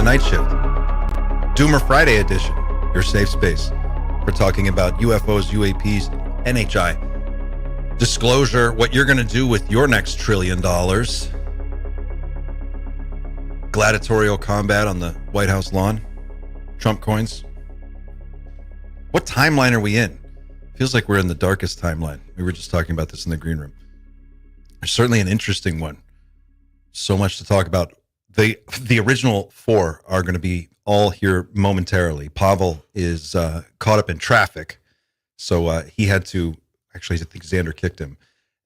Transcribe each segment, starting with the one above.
Night Shift. Doomer Friday edition, your safe space for talking about UFOs, UAPs, NHI. Disclosure, what you're going to do with your next $1 trillion. Gladiatorial combat on the White House lawn. Trump coins. What timeline are we in? Feels like we're in the darkest timeline. We were just talking about this in the green room. There's certainly an interesting one. So much to talk about. The original four are going to be all here momentarily. Pavel is caught up in traffic, so he had to. Actually, I think Xander kicked him,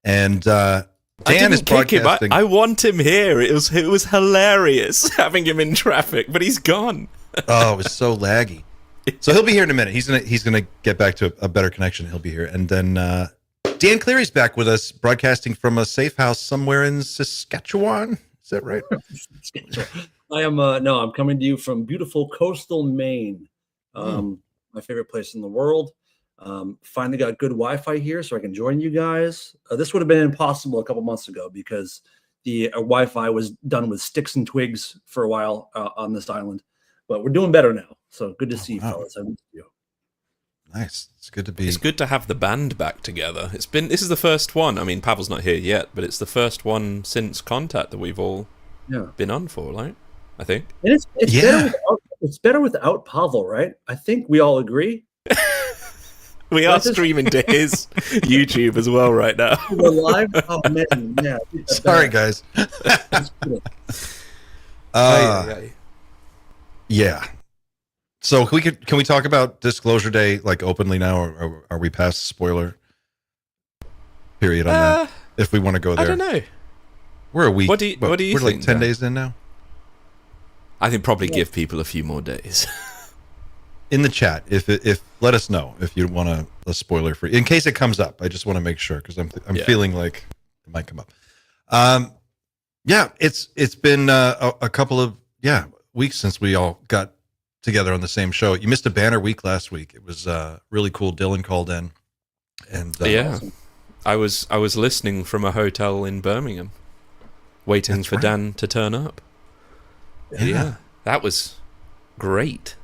and Dan is broadcasting. I want him here. It was hilarious having him in traffic, but he's gone. Oh, it was so laggy. So he'll be here in a minute. He's gonna get back to a better connection. He'll be here, and then Dan Cleary's back with us, broadcasting from a safe house somewhere in Saskatchewan. Is that right? I am. No, I'm coming to you from beautiful coastal Maine. My favorite place in the world. Finally got good Wi-Fi here, so I can join you guys. This would have been impossible a couple months ago because the Wi-Fi was done with sticks and twigs for a while on this island. But we're doing better now. So good to see you, fellas. I missed you. Nice. It's good to be. It's good to have the band back together. This is the first one. I mean, Pavel's not here yet, but it's the first one since Contact that we've all been on for, right? I think. And it's better without Pavel, right? I think we all agree. We are streaming to his YouTube as well right now. We're live. Oh man, yeah. Sorry, guys. Yeah. So can we talk about Disclosure Day like openly now, or are we past spoiler period on that? If we want to go there, I don't know. We're a week. What do you we're think? Like 10 days in now. I think probably give people a few more days. In the chat, if let us know if you want a spoiler free, in case it comes up. I just want to make sure because I'm feeling like it might come up. It's been a couple of weeks since we all got together on the same show. You missed a banner week last week. It was really cool. Dylan called in, and awesome. I was listening from a hotel in Birmingham, waiting for Dan to turn up. Yeah, that was great.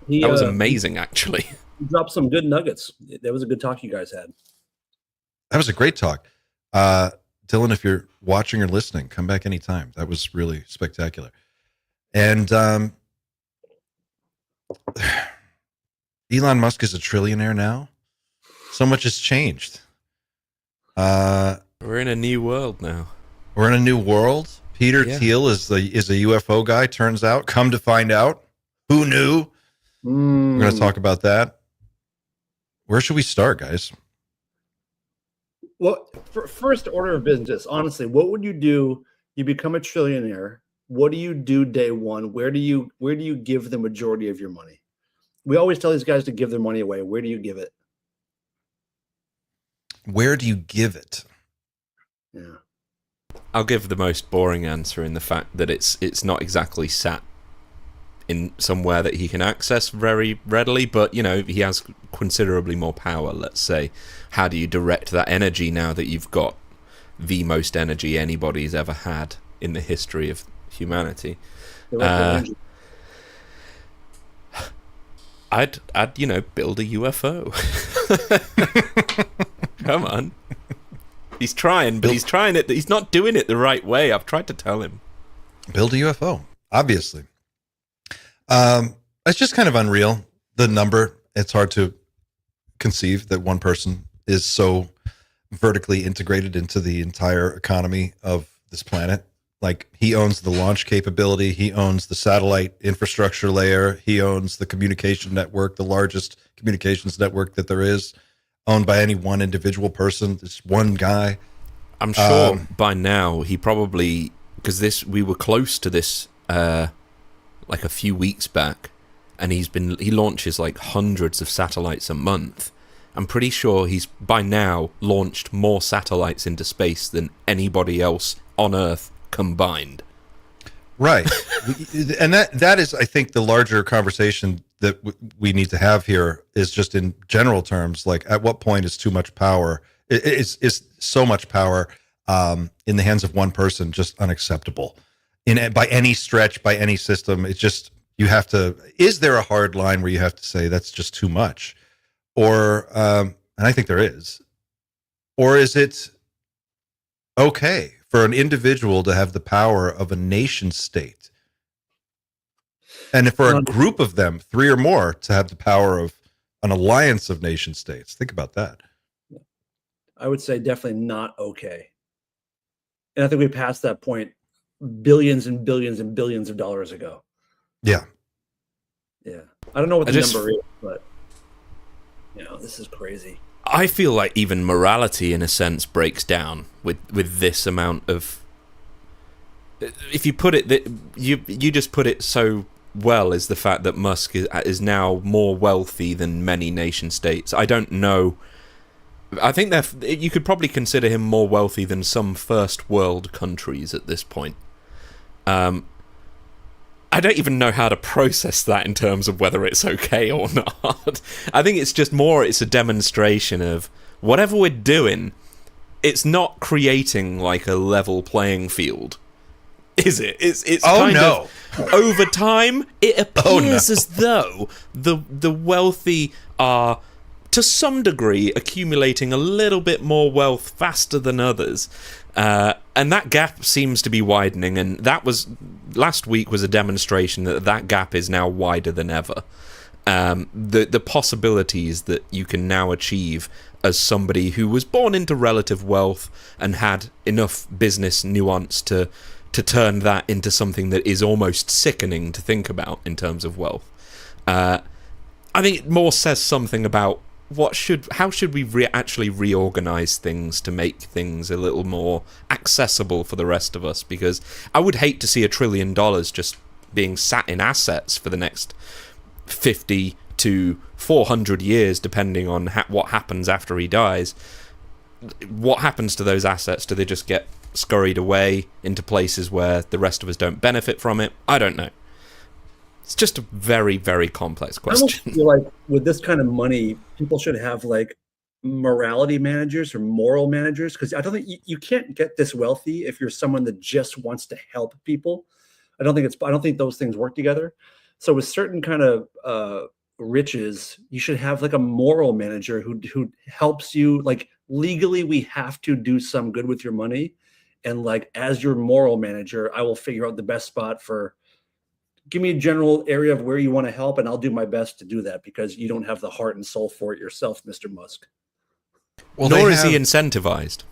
That was amazing, actually. He dropped some good nuggets. That was a good talk you guys had. That was a great talk. Dylan, if you're watching or listening, come back anytime. That was really spectacular. And Elon Musk is a trillionaire now. So much has changed. We're in a new world now. We're in a new world. Peter Thiel is a UFO guy, turns out. Come to find out. Who knew? We're going to talk about that. Where should we start, guys? Well, first order of business, honestly, what would you do? You become a trillionaire. What do you do day one? Where do you give the majority of your money? We always tell these guys to give their money away. Where do you give it? Where do you give it? Yeah. I'll give the most boring answer in the fact that it's not exactly sat in somewhere that he can access very readily, but he has considerably more power, let's say. How do you direct that energy now that you've got the most energy anybody's ever had in the history of humanity? I'd build a UFO. Come on. He's trying, but he's not doing it the right way. I've tried to tell him. Build a UFO, obviously. It's just kind of unreal. The number, it's hard to conceive that one person is so vertically integrated into the entire economy of this planet. Like, he owns the launch capability. He owns the satellite infrastructure layer. He owns the communication network, the largest communications network that there is, owned by any one individual person, this one guy. I'm sure by now he probably, because we were close to this like a few weeks back, and he launches like hundreds of satellites a month. I'm pretty sure he's by now launched more satellites into space than anybody else on Earth combined. Right. And that is, I think, the larger conversation that we need to have here is just in general terms, like, at what point is too much power? Is so much power in the hands of one person just unacceptable? By any stretch, by any system, it's just you have to, is there a hard line where you have to say that's just too much? Or, and I think there is, or is it okay for an individual to have the power of a nation state? And for a group of them, 3 or more, to have the power of an alliance of nation states. Think about that. I would say definitely not okay. And I think we passed that point billions and billions and billions of dollars ago. Yeah. Yeah. I don't know what the number is, but this is crazy. I feel like even morality, in a sense, breaks down with this amount of. If you put it, you just put it so well, is the fact that Musk is now more wealthy than many nation states. I don't know. I think you could probably consider him more wealthy than some first world countries at this point. I don't even know how to process that in terms of whether it's okay or not. I think it's just it's a demonstration of whatever we're doing, it's not creating like a level playing field. Is it? It's kind of over time it appears as though the wealthy are to some degree accumulating a little bit more wealth faster than others. And that gap seems to be widening, and last week was a demonstration that gap is now wider than ever. The possibilities that you can now achieve as somebody who was born into relative wealth and had enough business nuance to turn that into something that is almost sickening to think about in terms of wealth. I think it more says something about how should we actually reorganize things to make things a little more accessible for the rest of us, because I would hate to see $1 trillion just being sat in assets for the next 50 to 400 years, depending on what happens after he dies. What happens to those assets? Do they just get scurried away into places where the rest of us don't benefit from it? I don't know. It's just a very, very complex question. I almost feel like with this kind of money, people should have like morality managers or moral managers, because I don't think you can't get this wealthy if you're someone that just wants to help people. I don't think those things work together. So with certain kind of riches, you should have like a moral manager who helps you. Like legally, we have to do some good with your money, and like as your moral manager, I will figure out the best spot for. Give me a general area of where you want to help, and I'll do my best to do that, because you don't have the heart and soul for it yourself, Mr. Musk. Well, nor is he incentivized.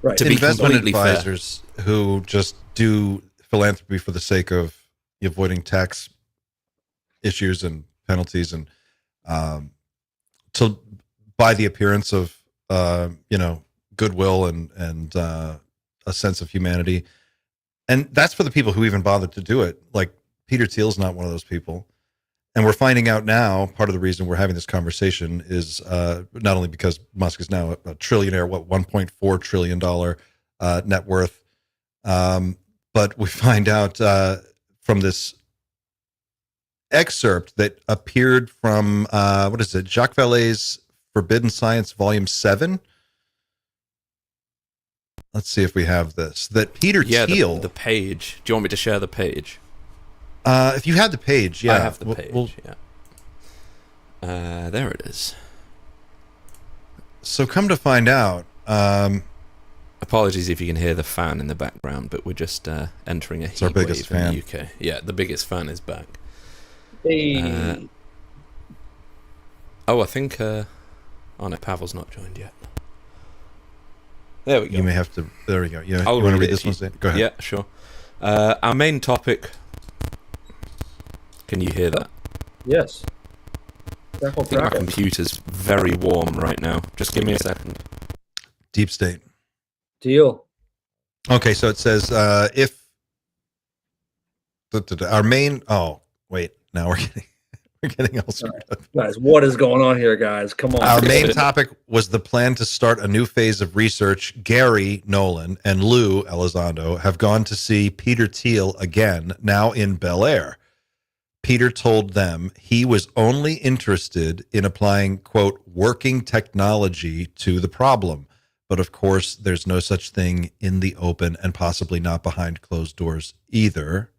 Right. To be investment completely advisors who just do philanthropy for the sake of avoiding tax issues and penalties, and to by the appearance of goodwill and a sense of humanity, and that's for the people who even bothered to do it. Like Peter Thiel's not one of those people. And we're finding out now, part of the reason we're having this conversation is not only because Musk is now a trillionaire, $1.4 trillion net worth, but we find out from this excerpt that appeared from, Jacques Vallée's Forbidden Science, Volume 7. Let's see if we have this. That Peter Thiel... the page. Do you want me to share the page? If you had the page, yeah. I have the page, yeah. There it is. So come to find out... apologies if you can hear the fan in the background, but we're just entering a heat wave in the UK. Yeah, the biggest fan is back. Hey. I think... no, Pavel's not joined yet. There we go. You may have to... There we go. Yeah, I'll you want to read this one? Go ahead. Yeah, sure. Our main topic... Can you hear that? Yes. I think my computer's very warm right now. Just give me a second. Deep state. Deal. Okay, so it says if our main... Oh, wait. Now we're getting all screwed up. Guys, what is going on here, guys? Come on. Our main topic was the plan to start a new phase of research. Gary Nolan and Lou Elizondo have gone to see Peter Thiel again, now in Bel Air. Peter told them he was only interested in applying, quote, working technology to the problem. But of course, there's no such thing in the open, and possibly not behind closed doors either.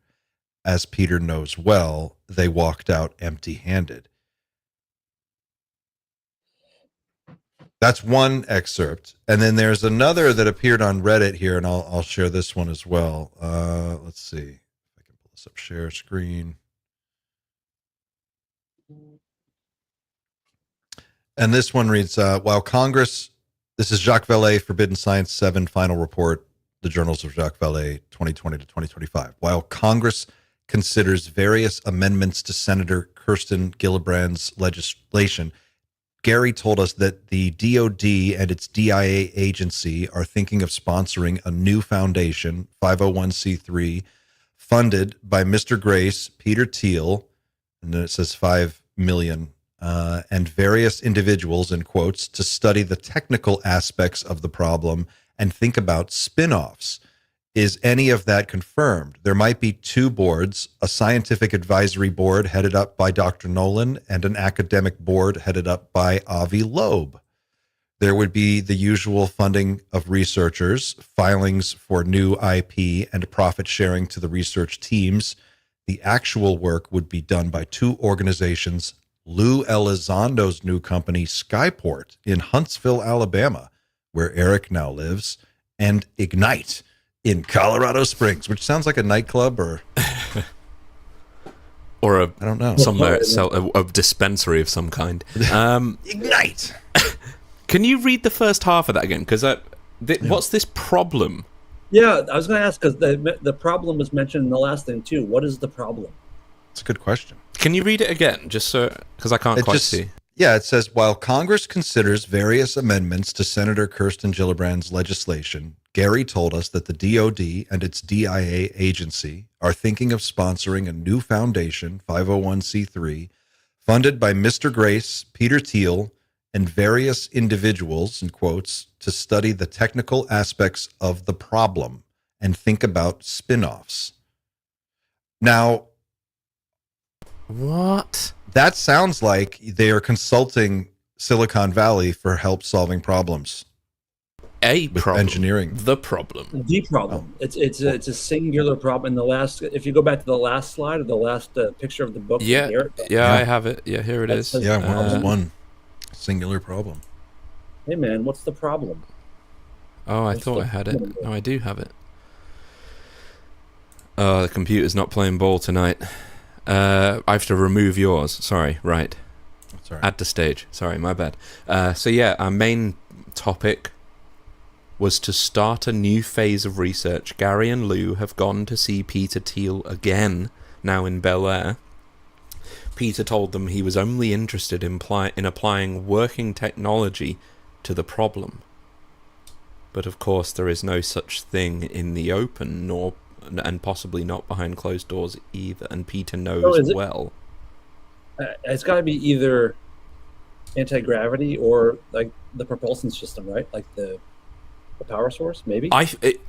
as Peter knows well, they walked out empty-handed. That's one excerpt. And then there's another that appeared on Reddit here, and I'll share this one as well. Let's see if I can pull this up, share screen. And this one reads, while Congress, this is Jacques Vallée, Forbidden Science 7 final report, the journals of Jacques Vallée, 2020 to 2025. While Congress considers various amendments to Senator Kirsten Gillibrand's legislation, Gary told us that the DOD and its DIA agency are thinking of sponsoring a new foundation, 501c3, funded by Mr. Grace, Peter Thiel, and then it says 5 million, and various individuals, in quotes, to study the technical aspects of the problem and think about spin-offs. Is any of that confirmed? There might be two boards, a scientific advisory board headed up by Dr. Nolan and an academic board headed up by Avi Loeb. There would be the usual funding of researchers, filings for new IP, and profit sharing to the research teams. The actual work would be done by two organizations, Lou Elizondo's new company, Skyport, in Huntsville, Alabama, where Eric now lives, and Ignite in Colorado Springs, which sounds like a nightclub or I don't know, somewhere Well, a dispensary of some kind. Ignite. Can you read the first half of that again? Because what's this problem? Yeah, I was going to ask because the problem was mentioned in the last thing too. What is the problem? It's a good question. Can you read it again, just so, because I can't quite see. Yeah, it says, while Congress considers various amendments to Senator Kirsten Gillibrand's legislation, Gary told us that the DOD and its DIA agency are thinking of sponsoring a new foundation, 501c3, funded by Mr. Grace, Peter Thiel, and various individuals, in quotes, to study the technical aspects of the problem and think about spin-offs. Now, what? That sounds like they are consulting Silicon Valley for help solving problems. Engineering. The problem. The problem. Oh. It's a singular problem. In the last, if you go back to the last slide or the last picture of the book. Yeah, yeah, I have it. Yeah, here it is. Yeah, one singular problem. Hey man, what's the problem? Oh, I thought I had it. Oh, I do have it. Oh, the computer's not playing ball tonight. I have to remove yours. Sorry, right. That's all right. Add to stage. Sorry, my bad. So yeah, our main topic was to start a new phase of research. Gary and Lou have gone to see Peter Thiel again, now in Bel Air. Peter told them he was only interested in applying working technology to the problem. But of course there is no such thing in the open, and possibly not behind closed doors either, and Peter knows well. It's got to be either anti-gravity or like the propulsion system, right? Like the power source, maybe?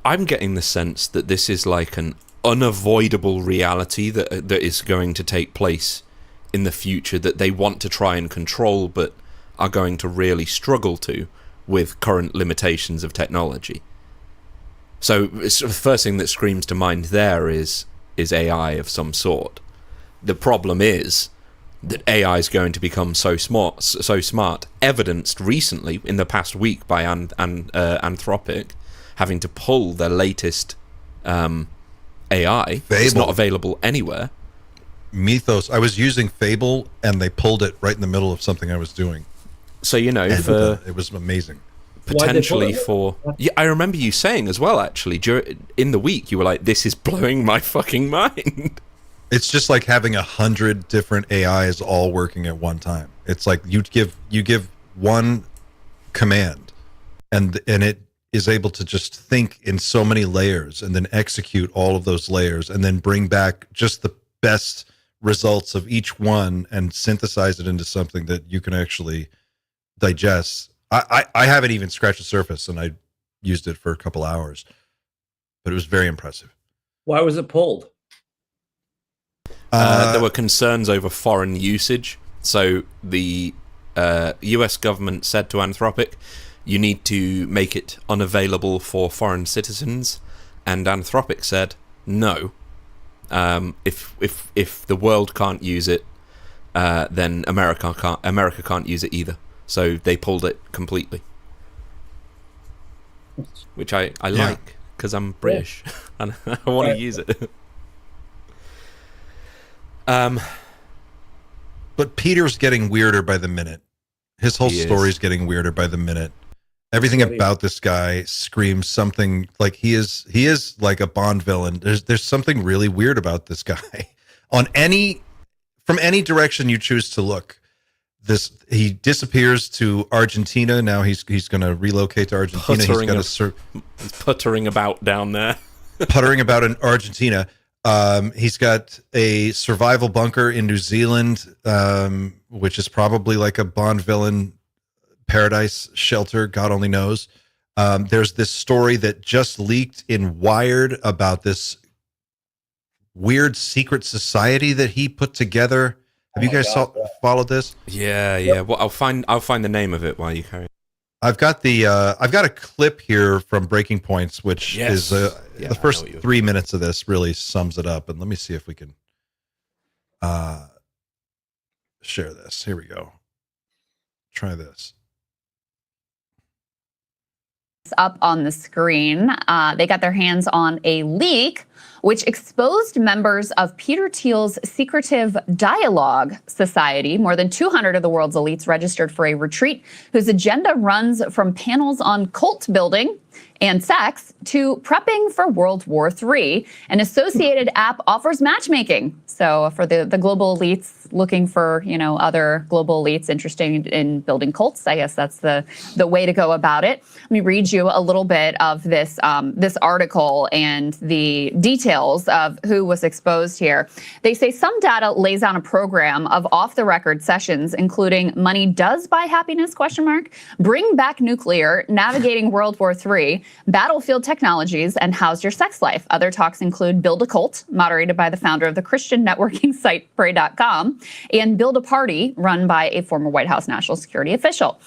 I'm getting the sense that this is like an unavoidable reality that is going to take place in the future that they want to try and control, but are going to really struggle to with current limitations of technology. So the first thing that screams to mind there is AI of some sort. The problem is that AI is going to become so smart, evidenced recently in the past week by Anthropic having to pull their latest AI. Fable. It's not available anywhere. Mythos. I was using Fable, and they pulled it right in the middle of something I was doing. So, you know, it was amazing. Potentially for... Yeah, I remember you saying as well, actually, in the week, you were like, this is blowing my fucking mind. It's just like having 100 different AIs all working at one time. It's like you give one command, and it is able to just think in so many layers and then execute all of those layers and then bring back just the best results of each one and synthesize it into something that you can actually digest. I haven't even scratched the surface, and I used it for a couple hours, but it was very impressive. Why was it pulled? There were concerns over foreign usage. So the US government said to Anthropic, you need to make it unavailable for foreign citizens. And Anthropic said, no, If the world can't use it, then America can't use it either. So they pulled it completely, which I like because I'm British and I want to use it. But Peter's getting weirder by the minute. His whole story's getting weirder by the minute. Everything about this guy screams something like he is like a Bond villain. There's something really weird about this guy. From any direction you choose to look. He disappears to Argentina. Now he's going to relocate to Argentina. He's puttering about down there. Puttering about in Argentina. He's got a survival bunker in New Zealand, which is probably like a Bond villain paradise shelter. God only knows. There's this story that just leaked in Wired about this weird secret society that he put together. Have you guys followed this? Yeah. Well, I'll find the name of it while you carry on. I've got a clip here from Breaking Points, which is the first 3 minutes of this really sums it up. And let me see if we can share this. Here we go. Try this. Up on the screen, they got their hands on a leak which exposed members of Peter Thiel's secretive Dialogue Society. More than 200 of the world's elites registered for a retreat whose agenda runs from panels on cult building and sex to prepping for World War III. An associated app offers matchmaking. So for the global elites looking for, other global elites interested in building cults, I guess that's the way to go about it. Let me read you a little bit of this article and the details of who was exposed here. They say some data lays down a program of off-the-record sessions, including Money Does Buy Happiness, ? Bring Back Nuclear, Navigating World War III, Battlefield Technologies, and How's Your Sex Life? Other talks include Build a Cult, moderated by the founder of the Christian networking site Pray.com, and Build a Party, run by a former White House national security official.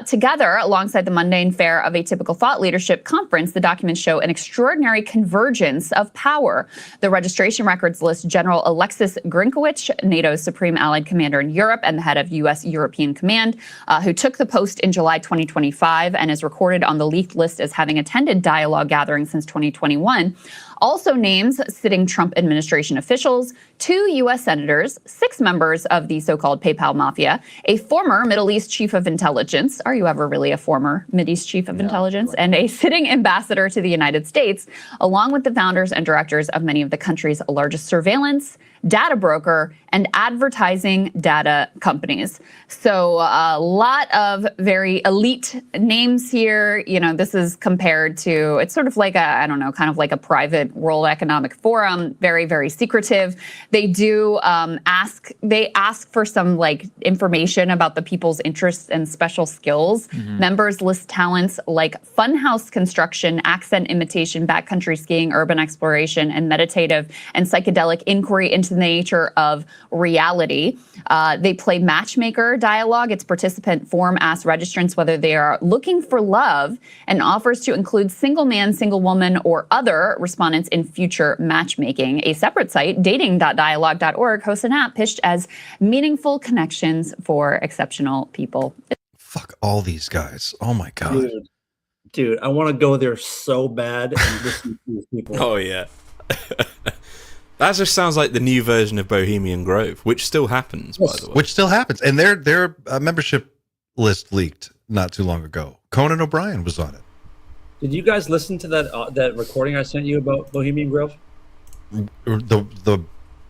Together, alongside the mundane fare of a typical thought leadership conference, the documents show an extraordinary convergence of power. The registration records list General Alexis Grinkowicz, NATO's supreme allied commander in Europe and the head of U.S. European Command, who took the post in July 2025 and is recorded on the leaked list as having attended dialogue gatherings since 2021. Also names sitting Trump administration officials, 2 U.S. senators, 6 members of the so-called PayPal mafia, a former Middle East chief of intelligence. Are you ever really a former Middle East chief of intelligence? And a sitting ambassador to the United States, along with the founders and directors of many of the country's largest surveillance, data broker, and advertising data companies. So a lot of very elite names here. This is compared to, it's sort of like kind of like a private World Economic Forum, very, very secretive. They do ask for some information about the people's interests and special skills. Mm-hmm. Members list talents like funhouse construction, accent imitation, backcountry skiing, urban exploration, and meditative and psychedelic inquiry into the nature of reality. They play matchmaker dialogue. Its participant form asks registrants whether they are looking for love and offers to include single man, single woman, or other respondents in future matchmaking. A separate site, dating.dialogue.org, hosts an app pitched as meaningful connections for exceptional people. Fuck all these guys. Oh my God. Dude, I want to go there so bad and listen to these people. Oh, yeah. That just sounds like the new version of Bohemian Grove, which still happens, by the way. Which still happens. And their membership list leaked not too long ago. Conan O'Brien was on it. Did you guys listen to that recording I sent you about Bohemian Grove? The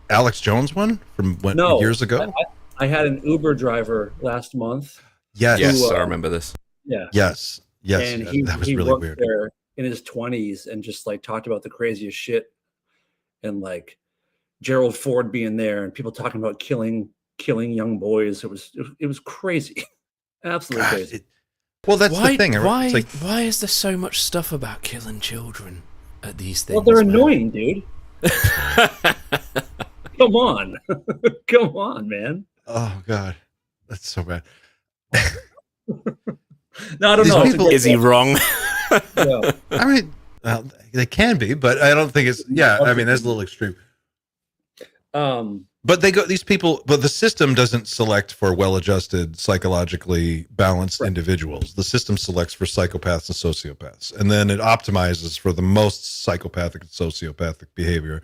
Alex Jones one from years ago? I had an Uber driver last month. Yes, I remember this. Yeah. Yes. And that was he really worked weird. there in his 20s and just talked about the craziest shit, and Gerald Ford being there and people talking about killing young boys. It was crazy. Absolutely crazy. Well, that's the thing. Why is there so much stuff about killing children at these things? Well, they're annoying, dude. Come on. Come on, man. Oh, God. That's so bad. No, I don't know. Is he wrong? Yeah. I mean, they can be, but I don't think it's... Yeah, I mean, that's a little extreme. But these people, but the system doesn't select for well-adjusted, psychologically balanced individuals. The system selects for psychopaths and sociopaths, and then it optimizes for the most psychopathic and sociopathic behavior.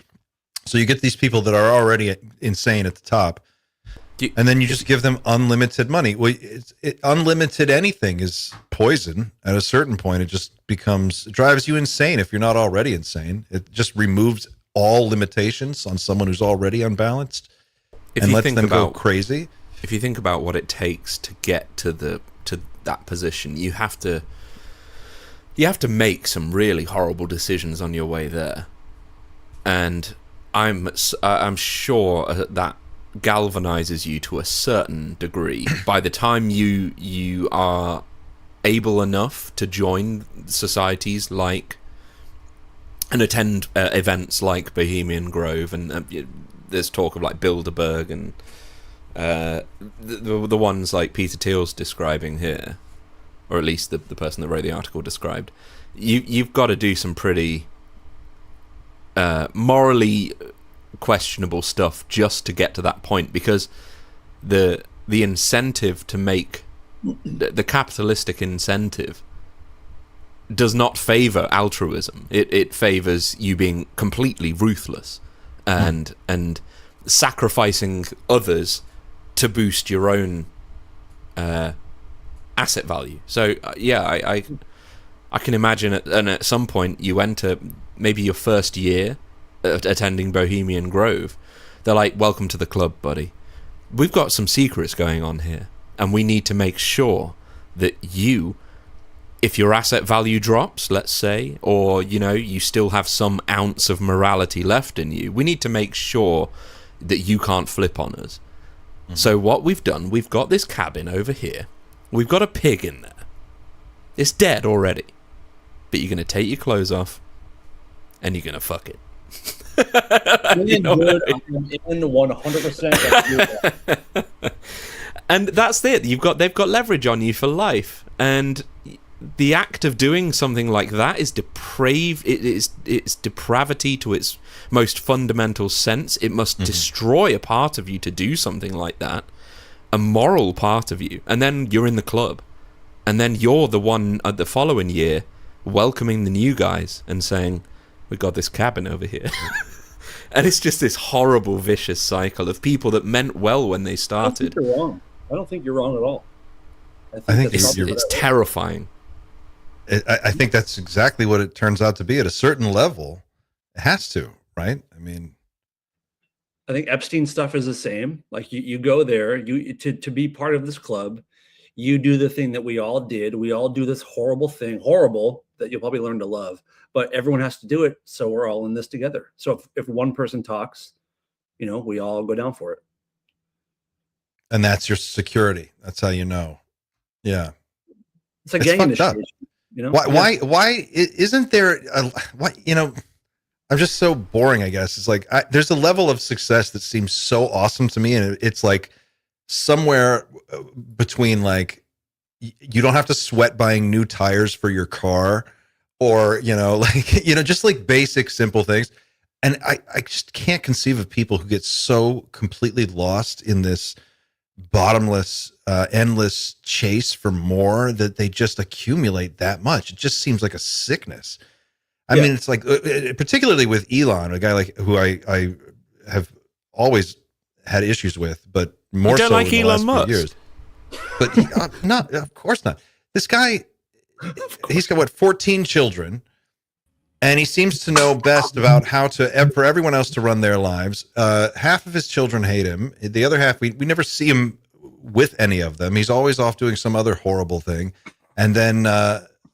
So you get these people that are already insane at the top, and then you just give them unlimited money. Well, unlimited anything is poison. At a certain point, it just drives you insane if you're not already insane. It just removes all limitations on someone who's already unbalanced and lets them go crazy. If you think about what it takes to get to that position, you have to make some really horrible decisions on your way there, and I'm sure that galvanizes you to a certain degree. By the time you are able enough to join societies like and attend events like Bohemian Grove, and there's talk of like Bilderberg and the ones like Peter Thiel's describing here, or at least the person that wrote the article described. You've got to do some pretty morally questionable stuff just to get to that point, because the incentive to make the capitalistic incentive does not favor altruism. It favors you being completely ruthless and sacrificing others to boost your own asset value. So I can imagine at some point you enter maybe your first year attending Bohemian Grove. They're like, welcome to the club, buddy. We've got some secrets going on here, and we need to make sure that if your asset value drops, let's say, or you still have some ounce of morality left in you, we need to make sure that you can't flip on us. Mm-hmm. So what we've done, we've got this cabin over here, we've got a pig in there, it's dead already, but you're going to take your clothes off and you're going to fuck it. You know good, I'm in 100%. And that's it. They've got leverage on you for life, and the act of doing something like that is depraved. It's depravity to its most fundamental sense. It must destroy a part of you to do something like that, a moral part of you, and then you're in the club, and then you're the one at the following year welcoming the new guys and saying, we got this cabin over here. And it's just this horrible, vicious cycle of people that meant well when they started. I don't think you're wrong. I don't think you're wrong at all. I think it's terrifying. I think that's exactly what it turns out to be. At a certain level, it has to, right? I mean, I think Epstein stuff is the same. Like you go there, to be part of this club, you do the thing that we all did. We all do this horrible thing, that you'll probably learn to love. But everyone has to do it, so we're all in this together. So if one person talks, we all go down for it. And that's your security. That's how you know. Yeah. It's a gang initiation. Why isn't there I'm just so boring, I guess. It's like there's a level of success that seems so awesome to me, and it's like somewhere between like you don't have to sweat buying new tires for your car, or just like basic simple things. And I just can't conceive of people who get so completely lost in this bottomless endless chase for more that they just accumulate that much. It just seems like a sickness. I mean, it's like particularly with Elon, a guy like who I have always had issues with, but more so like in the last few years. But not, of course not. This guy, he's got 14 children, and he seems to know best about how for everyone else to run their lives. Half of his children hate him. The other half, we never see him with any of them. He's always off doing some other horrible thing. And then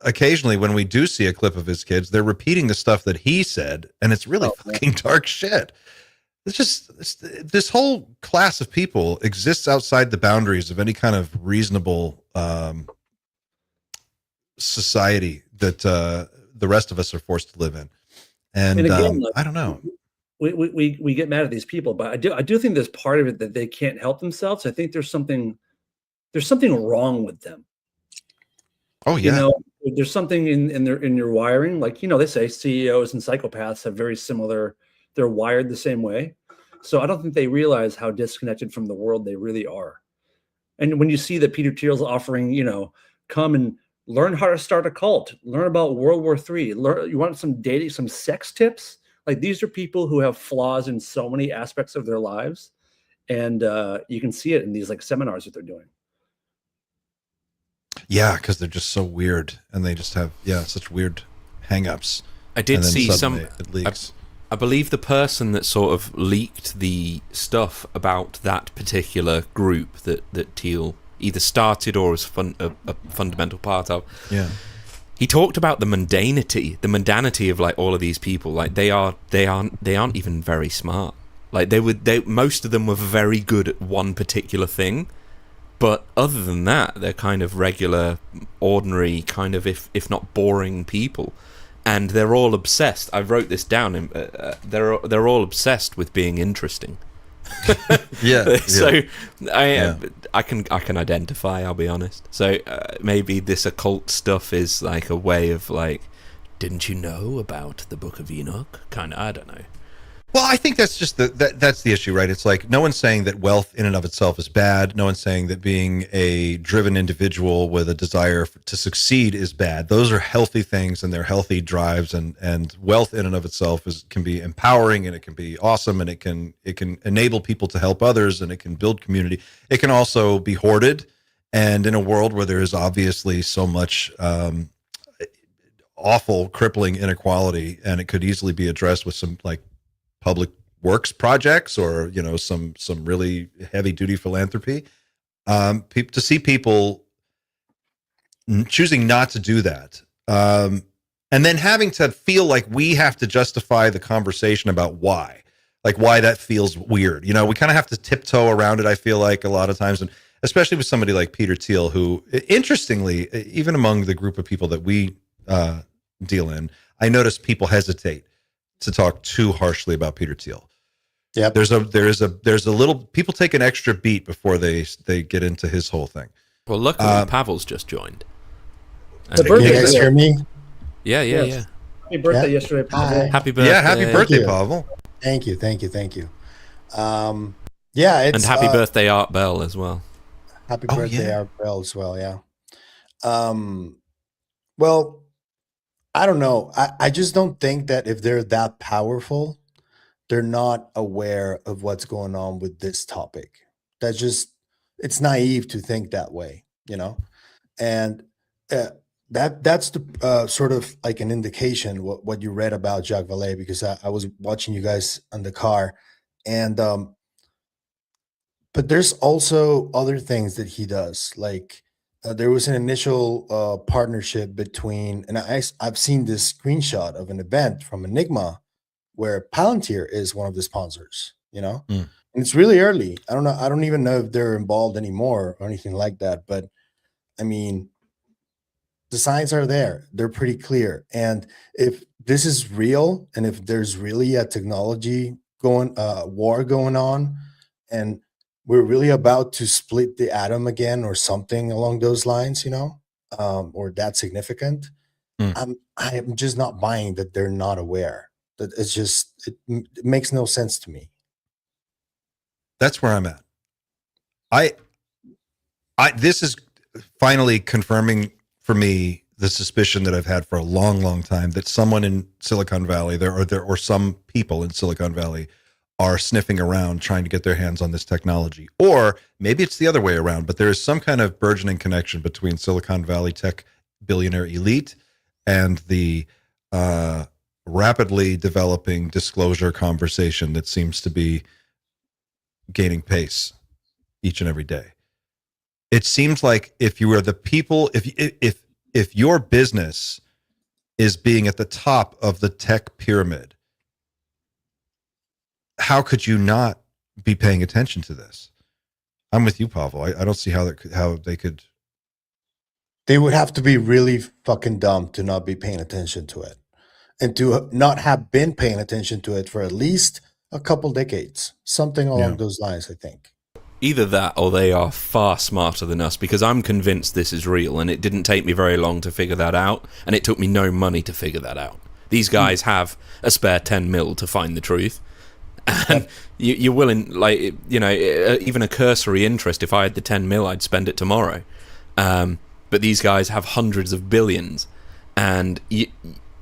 occasionally when we do see a clip of his kids, they're repeating the stuff that he said, and it's really fucking dark shit. It's just this whole class of people exists outside the boundaries of any kind of reasonable society that the rest of us are forced to live in. And again, I don't know. We get mad at these people, but I do think there's part of it that they can't help themselves. I think there's something wrong with them. Oh yeah. There's something in your wiring. Like, they say CEOs and psychopaths have very similar, they're wired the same way. So I don't think they realize how disconnected from the world they really are. And when you see that Peter Thiel's offering, come and learn how to start a cult, learn about World War III, you want some dating, some sex tips? Like, these are people who have flaws in so many aspects of their lives. And you can see it in these like seminars that they're doing. Yeah, because they're just so weird, and they just have such weird hang-ups. I did see it leaks. I believe the person that sort of leaked the stuff about that particular group that Thiel either started or was a fundamental part of. Yeah. He talked about the mundanity of like all of these people. Like they aren't even very smart. Like most of them were very good at one particular thing, but other than that, they're kind of regular, ordinary, kind of if not boring people. And they're all obsessed. I wrote this down. They're all obsessed with being interesting. So I can identify. I'll be honest. So maybe this occult stuff is like a way of like, didn't you know about the Book of Enoch? Kind of. I don't know. Well, I think that's just that's the issue, right? It's like no one's saying that wealth in and of itself is bad. No one's saying that being a driven individual with a desire to succeed is bad. Those are healthy things, and they're healthy drives. And wealth in and of itself can be empowering, and it can be awesome, and it can enable people to help others, and it can build community. It can also be hoarded, and in a world where there is obviously so much awful, crippling inequality, and it could easily be addressed with some like public works projects or some really heavy duty philanthropy. To see people choosing not to do that, and then having to feel like we have to justify the conversation about why that feels weird. We kind of have to tiptoe around it. I feel like a lot of times, and especially with somebody like Peter Thiel, who, interestingly, even among the group of people that we deal in, I notice people hesitate to talk too harshly about Peter Thiel. Yeah, there's a little, people take an extra beat before they get into his whole thing. Well, luckily Pavel's just joined. The birthday, you guys hear me? Yeah. Happy birthday yesterday, Pavel. Happy birthday. Yeah, happy birthday, Pavel. Thank you. And happy birthday, Art Bell, as well. Happy birthday, Art Bell, as well. Yeah. Well, I don't know. I just don't think that if they're that powerful, they're not aware of what's going on with this topic. It's naive to think that way, and that's the sort of like an indication what you read about Jacques Vallée, because I was watching you guys on the car, and but there's also other things that he does, like there was an initial partnership between, and I've seen this screenshot of an event from Enigma where Palantir is one of the sponsors, and it's really early. I don't know. I don't even know if they're involved anymore or anything like that. But I mean, the signs are there. They're pretty clear. And if this is real, and if there's really a technology war going on, and we're really about to split the atom again or something along those lines, or that significant, I'm just not buying that they're not aware. That it makes no sense to me. That's where I'm at. This is finally confirming for me the suspicion that I've had for a long, long time, that someone in Silicon Valley, or some people in Silicon Valley, are sniffing around trying to get their hands on this technology. Or maybe it's the other way around, but there is some kind of burgeoning connection between Silicon Valley tech billionaire elite and the rapidly developing disclosure conversation that seems to be gaining pace each and every day. It seems like if you are the people, if your business is being at the top of the tech pyramid, how could you not be paying attention to this? I'm with you, Pavel. I don't see how they could. They would have to be really fucking dumb to not be paying attention to it, and to not have been paying attention to it for at least a couple decades, something along those lines, I think. Either that, or they are far smarter than us, because I'm convinced this is real, and it didn't take me very long to figure that out, and it took me no money to figure that out. These guys have a spare 10 mil to find the truth. And you're willing, like, you know, even a cursory interest. If I had the 10 mil, I'd spend it tomorrow. But these guys have hundreds of billions, and you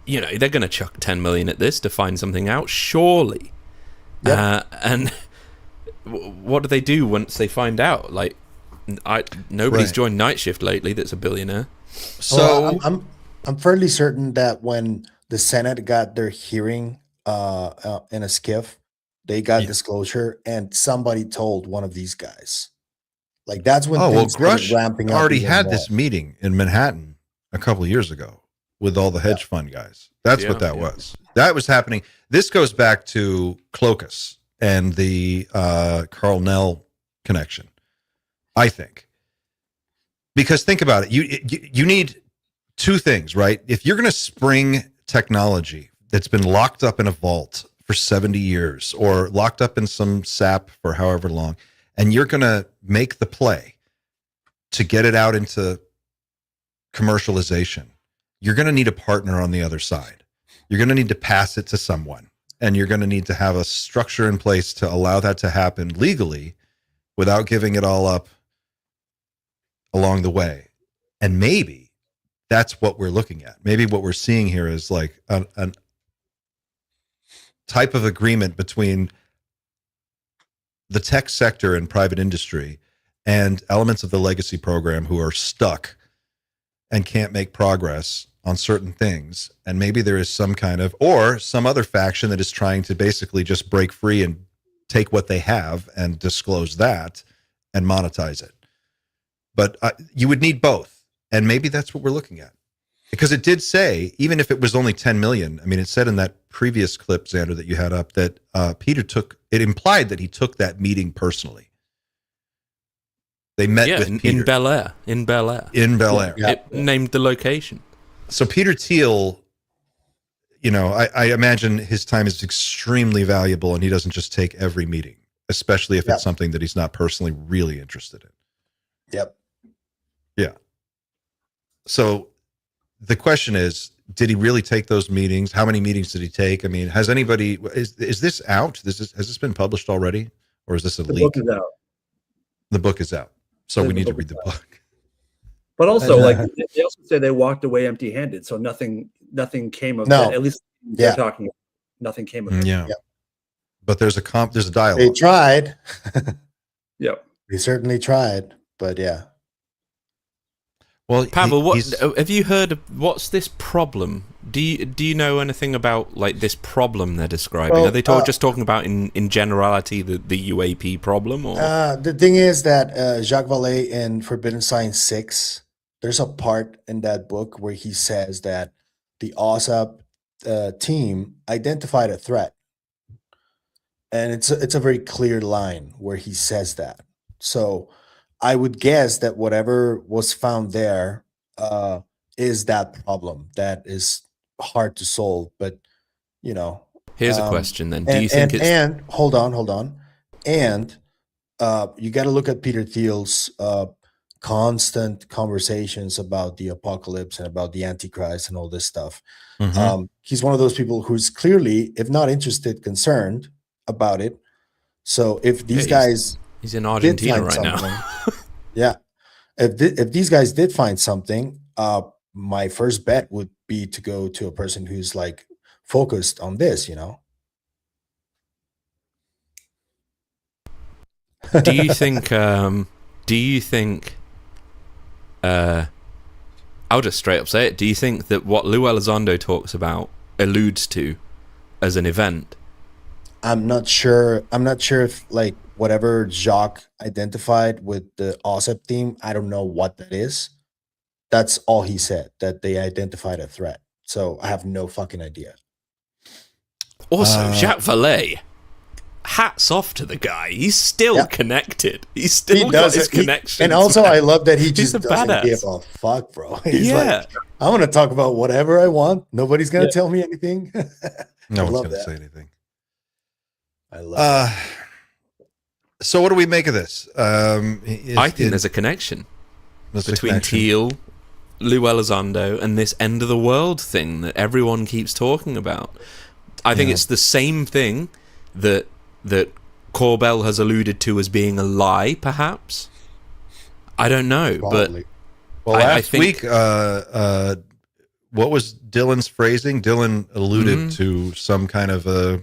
know they're going to chuck 10 million at this to find something out, surely. Yep. And what do they do once they find out? Like, nobody's joined Night Shift lately that's a billionaire. So I'm fairly certain that when the Senate got their hearing in a skiff, they got disclosure, and somebody told one of these guys. Like, that's when things started ramping up. Already had this meeting in Manhattan a couple of years ago with all the hedge fund guys. That's what that was. That was happening. This goes back to Cloacus and the Carl Nell connection, I think. Because think about it. You need two things, right? If you're going to spring technology that's been locked up in a vault for 70 years or locked up in some SAP for however long, and you're going to make the play to get it out into commercialization, you're going to need a partner on the other side. You're going to need to pass it to someone, and you're going to need to have a structure in place to allow that to happen legally without giving it all up along the way. And maybe that's what we're looking at. Maybe what we're seeing here is like a type of agreement between the tech sector and private industry and elements of the legacy program who are stuck and can't make progress on certain things. And maybe there is some kind of, or some other faction that is trying to basically just break free and take what they have and disclose that and monetize it. But you would need both. And maybe that's what we're looking at. Because it did say, even if it was only 10 million, I mean, it said in that previous clip, Xander, that you had up, that Peter it implied that he took that meeting personally. They met with Peter. In Bel Air. In Bel Air. Yeah. It named the location. So Peter Thiel, you know, I imagine his time is extremely valuable, and he doesn't just take every meeting, especially if it's something that he's not personally really interested in. Yep. Yeah. So the question is, did he really take those meetings? How many meetings did he take? I mean, has anybody, is this out? Has this been published already? Or is this a leak? The book is out. The book is out. So we need to read the book. But also, like, they also say they walked away empty-handed, so nothing came of that. At least they're talking. Nothing came of it. Yeah. But there's a dialogue. They tried. Yep. They certainly tried, but yeah. Well, Pavel, have you heard of what's this problem? Do you know anything about like this problem they're describing? Well, are they just talking about in generality the UAP problem? Or the thing is that Jacques Vallée in Forbidden Science 6, there's a part in that book where he says that the OSAP team identified a threat, and it's a very clear line where he says that. So I would guess that whatever was found there is that problem that is hard to solve. But, you know. Here's a question then. Do you think it's... And, hold on. And you got to look at Peter Thiel's constant conversations about the apocalypse and about the Antichrist and all this stuff. Mm-hmm. He's one of those people who's clearly, if not interested, concerned about it. So if these guys... He's in Argentina right now. Yeah. If these guys did find something, my first bet would be to go to a person who's like focused on this, you know? Do you think I'll just straight up say it. Do you think that what Lou Elizondo talks about alludes to as an event? I'm not sure if like whatever Jacques identified with the OSAP team, I don't know what that is. That's all he said, that they identified a threat. So I have no fucking idea. Also, Jacques Vallée, hats off to the guy. He's still connected. He's still got his connections. And also, I love that he just doesn't badass. give a fuck, bro. He's like, I'm going to talk about whatever I want. Nobody's going to tell me anything. No one's going to say anything. I love that. So what do we make of this? I think there's a connection between Thiel, Lou Elizondo, and this end of the world thing that everyone keeps talking about. I think it's the same thing that that Corbell has alluded to as being a lie, perhaps. I don't know, Probably. but Well, I last think, week, what was Dylan's phrasing? Dylan alluded to some kind of a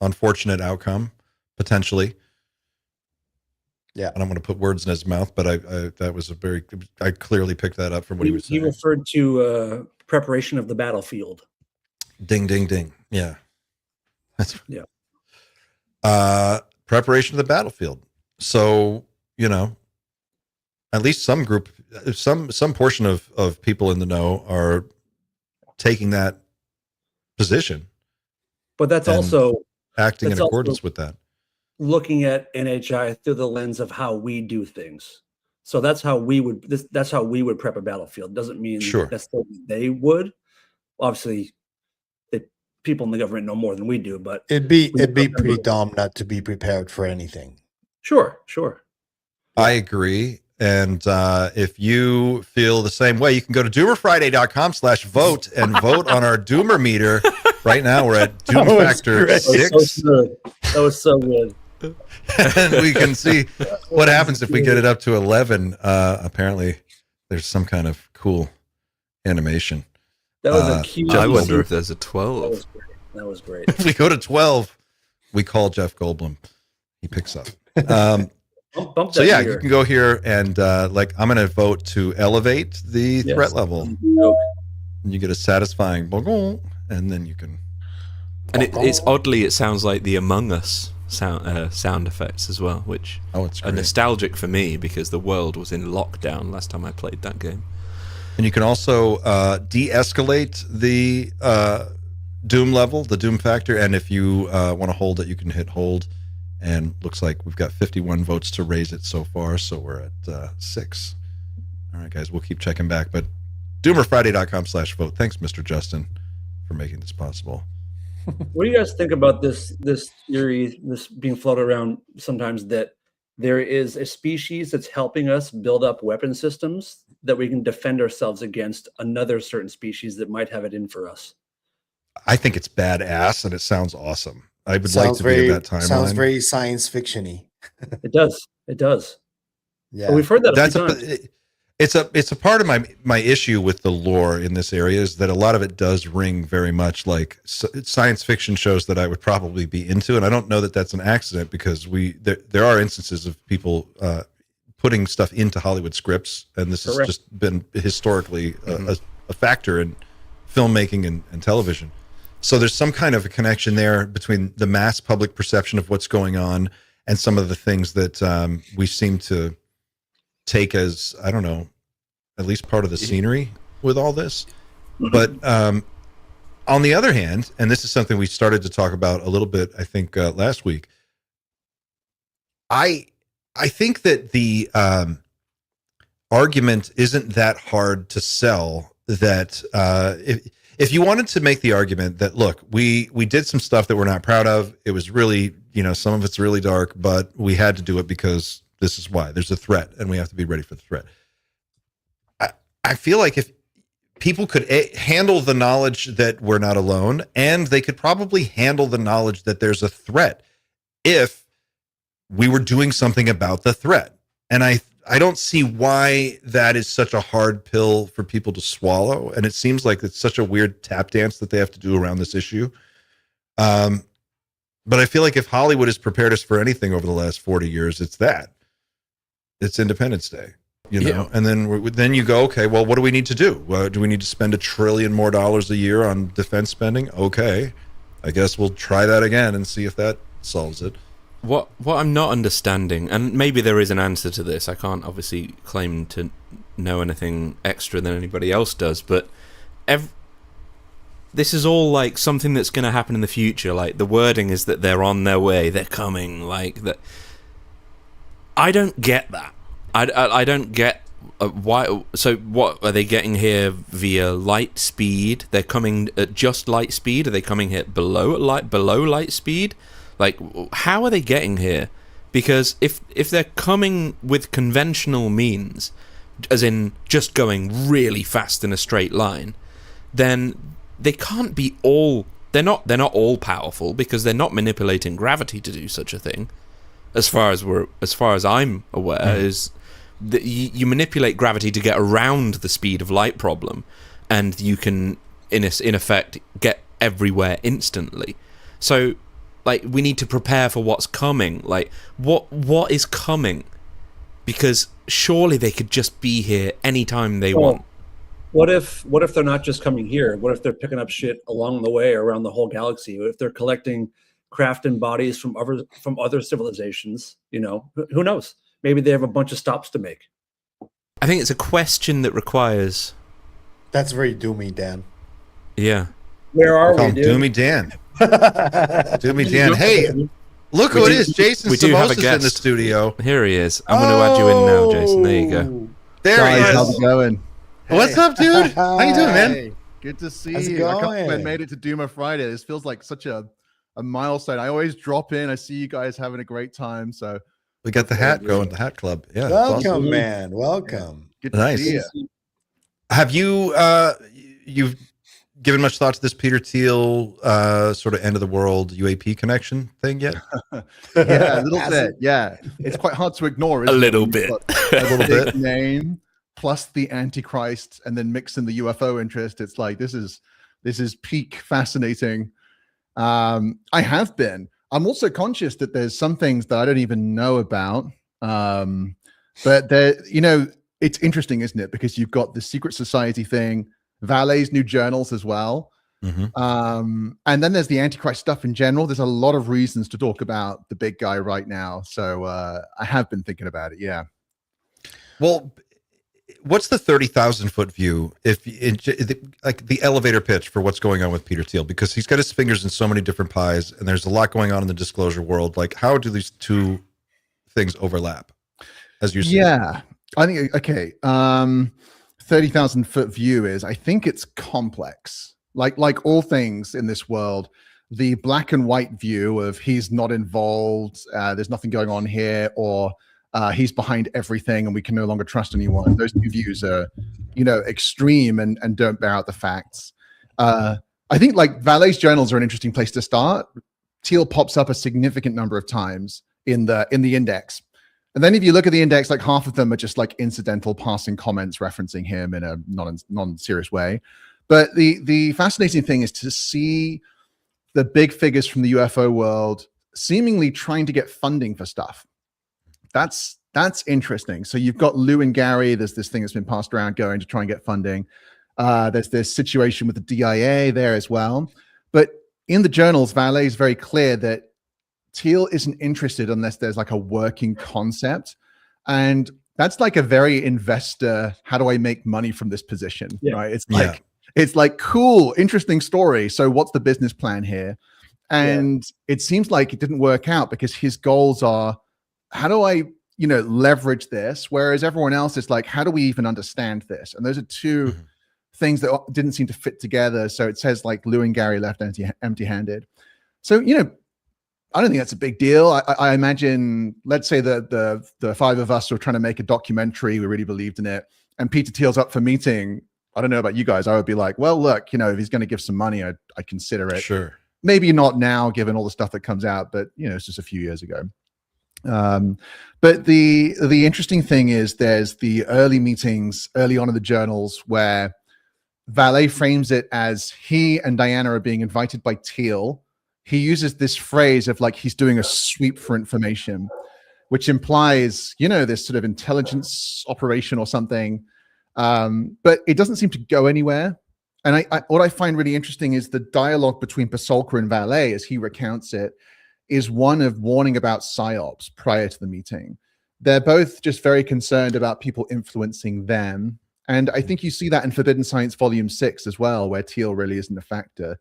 unfortunate outcome, potentially. Yeah. I don't want to put words in his mouth, but that was I clearly picked that up from what he was saying. He referred to preparation of the battlefield. Ding, ding, ding. Yeah. Yeah. Preparation of the battlefield. So, at least some group, some portion of people in the know are taking that position. But that's and also acting that's in accordance also with that. looking at NHI through the lens of how we do things. So that's how we would prep a battlefield. Doesn't mean Sure. necessarily they would. Obviously, people in the government know more than we do, but It'd be pretty dumb not to be prepared for anything. Sure. I agree. And if you feel the same way, you can go to doomerfriday.com/vote and vote on our Doomer meter. Right now, we're at Doom That was Factor great. 6. That was so good. And we can see what happens if we get it up to 11. Apparently, there's some kind of cool animation. That was a cute. I wonder if there's a 12. That was great. If we go to 12, we call Jeff Goldblum. He picks up. Bump So that yeah, meter. you can go here and I'm going to vote to elevate the threat level. And you get a satisfying boggle, and then you can. And it's oddly, it sounds like the Among Us sound effects as well, which it's are great. nostalgic for me because the world was in lockdown last time I played that game. And you can also de-escalate the Doom level, the Doom factor, and if you want to hold it, you can hit hold. And looks like we've got 51 votes to raise it so far, so we're at 6. All right, guys, we'll keep checking back. But doomerfriday.com/vote. Thanks, Mr. Justin, for making this possible. What do you guys think about this theory, this being floated around sometimes, that there is a species that's helping us build up weapon systems that we can defend ourselves against another certain species that might have it in for us? I think it's badass, and it sounds awesome. I would like to be in that timeline. Sounds very science fiction-y. It does. Yeah. But we've heard that a few times. It's a part of my issue with the lore in this area is that a lot of it does ring very much like science fiction shows that I would probably be into, and I don't know that that's an accident because there are instances of people putting stuff into Hollywood scripts, and this has just been historically a factor in filmmaking and television. So there's some kind of a connection there between the mass public perception of what's going on and some of the things that we seem to take as, I don't know, at least part of the scenery with all this. But on the other hand, and this is something we started to talk about a little bit, I think, last week, I think that the argument isn't that hard to sell, that if you wanted to make the argument that, look, we did some stuff that we're not proud of, it was really, some of it's really dark, but we had to do it because this is why. There's a threat, and we have to be ready for the threat. I feel like if people could handle the knowledge that we're not alone, and they could probably handle the knowledge that there's a threat if we were doing something about the threat. And I don't see why that is such a hard pill for people to swallow. And it seems like it's such a weird tap dance that they have to do around this issue. But I feel like if Hollywood has prepared us for anything over the last 40 years, it's that. It's Independence Day, Yeah. And then you go, okay, well, what do we need to do? Do we need to spend $1 trillion more a year on defense spending? Okay, I guess we'll try that again and see if that solves it. What I'm not understanding, and maybe there is an answer to this, I can't obviously claim to know anything extra than anybody else does, but this is all like something that's going to happen in the future. Like the wording is that they're on their way, they're coming, like that. I don't get that. I don't get why. So what are they getting here via light speed? They're coming at just light speed. Are they coming here below light speed? Like, how are they getting here? Because if they're coming with conventional means, as in just going really fast in a straight line, then they can't be all they're not all powerful, because they're not manipulating gravity to do such a thing. As far as I'm aware, is that you manipulate gravity to get around the speed of light problem, and you can in effect get everywhere instantly. So like, we need to prepare for what's coming. Like, what is coming? Because surely they could just be here anytime they want. What if they're not just coming here? What if they're picking up shit along the way around the whole galaxy? What if they're collecting crafted bodies from other civilizations? You know, who knows? Maybe they have a bunch of stops to make. I think it's a question that requires... That's very doomy, Dan. Yeah. Where are we, dude? Doomy Dan. Doomy Dan. Hey, look who it is. Jason Samos is in the studio. Here he is. I'm going to add you in now, Jason. There you go. There he is. How's it going? What's up, dude? How you doing, man? Hey, good to see How's it you. I can't believe I going? made it to DOOMER Friday. This feels like such a milestone. I always drop in. I see you guys having a great time. So We got the hat going, the hat club. Yeah. that's Welcome, awesome. man. Welcome. good to Nice. see you. Have you you've given much thought to this Peter Thiel sort of end of the world UAP connection thing yet? Yeah, a little bit. Yeah, it's quite hard to ignore. Isn't little it? bit. You've got A little big bit. name plus the Antichrist, and then mix in the UFO interest. It's like this is peak fascinating. I have been. I'm also conscious that there's some things that I don't even know about. But there, you know, it's interesting, isn't it? Because you've got the secret society thing, Valet's new journals as well. Mm-hmm. And then there's the Antichrist stuff in general. There's a lot of reasons to talk about the big guy right now. So I have been thinking about it. Yeah. Well, what's the 30,000 foot view? If like the elevator pitch for what's going on with Peter Thiel, because he's got his fingers in so many different pies, and there's a lot going on in the disclosure world. Like, how do these two things overlap? As you see, Yeah, I think okay. 30,000 foot view is, I think it's complex. Like all things in this world, the black and white view of he's not involved, there's nothing going on here, or he's behind everything and we can no longer trust anyone. Those two views are, you know, extreme and don't bear out the facts. I think like Valet's journals are an interesting place to start. Thiel pops up a significant number of times in the index. And then if you look at the index, like half of them are just like incidental passing comments referencing him in a non-serious way. But the fascinating thing is to see the big figures from the UFO world seemingly trying to get funding for stuff. That's interesting. So you've got Lou and Gary. There's this thing that's been passed around going to try and get funding. There's this situation with the DIA there as well. But in the journals, Valet is very clear that Thiel isn't interested unless there's like a working concept. And that's like a very investor, how do I make money from this position? Yeah. Right? It's like cool, interesting story. So what's the business plan here? And it seems like it didn't work out because his goals are, how do I, you know, leverage this? Whereas everyone else is like, how do we even understand this? And those are two things that didn't seem to fit together. So it says like Lou and Gary left empty-handed. So, you know, I don't think that's a big deal. I imagine, let's say that the five of us were trying to make a documentary. We really believed in it. And Peter Thiel's up for meeting. I don't know about you guys. I would be like, well, look, you know, if he's going to give some money, I'd consider it. sure. Maybe not now, given all the stuff that comes out, but, you know, it's just a few years ago. But the interesting thing is there's the early meetings early on in the journals where Valet frames it as he and Diana are being invited by Thiel. He uses this phrase of like he's doing a sweep for information, which implies, you know, this sort of intelligence operation or something. But it doesn't seem to go anywhere. And what I find really interesting is the dialogue between Pasolka and Valet, as he recounts it, is one of warning about psyops prior to the meeting. They're both just very concerned about people influencing them. And I think you see that in Forbidden Science Volume 6 as well, where Thiel really isn't a factor.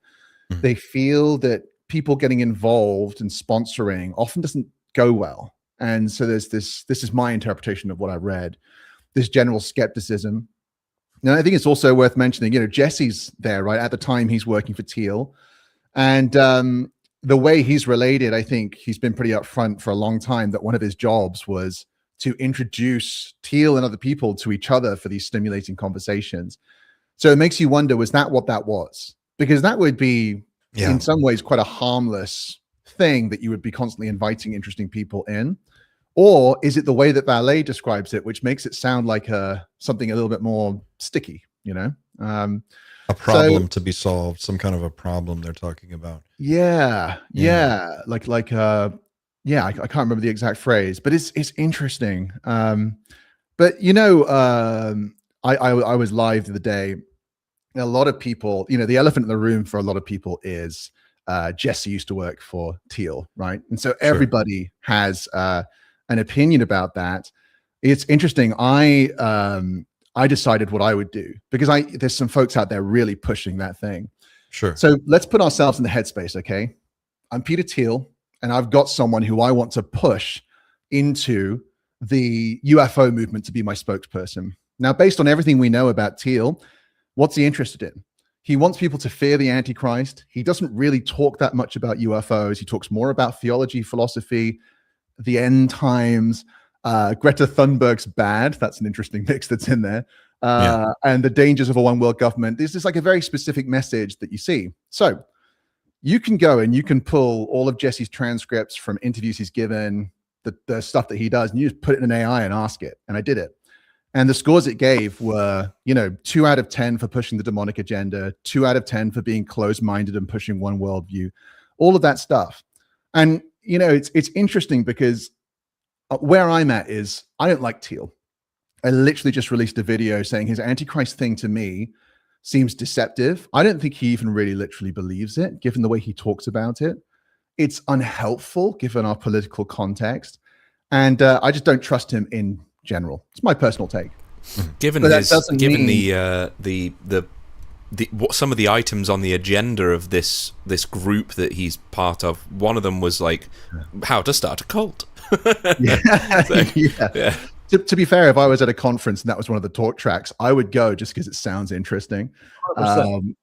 They feel that people getting involved and sponsoring often doesn't go well. And so there's this is my interpretation of what I read, this general skepticism. And I think it's also worth mentioning, you know, Jesse's there, right? At the time he's working for Thiel. And the way he's related, I think he's been pretty upfront for a long time that one of his jobs was to introduce Thiel and other people to each other for these stimulating conversations. So it makes you wonder, was that what that was? Because that would be Yeah. in some ways quite a harmless thing that you would be constantly inviting interesting people in? Or is it the way that Valet describes it, which makes it sound like something a little bit more sticky, you know? A problem to be solved, some kind of a problem they're talking about. Yeah. Yeah. Yeah, I can't remember the exact phrase, but it's interesting. But you know, I was live the other day. A lot of people, you know, the elephant in the room for a lot of people is Jesse used to work for Teal, right? And so everybody has an opinion about that. It's interesting. I decided what I would do because there's some folks out there really pushing that thing. Sure. So let's put ourselves in the headspace, okay? I'm Peter Thiel, and I've got someone who I want to push into the UFO movement to be my spokesperson. Now, based on everything we know about Thiel, what's he interested in? He wants people to fear the Antichrist. He doesn't really talk that much about UFOs. He talks more about theology, philosophy, the end times. Greta Thunberg's bad. That's an interesting mix that's in there. And the dangers of a one world government. This is like a very specific message that you see. So you can go and you can pull all of Jesse's transcripts from interviews he's given, the stuff that he does, and you just put it in an AI and ask it. And I did it. And the scores it gave were, 2 out of 10 for pushing the demonic agenda, 2 out of 10 for being closed-minded and pushing one worldview, all of that stuff. And, it's interesting because where I'm at is I don't like Teal. I literally just released a video saying his Antichrist thing to me seems deceptive. I don't think he even really literally believes it, given the way he talks about it. It's unhelpful given our political context. And I just don't trust him in general. It's my personal take. Given what some of the items on the agenda of this group that he's part of, one of them was like how to start a cult. Yeah. To be fair, if I was at a conference and that was one of the talk tracks, I would go just because it sounds interesting. I'm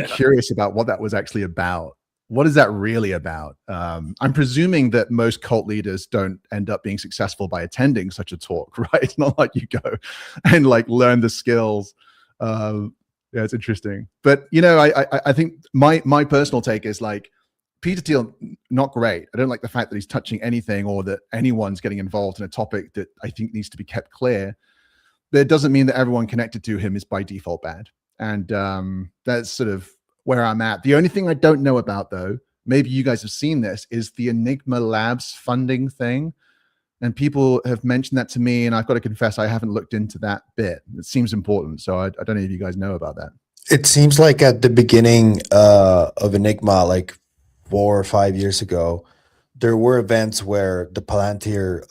curious about what that was actually about. What is that really about? I'm presuming that most cult leaders don't end up being successful by attending such a talk, right? It's not like you go and learn the skills. Yeah, it's interesting. But I think my personal take is Peter Thiel, not great. I don't like the fact that he's touching anything or that anyone's getting involved in a topic that I think needs to be kept clear. But it doesn't mean that everyone connected to him is by default bad. And that's sort of where I'm at. The only thing I don't know about, though, maybe you guys have seen this, is the Enigma Labs funding thing. And people have mentioned that to me, and I've got to confess I haven't looked into that bit. It seems important, so I don't know if you guys know about that. It seems like at the beginning of Enigma, 4 or 5 years ago, there were events where the Palantir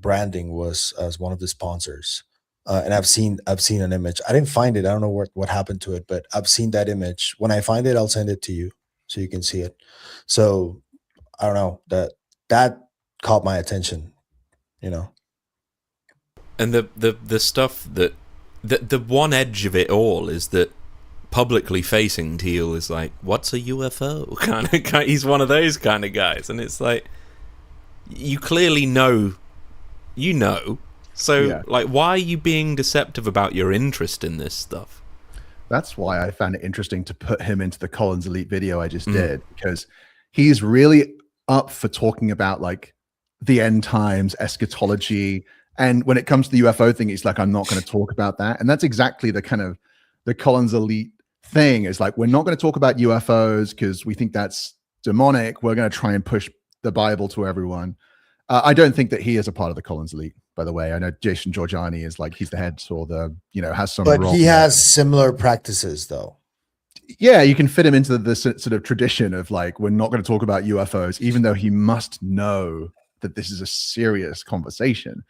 branding was as one of the sponsors. And I've seen an image. I didn't find it. I don't know what happened to it, but I've seen that image. When I find it, I'll send it to you so you can see it. So I don't know, that caught my attention, And the stuff that the one edge of it all is that publicly facing Teal is like, what's a UFO? Kind of, he's one of those kind of guys, and it's like, you clearly know. So, Yeah. why are you being deceptive about your interest in this stuff? That's why I found it interesting to put him into the Collins Elite video I just did, because he's really up for talking about the end times, eschatology. And when it comes to the UFO thing, he's like, I'm not going to talk about that. And that's exactly the kind of the Collins Elite thing is we're not going to talk about UFOs because we think that's demonic. We're going to try and push the Bible to everyone. I don't think that he is a part of the Collins Elite, by the way. I know Jason Giorgiani is he's the head or has some. But role he there. has similar practices, though. Yeah, you can fit him into the sort of tradition of we're not going to talk about UFOs, even though he must know that this is a serious conversation.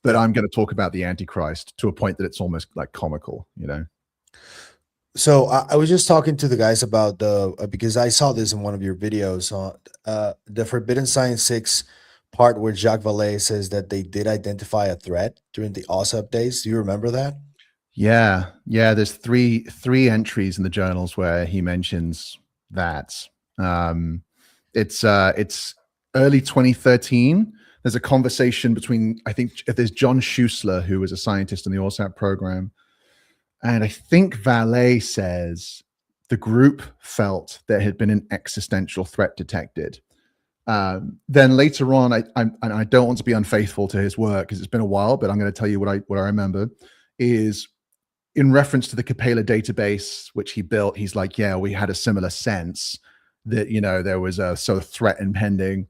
But I'm going to talk about the Antichrist to a point that it's almost comical, So I was just talking to the guys about because I saw this in one of your videos on the Forbidden Science 6 part where Jacques Vallée says that they did identify a threat during the OSAP days. Do you remember that? Yeah. There's three entries in the journals where he mentions that. It's early 2013. There's a conversation between, I think, if there's John Schuessler, who was a scientist in the OSAP program, and I think Vallée says the group felt there had been an existential threat detected. Then later on, I don't want to be unfaithful to his work because it's been a while, but I'm going to tell you what I remember is in reference to the Capella database, which he built. He's like, yeah, we had a similar sense that, you know, there was a sort of threat impending.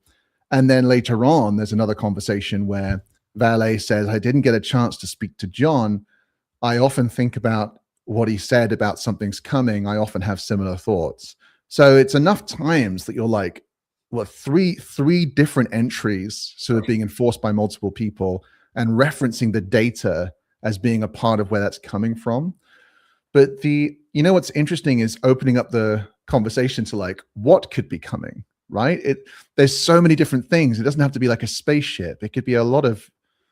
And then later on, there's another conversation where Valet says, I didn't get a chance to speak to John. I often think about what he said about something's coming. I often have similar thoughts. So it's enough times that you're like, well, three different entries sort of being enforced by multiple people and referencing the data as being a part of where that's coming from. But you know, what's interesting is opening up the conversation to like, what could be coming, right? There's so many different things. It doesn't have to be like a spaceship. It could be a lot of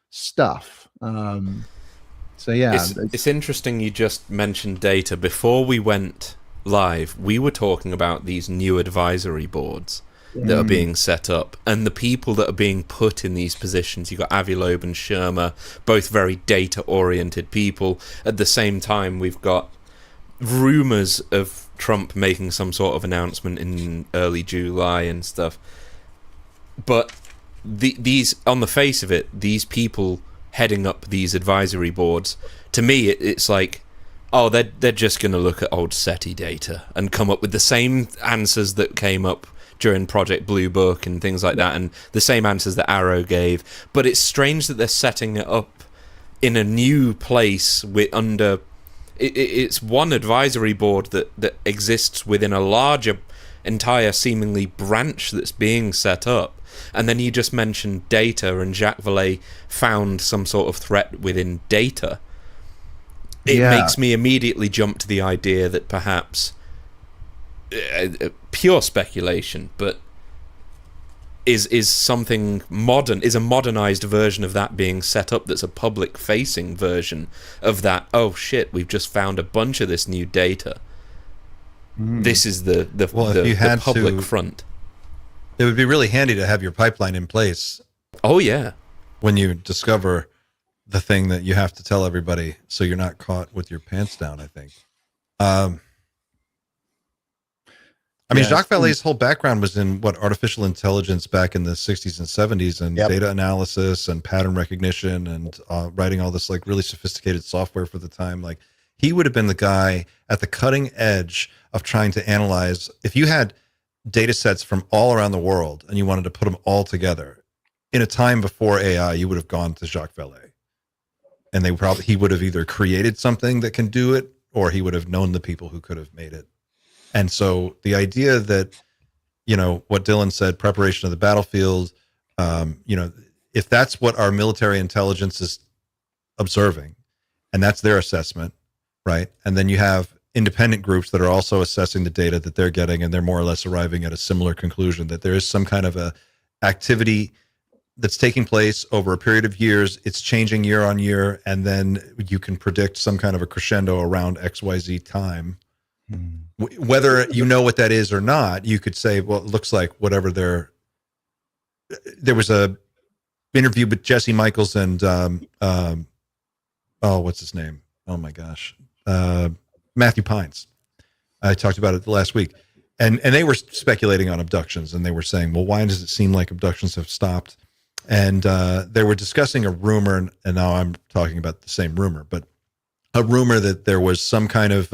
stuff. So yeah. It's interesting you just mentioned data. Before we went live, we were talking about these new advisory boards that are being set up and the people that are being put in these positions. You've got Avi Loeb and Shermer, both very data-oriented people. At the same time, we've got rumors of Trump making some sort of announcement in early July and stuff. But these, on the face of it, these people heading up these advisory boards, to me, it's like, oh, they're just going to look at old SETI data and come up with the same answers that came up during Project Blue Book and things like that, and the same answers that Arrow gave. But it's strange that they're setting it up in a new place it's one advisory board that exists within a larger, entire, seemingly branch that's being set up. And then you just mentioned data, and Jacques Vallée found some sort of threat within data. It makes me immediately jump to the idea that perhaps pure speculation, but is something modern, is a modernized version of that being set up that's a public facing version of that. Oh shit, we've just found a bunch of this new data. This is the public front. It would be really handy to have your pipeline in place. Oh yeah. When you discover the thing that you have to tell everybody, so you're not caught with your pants down, I think. I mean, Jacques Vallée's whole background was in artificial intelligence back in the 60s and 70s, and data analysis and pattern recognition and writing all this like really sophisticated software for the time. Like, he would have been the guy at the cutting edge of trying to analyze. If you had data sets from all around the world and you wanted to put them all together in a time before AI, you would have gone to Jacques Vallée, and he would have either created something that can do it, or he would have known the people who could have made it. And so the idea that, you know, what Dylan said, preparation of the battlefield, you know, if that's what our military intelligence is observing, and that's their assessment, right? And then you have independent groups that are also assessing the data that they're getting, and they're more or less arriving at a similar conclusion that there is some kind of a activity that's taking place over a period of years. It's changing year on year, and then you can predict some kind of a crescendo around XYZ time. Whether you know what that is or not, you could say, well, it looks like whatever there was a interview with Jesse Michaels and what's his name? Oh my gosh. Matthew Pines. I talked about it last week. And they were speculating on abductions, and they were saying, well, why does it seem like abductions have stopped? And they were discussing a rumor, and now I'm talking about the same rumor, but a rumor that there was some kind of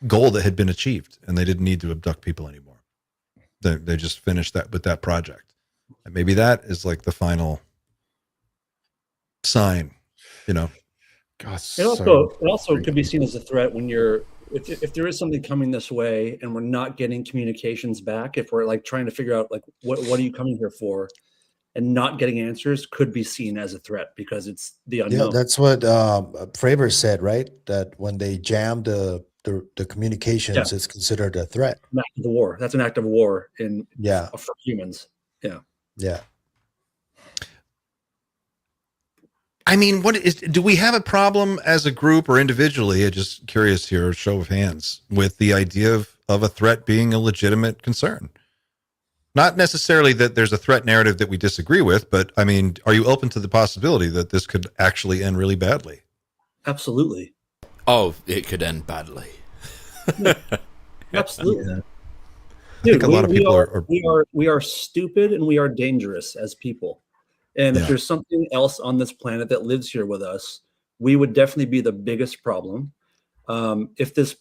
goal that had been achieved, and they didn't need to abduct people anymore. They just finished that with that project, and maybe that is like the final sign, you know. God, it also could be seen as a threat when if there is something coming this way and we're not getting communications back. If we're like trying to figure out like what are you coming here for, and not getting answers could be seen as a threat because it's the unknown. Yeah, that's what Fravor said, right? That when they jam the communications, it's considered a threat. An act of war. That's an act of war for humans. Yeah. Yeah. I mean, do we have a problem as a group or individually? I'm just curious here, show of hands, with the idea of a threat being a legitimate concern. Not necessarily that there's a threat narrative that we disagree with, but I mean, are you open to the possibility that this could actually end really badly? Absolutely. Oh, it could end badly. Absolutely. Yeah. I think Dude, a lot of people are we are stupid and we are dangerous as people. And if Yeah. there's something else on this planet that lives here with us, we would definitely be the biggest problem. If this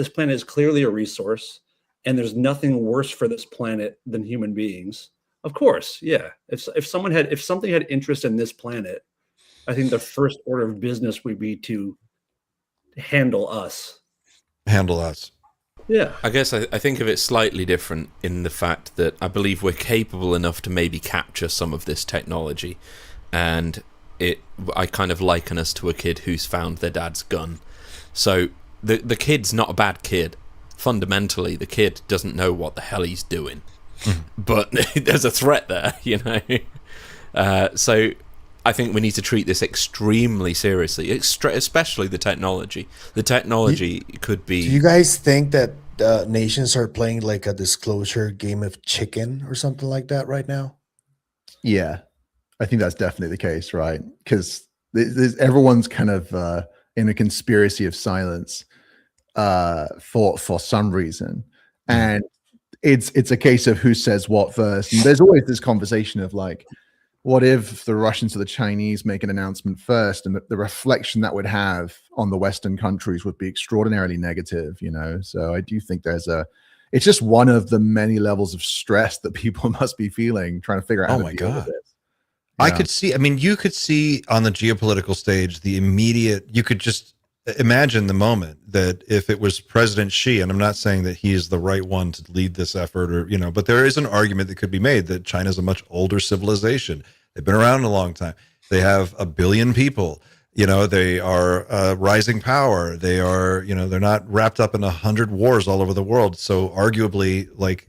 planet is clearly a resource, and there's nothing worse for this planet than human beings, of course, yeah. If something had interest in this planet, I think the first order of business would be to handle us. handle us. Yeah. I guess I think of it slightly different in the fact that I believe we're capable enough to maybe capture some of this technology, and I kind of liken us to a kid who's found their dad's gun. So the kid's not a bad kid. Fundamentally, the kid doesn't know what the hell he's doing, but there's a threat there, you know. So I think we need to treat this extremely seriously, especially the technology. The technology could be... Do you guys think that nations are playing like a disclosure game of chicken or something like that right now? Yeah, I think that's definitely the case, right? Because everyone's kind of in a conspiracy of silence for some reason, and it's a case of who says what first. And there's always this conversation of like, what if the Russians or the Chinese make an announcement first, and the reflection that would have on the Western countries would be extraordinarily negative, you know? So I do think it's just one of the many levels of stress that people must be feeling, trying to figure out how to deal with this. I could see, I mean, you could see on the geopolitical stage, you could just imagine the moment that if it was President Xi, and I'm not saying that he is the right one to lead this effort or, you know, but there is an argument that could be made that China's a much older civilization. They've been around a long time. They have 1 billion people, you know, they are a rising power. They are, you know, they're not wrapped up in 100 wars all over the world. So arguably, like,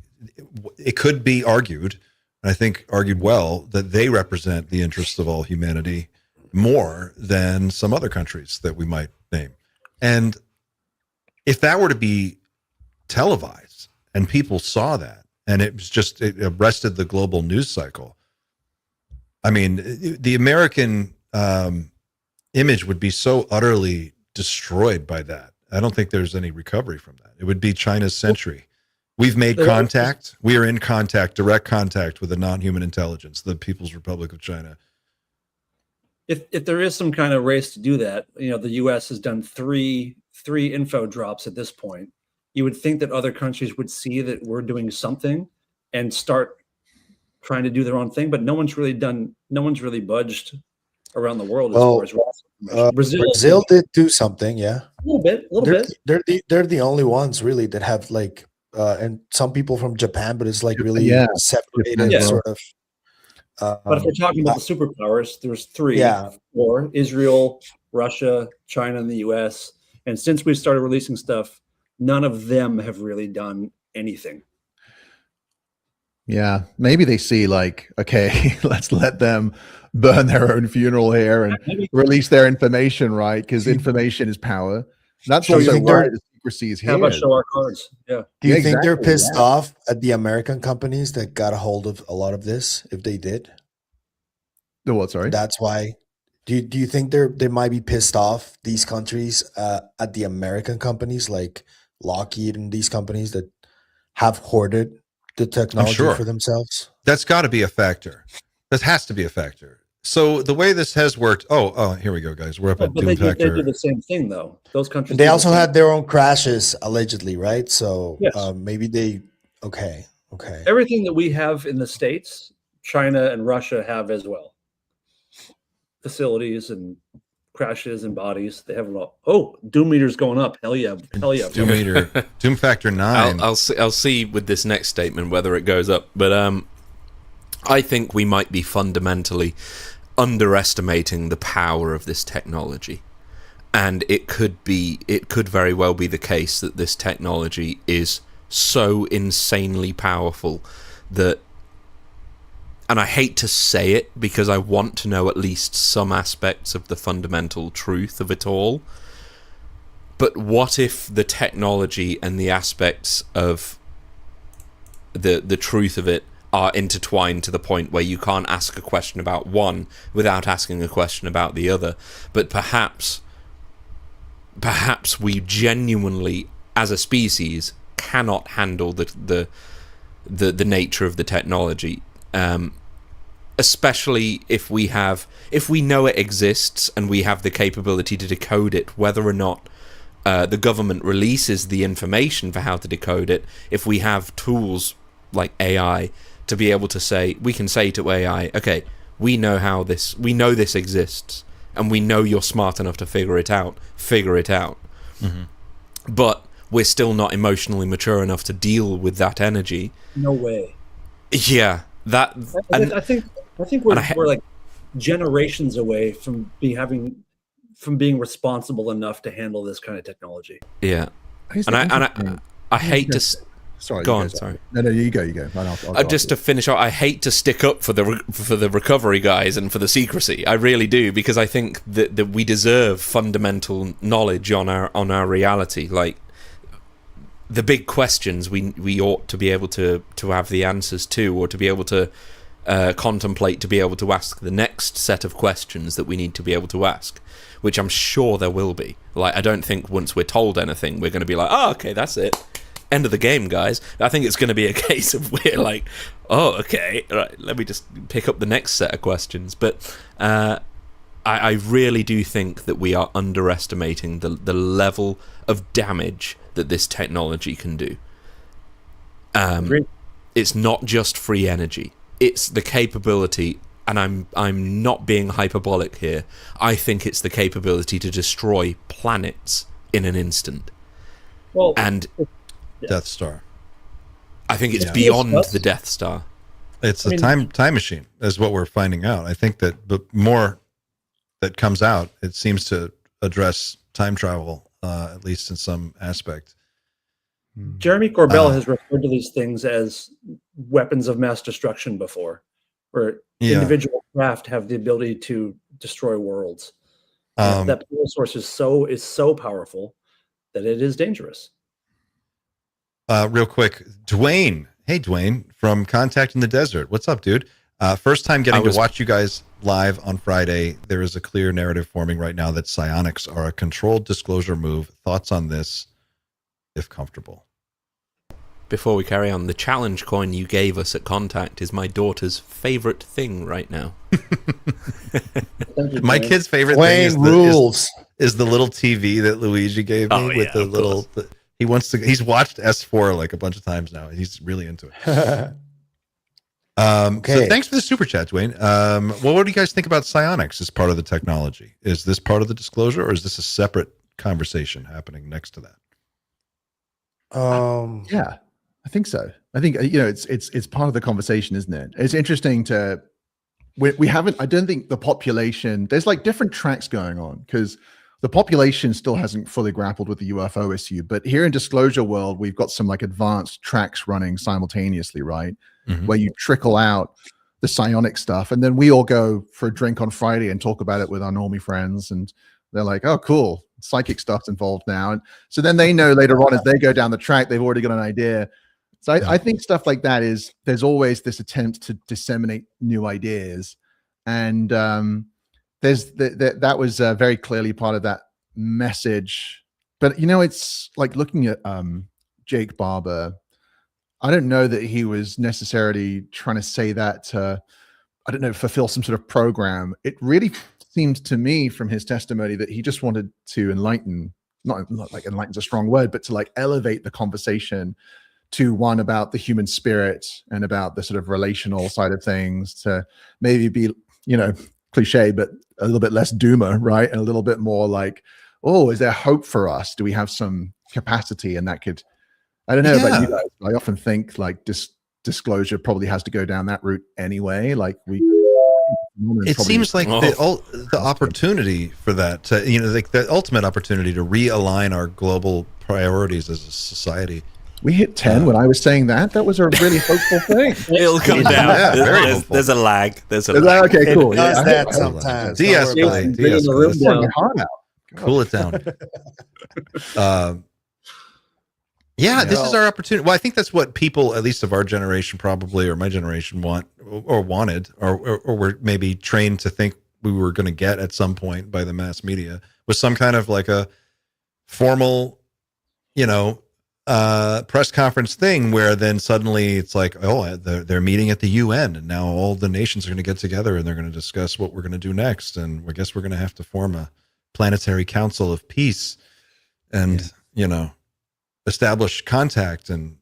it could be argued, and I think argued well, that they represent the interests of all humanity more than some other countries that we might name. And if that were to be televised and people saw that, and it arrested the global news cycle, I mean, the American image would be so utterly destroyed by that. I don't think there's any recovery from that. It would be China's century. We've made contact. We are in contact, direct contact with a non-human intelligence, the People's Republic of China. If there is some kind of race to do that, you know, the U.S. has done three info drops at this point. You would think that other countries would see that we're doing something and start trying to do their own thing, but no one's really budged around the world as far as Brazil did do something, yeah. A little bit. They're the only ones really that have like, and some people from Japan, but it's like really separated sort of. But if we're talking about the superpowers, there's 4: Israel, Russia, China, and the U.S. And since we started releasing stuff, none of them have really done anything. Yeah, maybe they see like, okay, let's let them burn their own funeral here and release their information, right? Because information is power. That's also why the secrecy is here. How about show our cards? Yeah. Do you think they're pissed off at the American companies that got a hold of a lot of this? If they did, the what? Sorry, that's why. Do you think they might be pissed off, these countries, at the American companies like Lockheed and these companies that have hoarded the technology for themselves? That's got to be a factor. That has to be a factor. So the way this has worked. Oh, here we go, guys. We're up at Doom Factor. They do the same thing, though. Those countries. They also had their own crashes, allegedly, right? So yes. Maybe they. Okay. Everything that we have in the States, China and Russia have as well. Facilities and crashes and bodies. They have it all. Oh, Doom meter's going up. Hell yeah. Doom meter. Doom Factor 9. I'll see with this next statement whether it goes up. But I think we might be fundamentally underestimating the power of this technology. And it could very well be the case that this technology is so insanely powerful that, and I hate to say it because I want to know at least some aspects of the fundamental truth of it all, but what if the technology and the aspects of the truth of it are intertwined to the point where you can't ask a question about one without asking a question about the other? But perhaps we genuinely, as a species, cannot handle the nature of the technology, especially if we know it exists and we have the capability to decode it, whether or not the government releases the information for how to decode it. If we have tools like AI to be able to say, we can say to AI, okay, we know this exists, and we know you're smart enough to figure it out. Mm-hmm. But we're still not emotionally mature enough to deal with that energy. No way. Yeah, that. I think we're like generations away from being responsible enough to handle this kind of technology. Yeah, I hate to. Sorry, go on. Sorry. No, you go. I'll just to finish off, I hate to stick up for the recovery guys and for the secrecy. I really do, because I think that we deserve fundamental knowledge on our reality. Like the big questions, we ought to be able to have the answers to, or to be able to contemplate, to be able to ask the next set of questions that we need to be able to ask, which I'm sure there will be. Like, I don't think once we're told anything, we're going to be like, oh, okay, that's it. End of the game, guys. I think it's going to be a case of we're like, oh, okay, right, let me just pick up the next set of questions. But I really do think that we are underestimating the level of damage that this technology can do. It's not just free energy. It's the capability, and I'm not being hyperbolic here, I think it's the capability to destroy planets in an instant. Well, and Death Star. I think it's beyond the Death Star. It's a time machine, is what we're finding out. I think that the more that comes out, it seems to address time travel, at least in some aspect. Jeremy Corbell has referred to these things as weapons of mass destruction before, where individual craft have the ability to destroy worlds. That power source is so powerful that it is dangerous. Real quick, Dwayne. Hey, Dwayne from Contact in the Desert. What's up, dude? First time getting to watch you guys live on Friday. There is a clear narrative forming right now that psionics are a controlled disclosure move. Thoughts on this, if comfortable? Before we carry on, the challenge coin you gave us at Contact is my daughter's favorite thing right now. My kid's favorite Dwayne thing is the little TV that Luigi gave me with the little... He's watched S4 like a bunch of times now. He's really into it. Okay. So thanks for the super chat, Dwayne. Well, what do you guys think about psionics as part of the technology? Is this part of the disclosure, or is this a separate conversation happening next to that? Yeah, I think so. I think it's part of the conversation, isn't it? It's interesting to we haven't. I don't think the population. There's like different tracks going on because the population still hasn't fully grappled with the UFO issue. But here in Disclosure World, we've got some like advanced tracks running simultaneously, right? Mm-hmm. Where you trickle out the psionic stuff, and then we all go for a drink on Friday and talk about it with our normie friends, and they're like, "Oh, cool, psychic stuff's involved now." And so then they know later on as they go down the track, they've already got an idea. So I think stuff like that there's always this attempt to disseminate new ideas, and that was very clearly part of that message. But it's like looking at Jake Barber. I don't know that he was necessarily trying to say that to, I don't know, fulfill some sort of program. It really seems to me from his testimony that he just wanted to enlighten, not like enlighten's a strong word, but to like elevate the conversation to one about the human spirit and about the sort of relational side of things, to maybe be, cliche, but a little bit less doomer, right? And a little bit more like, oh, is there hope for us? Do we have some capacity? And that could, I don't know about you guys, I often think like disclosure probably has to go down that route anyway. Like it seems like the opportunity for that, like the ultimate opportunity to realign our global priorities as a society. We hit 10 when I was saying that. That was a really hopeful thing. It'll come down. Yeah, there's a lag. There's a lag. Okay, cool. It does that sometimes. De-escalate. Cool it down. This is our opportunity. Well, I think that's what people, at least of our generation probably, or my generation, want or wanted, or were maybe trained to think we were going to get at some point by the mass media, was some kind of like a formal, press conference thing where then suddenly it's like, oh, they're meeting at the UN, and now all the nations are going to get together and they're going to discuss what we're going to do next, and I guess we're going to have to form a planetary council of peace and establish contact and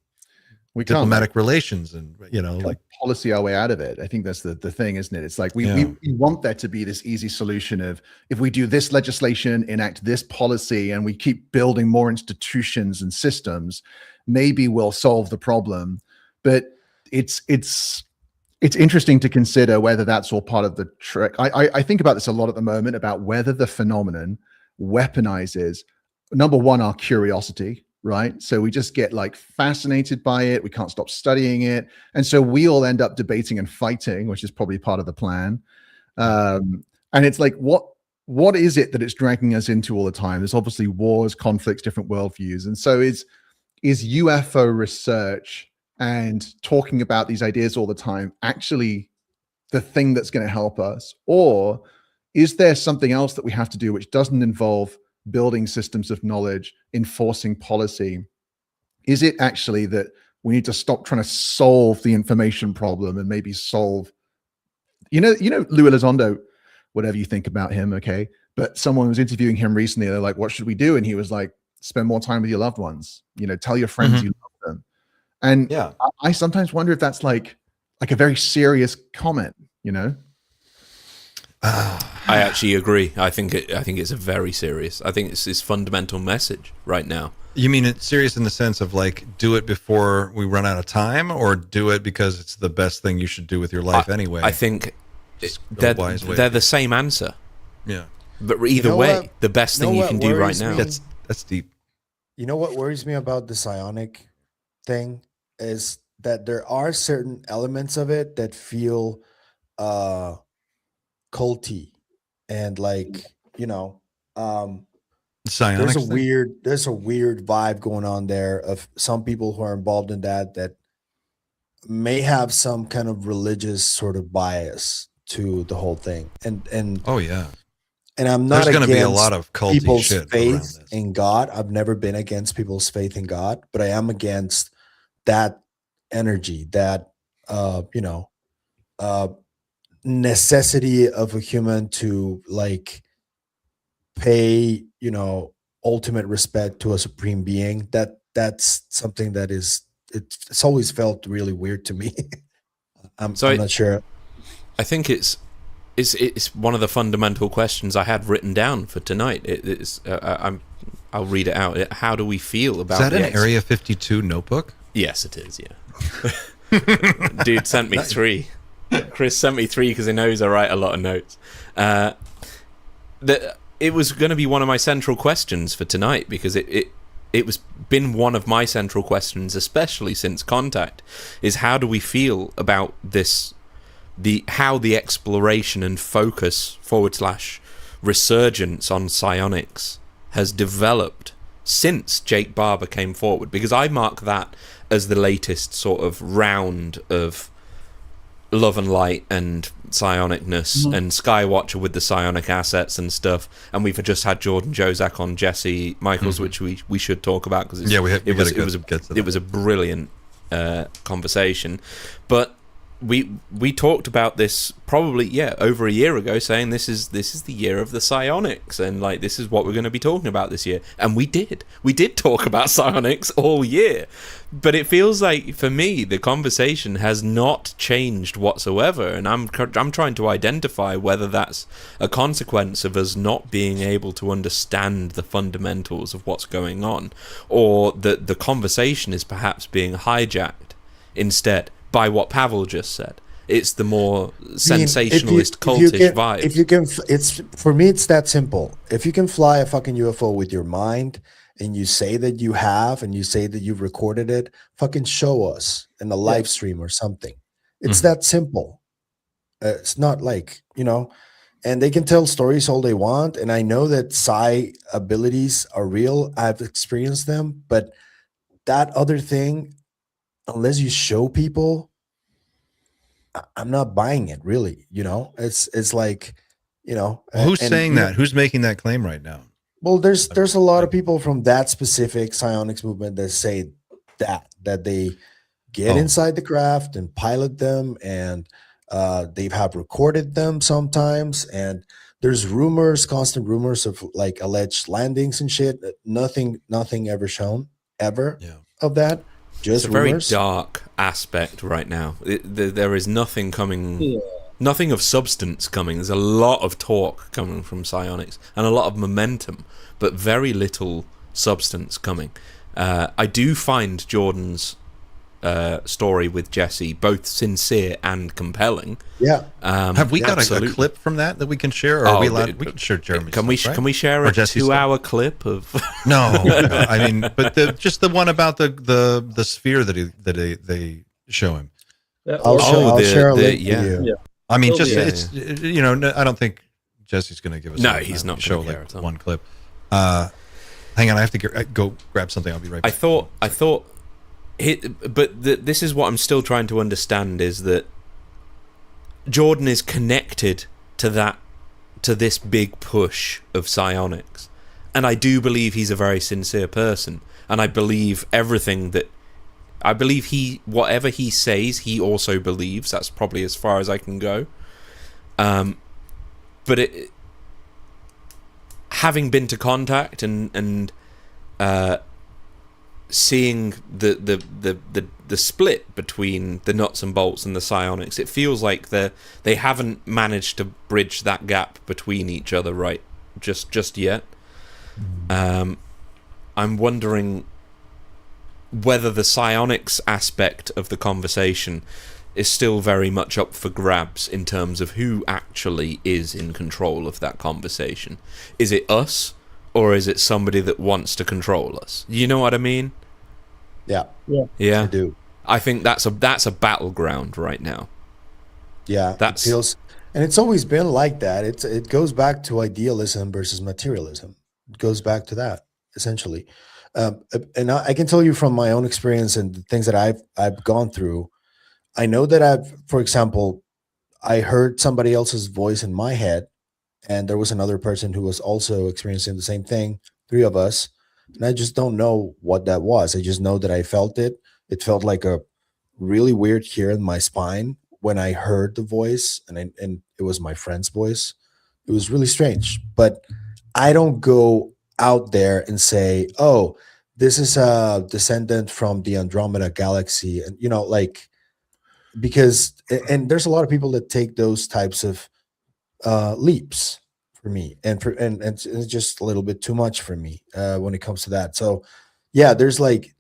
diplomatic relations, and like policy our way out of it. I think that's the thing, isn't it? It's like we want there to be this easy solution of, if we do this legislation, enact this policy, and we keep building more institutions and systems, maybe we'll solve the problem. But it's interesting to consider whether that's all part of the trick. I think about this a lot at the moment, about whether the phenomenon weaponizes, number one, our curiosity, right? So we just get like fascinated by it. We can't stop studying it. And so we all end up debating and fighting, which is probably part of the plan. And it's like, what is it that it's dragging us into all the time? There's obviously wars, conflicts, different worldviews. And so is UFO research and talking about these ideas all the time actually the thing that's going to help us? Or is there something else that we have to do which doesn't involve building systems of knowledge, enforcing policy? Is it actually that we need to stop trying to solve the information problem and maybe solve, Lou Elizondo, whatever you think about him, okay? But someone was interviewing him recently. They're like, what should we do? And he was like, spend more time with your loved ones. Tell your friends you love them. And I sometimes wonder if that's like a very serious comment, I actually agree. I think it's a very serious. I think it's his fundamental message right now. You mean it's serious in the sense of like, do it before we run out of time, or do it because it's the best thing you should do with your life anyway? I think they're the same answer. Yeah. But either way, the best thing you can do right now. That's deep. You know what worries me about the psionic thing is that there are certain elements of it that feel culty, and like Psionics there's a weird vibe going on there of some people who are involved in that may have some kind of religious sort of bias to the whole thing, and oh yeah, and I'm not there's going to be a against lot of culty people's shit faith in God. I've never been against people's faith in God, but I am against that energy, that necessity of a human to like pay ultimate respect to a supreme being. That's something that it's always felt really weird to me. I'm not sure. I think it's one of the fundamental questions I had written down for tonight. I'll read it out. How do we feel about? Is that an Area 52 notebook? Yes, it is. Yeah. Dude sent me 3. Chris sent me 3 because he knows I write a lot of notes. It was going to be one of my central questions for tonight, because it was been one of my central questions, especially since Contact, is how do we feel about this, how the exploration and focus / resurgence on psionics has developed since Jake Barber came forward, because I mark that as the latest sort of round of Love and Light and psionicness, and Skywatcher with the psionic assets and stuff, and we've just had Jordan Jozak on Jesse Michaels, which we should talk about, because it was a brilliant conversation. But we talked about this probably over a year ago, saying this is the year of the psionics, and like this is what we're going to be talking about this year, and we did talk about psionics all year. But it feels like, for me, the conversation has not changed whatsoever, and I'm trying to identify whether that's a consequence of us not being able to understand the fundamentals of what's going on, or that the conversation is perhaps being hijacked instead by what Pavel just said. It's the more sensationalist, cultish vibe. If you can, for me, it's that simple. If you can fly a fucking UFO with your mind, and you say that you have, and you say that you've recorded it, fucking show us in a live stream or something. It's that simple. It's not like, and they can tell stories all they want. And I know that psi abilities are real. I've experienced them, but that other thing, unless you show people, I'm not buying it, really. It's like, who's saying that? Who's making that claim right now? Well, there's a lot of people from that specific psionics movement that say that they get inside the craft and pilot them, and they have recorded them sometimes, and there's constant rumors of like alleged landings and shit. Nothing ever shown ever of that. Just it's a rumors. very dark aspect right now. There is nothing coming, nothing of substance coming. There's a lot of talk coming from psionics and a lot of momentum, but very little substance coming. I do find Jordan's story with Jesse both sincere and compelling. Yeah. Have we got a clip from that we can share, or are we allowed? We can share Jeremy's. Can we share a 2-hour clip of? No, I mean, but just the one about the sphere that they show him. I'll share a link with you. Yeah. I mean, it's you know, I don't think Jesse's going to give us. No, he's not show like one clip. Hang on, I have to go grab something. I'll be right back. I thought. This is what I'm still trying to understand, is that Jordan is connected to this big push of psionics, and I do believe he's a very sincere person, and I believe whatever he says he also believes. That's probably as far as I can go. But having been to contact and seeing the split between the nuts and bolts and the psionics, it feels like they haven't managed to bridge that gap between each other right just yet. I'm wondering whether the psionics aspect of the conversation is still very much up for grabs in terms of who actually is in control of that conversation. Is it us? Or is it somebody that wants to control us? You know what I mean? Yeah. I do. I think that's a battleground right now. Yeah, it feels, and it's always been like that. It goes back to idealism versus materialism. It goes back to that essentially. And I can tell you from my own experience and the things that I've gone through. I know that for example, I heard somebody else's voice in my head. And there was another person who was also experiencing the same thing, 3 of us. And I just don't know what that was. I just know that I felt it. It felt like a really weird here in my spine when I heard the voice, and it was my friend's voice. It was really strange. But I don't go out there and say, oh, this is a descendant from the Andromeda galaxy. And, you know, like, because, and there's a lot of people that take those types of leaps for me, and it's just a little bit too much for me when it comes to that. So yeah, there's like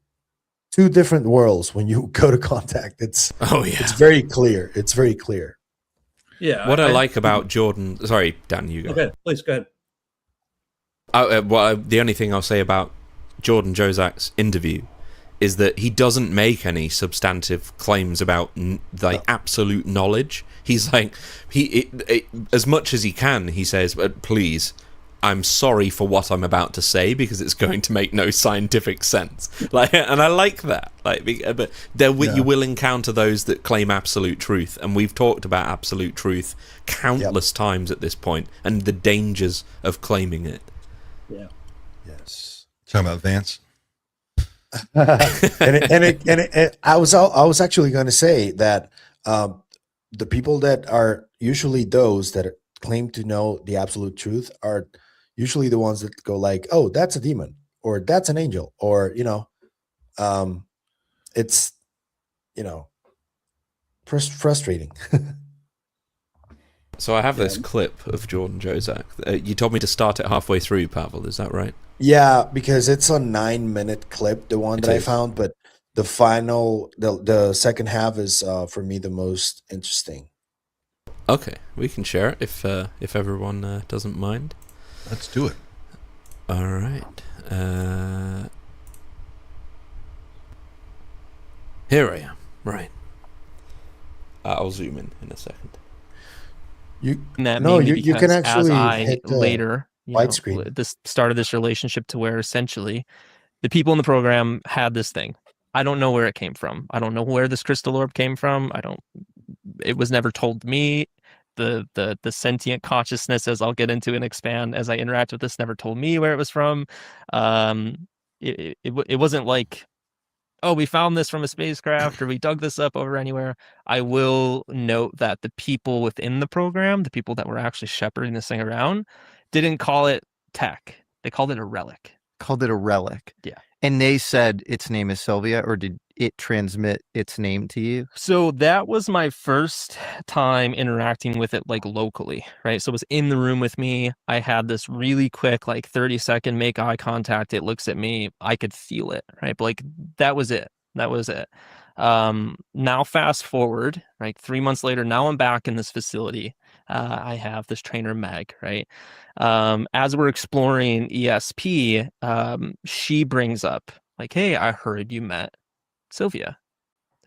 2 different worlds when you go to contact. It's very clear. It's very clear. Yeah. What I like about Jordan, sorry, Dan, you go. Okay, please go ahead. The only thing I'll say about Jordan Jozak's interview is that he doesn't make any substantive claims about absolute knowledge. He's like, as much as he can, he says, but please, I'm sorry for what I'm about to say because it's going to make no scientific sense. Like, and I like that. Like, but you will encounter those that claim absolute truth, and we've talked about absolute truth countless times at this point, and the dangers of claiming it. Yeah. Yes. Talking about Vance. I was actually going to say that the people that are usually those that claim to know the absolute truth are usually the ones that go like, oh, that's a demon, or that's an angel, or, you know, it's, you know, frustrating. So I have this clip of Jordan Jozak. You told me to start it halfway through, Pavel. Is that right? Yeah, because it's a 9-minute clip, the one that I found, but the final, the second half is for me the most interesting. Okay, we can share it if everyone doesn't mind. Let's do it. All right. Here I am. Right. I'll zoom in a second. You can actually hit later. widescreen. This started this relationship to where essentially the people in the program had this thing. I don't know where it came from. I don't know where this crystal orb came from. It was never told to me. The sentient consciousness, as I'll get into and expand as I interact with this, never told me where it was from. It wasn't like oh, we found this from a spacecraft or we dug this up over anywhere, I will note that the people within the program, the people that were actually shepherding this thing around, didn't call it tech. They called it a relic. Called it a relic. Yeah. And they said its name is Sylvia, or did it transmit its name to you? So that was my first time interacting with it like locally, right? So it was in the room with me. I had this really quick, like 30-second make eye contact. It looks at me. I could feel it, right? But like that was it. That was it. Now fast forward, right? 3 months later, now I'm back in this facility. I have this trainer Meg, right? As we're exploring ESP, she brings up like, hey, I heard you met Sylvia,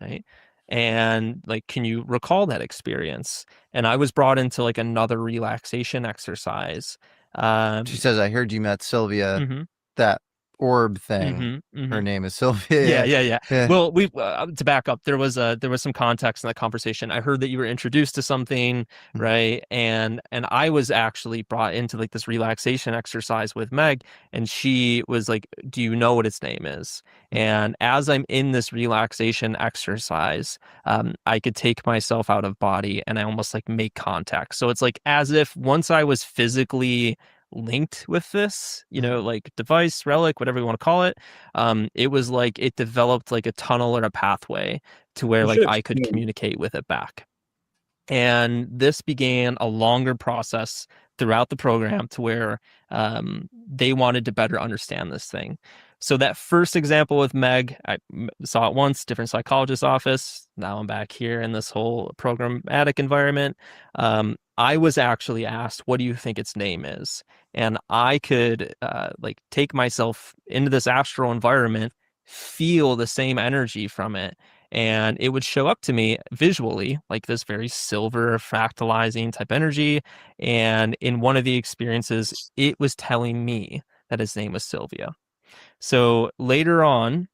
right? And like, can you recall that experience? And I was brought into like another relaxation exercise. She says, I heard you met Sylvia, Mhm. that orb thing. Mhm. Her name is Sylvia. Yeah. Well, we to back up, there was some context in that conversation. I heard that you were introduced to something, right? And I was actually brought into like this relaxation exercise with Meg, and she was like, "Do you know what its name is?" And as I'm in this relaxation exercise, I could take myself out of body and I almost like make contact. So it's like as if once I was physically linked with this, like device, relic, whatever you want to call it, it was like it developed like a tunnel or a pathway to where like I could communicate with it back. And this began a longer process throughout the program to where they wanted to better understand this thing. So that first example with Meg, I saw it once, different psychologist's office. Now I'm back here in this whole programmatic environment. I was actually asked, what do you think its name is? And I could like take myself into this astral environment, feel the same energy from it. And it would show up to me visually like this very silver fractalizing type energy. And in one of the experiences, it was telling me that his name was Sylvia. So later on,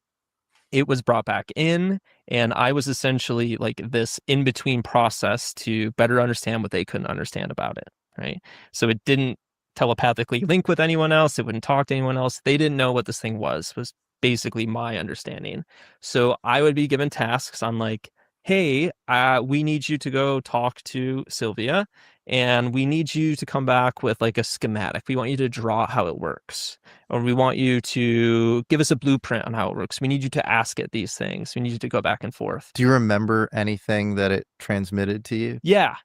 it was brought back in, and I was essentially like this in-between process to better understand what they couldn't understand about it, right? So it didn't telepathically link with anyone else. It wouldn't talk to anyone else. They didn't know what this thing was basically my understanding. So I would be given tasks on like, hey, we need you to go talk to Sylvia, and we need you to come back with like a schematic. We want you to draw how it works, or we want you to give us a blueprint on how it works. We need you to ask it these things. We need you to go back and forth. Do you remember anything that it transmitted to you? Yeah.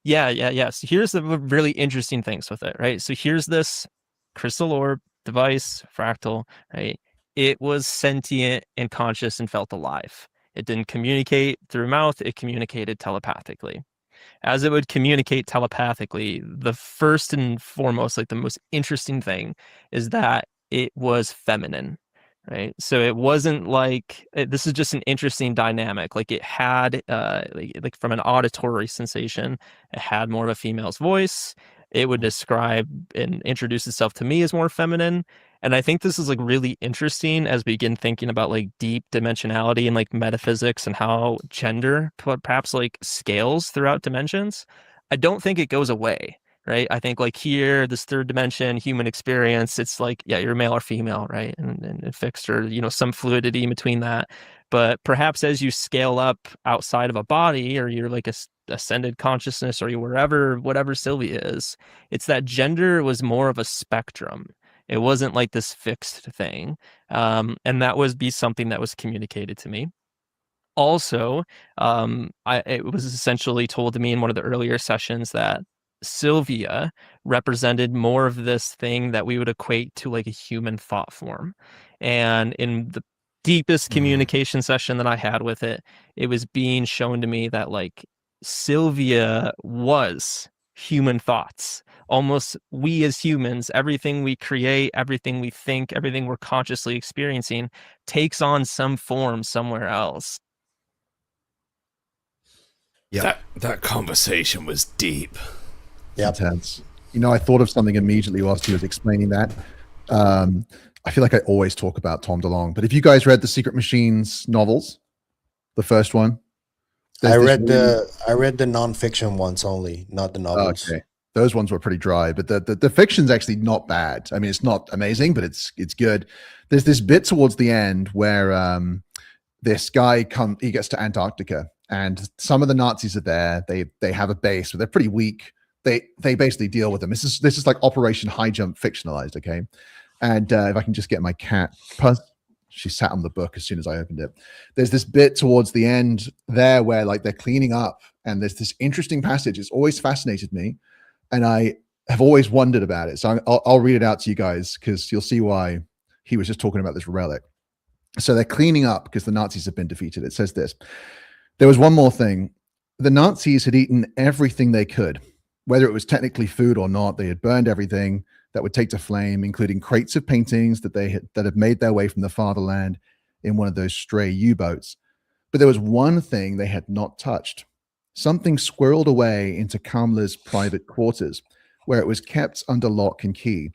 So here's the really interesting things with it, right? So here's this crystal orb device, fractal, right? It was sentient and conscious and felt alive. It didn't communicate through mouth. It communicated telepathically. As it would communicate telepathically, the first and foremost, like the most interesting thing is that it was feminine, right? So it wasn't like, this is just an interesting dynamic. Like it had, like from an auditory sensation, it had more of a female's voice. It would describe and introduce itself to me as more feminine. And I think this is like really interesting as we begin thinking about like deep dimensionality and like metaphysics and how gender perhaps like scales throughout dimensions. I don't think it goes away, right? I think like here, this third dimension, human experience, it's like, yeah, you're male or female, right? And fixed or, some fluidity in between that. But perhaps as you scale up outside of a body, or you're like a ascended consciousness, or you whatever Sylvia is, it's that gender was more of a spectrum. It wasn't like this fixed thing. And that would be something that was communicated to me. Also, it was essentially told to me in one of the earlier sessions that Sylvia represented more of this thing that we would equate to like a human thought form. And in the deepest communication session that I had with it, it was being shown to me that like Sylvia was human thoughts. Almost we as humans, everything we create, everything we think, everything we're consciously experiencing takes on some form somewhere else. Yeah. That conversation was deep. Yeah. Intense. I thought of something immediately whilst he was explaining that. I feel like I always talk about Tom DeLonge, but if you guys read the Secret Machines novels, the first one, I read the nonfiction ones only, not the novels. Okay. Those ones were pretty dry, but the fiction's actually not bad. I mean, it's not amazing, but it's good. There's this bit towards the end where this guy he gets to Antarctica, and some of the Nazis are there. They have a base, but they're pretty weak. They basically deal with them. This is like Operation High Jump fictionalized, okay? And if I can just get my cat, she sat on the book as soon as I opened it. There's this bit towards the end there where like they're cleaning up, and there's this interesting passage. It's always fascinated me, and I have always wondered about it. So I'll read it out to you guys because you'll see why he was just talking about this relic. So they're cleaning up because the Nazis have been defeated. It says this: there was one more thing. The Nazis had eaten everything they could. Whether it was technically food or not, they had burned everything that would take to flame, including crates of paintings that had made their way from the fatherland in one of those stray U-boats. But there was one thing they had not touched. Something squirreled away into Kamla's private quarters, where it was kept under lock and key.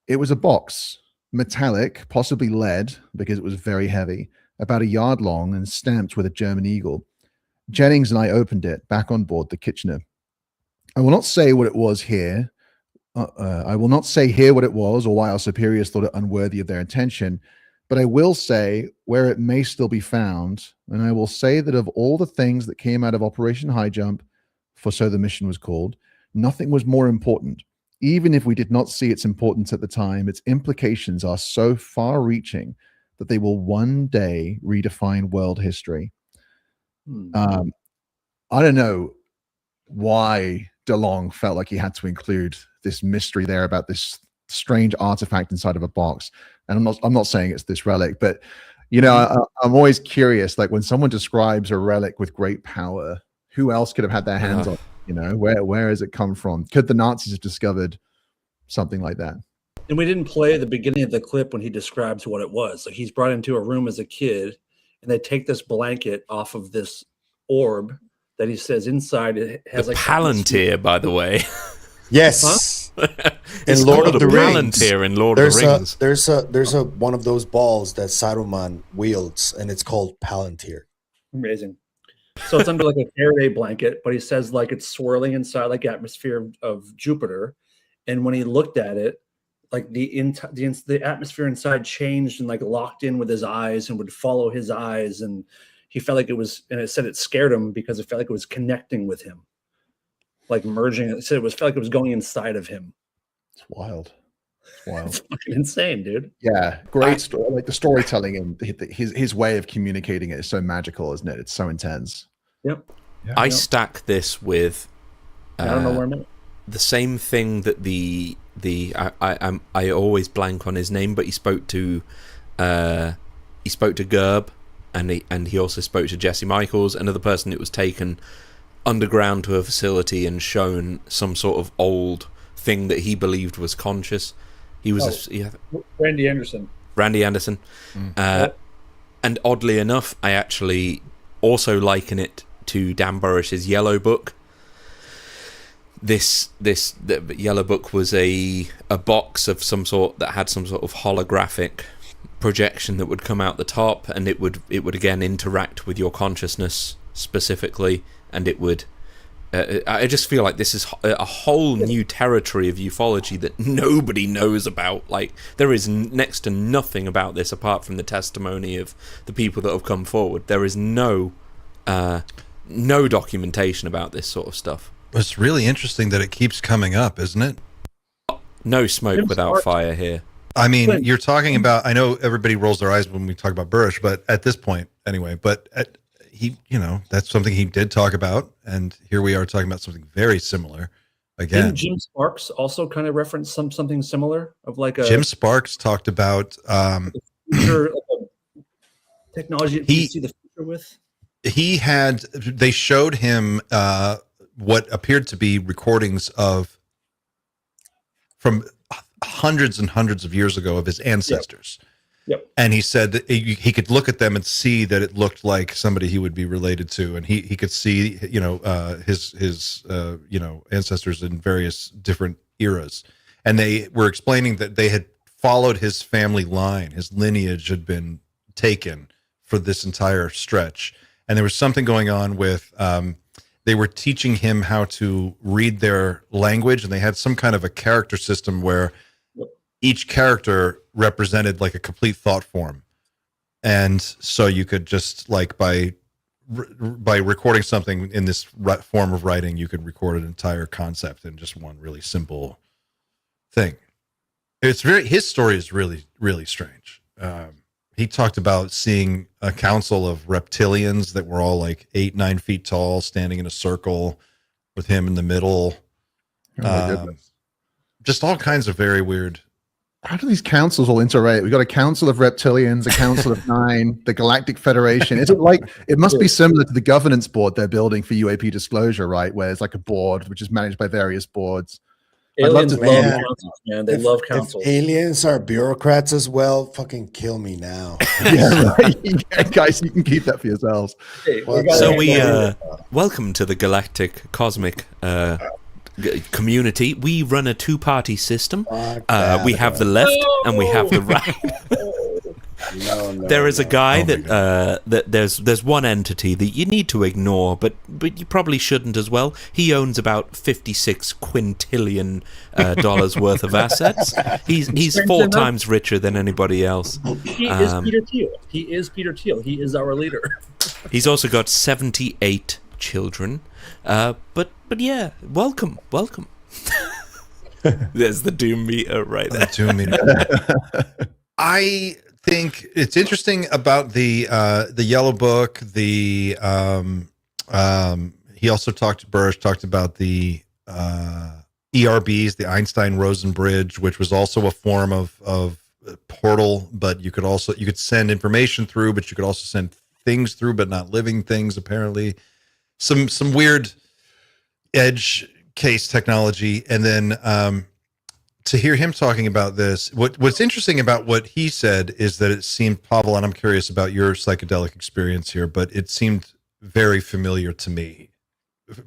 It was a box, metallic, possibly lead, because it was very heavy, about a yard long and stamped with a German eagle. Jennings and I opened it back on board the Kitchener. I will not say what it was here. I will not say here what it was or why our superiors thought it unworthy of their attention, but I will say where it may still be found, and I will say that of all the things that came out of Operation High Jump, for so the mission was called, nothing was more important. Even if we did not see its importance at the time, its implications are so far-reaching that they will one day redefine world history. I don't know why DeLong felt like he had to include this mystery there about this strange artifact inside of a box. And I'm not saying it's this relic, but you know, I'm always curious, like when someone describes a relic with great power, who else could have had their hands on it? You know, where has it come from? Could the Nazis have discovered something like that? And we didn't play the beginning of the clip when he describes what it was. Like he's brought into a room as a kid, and they take this blanket off of this orb that he says inside it has the like Palantir, by the way. Yes. In Lord of the Rings, Palantir in Lord of the Rings. There's a one of those balls that Saruman wields, and it's called Palantir. Amazing. So it's under like a Faraday blanket, but he says like it's swirling inside like atmosphere of Jupiter. And when he looked at it, like the atmosphere inside changed and like locked in with his eyes and would follow his eyes, and he felt like it was, and it said it scared him because it felt like it was connecting with him, like merging. It said felt like it was going inside of him. It's wild. It's wild. It's fucking insane, dude. Yeah, great story. Like the storytelling and his way of communicating it is so magical, isn't it? It's so intense. Yep. Yeah. I stack this with I don't know where I'm at. the same thing that I always blank on his name, but he spoke to Gerb, and he also spoke to Jesse Michaels, another person that was taken underground to a facility and shown some sort of old thing that he believed was conscious. He was Randy Anderson. Randy Anderson. And oddly enough, I actually also liken it to Dan Burrish's Yellow Book. The Yellow Book was a box of some sort that had some sort of holographic projection that would come out the top, and it would again interact with your consciousness specifically, and it would I just feel like this is a whole new territory of ufology that nobody knows about. Like, there is next to nothing about this apart from the testimony of the people that have come forward. There is no documentation about this sort of stuff. It's really interesting that it keeps coming up, isn't it? No smoke without fire here. I mean, you're talking about, I know everybody rolls their eyes when we talk about Burrish, but at this point anyway, he, you know, that's something he did talk about, and here we are talking about something very similar again. Didn't Jim Sparks also kind of reference something similar of like a Jim Sparks talked about future, technology that you see the future with? They showed him what appeared to be recordings from hundreds and hundreds of years ago of his ancestors. Yep. And he said that he could look at them and see that it looked like somebody he would be related to, and he could see, you know, his you know, ancestors in various different eras, and they were explaining that they had followed his family line, his lineage had been taken for this entire stretch, and there was something going on with they were teaching him how to read their language, and they had some kind of a character system where each character represented like a complete thought form. And so you could just like by recording something in this form of writing, you could record an entire concept in just one really simple thing. His story is really, really strange. He talked about seeing a council of reptilians that were all like 8-9 feet tall, standing in a circle with him in the middle. Oh my goodness. Just all kinds of very weird. How do these councils all interrelate? We've got a council of reptilians, a council of 9, the Galactic Federation. Is it like, it must be similar to the governance board they're building for UAP disclosure, right? Where it's like a board which is managed by various boards. Aliens love Man. councils, man. They love councils. If aliens are bureaucrats as well, fucking kill me now. Yeah, right. Yeah, guys, you can keep that for yourselves. Hey, So welcome to the galactic cosmic community. We run a 2-party system. We have the left and we have the right. There is a guy that there's one entity that you need to ignore, but you probably shouldn't as well. He owns about $56 quintillion worth of assets. He's 4 times richer than anybody else. He is Peter Thiel. He is Peter Thiel. He is our leader. He's also got 78 children. But yeah, welcome. There's the doom meter right there. The doom meter. I think it's interesting about the Yellow Book. He also Burris talked about the ERBs, the Einstein-Rosen bridge, which was also a form of portal, but you could send information through, but you could also send things through, but not living things. Apparently, some weird edge case technology, and then to hear him talking about this, what's interesting about what he said is that it seemed, Pavel, and I'm curious about your psychedelic experience here, but it seemed very familiar to me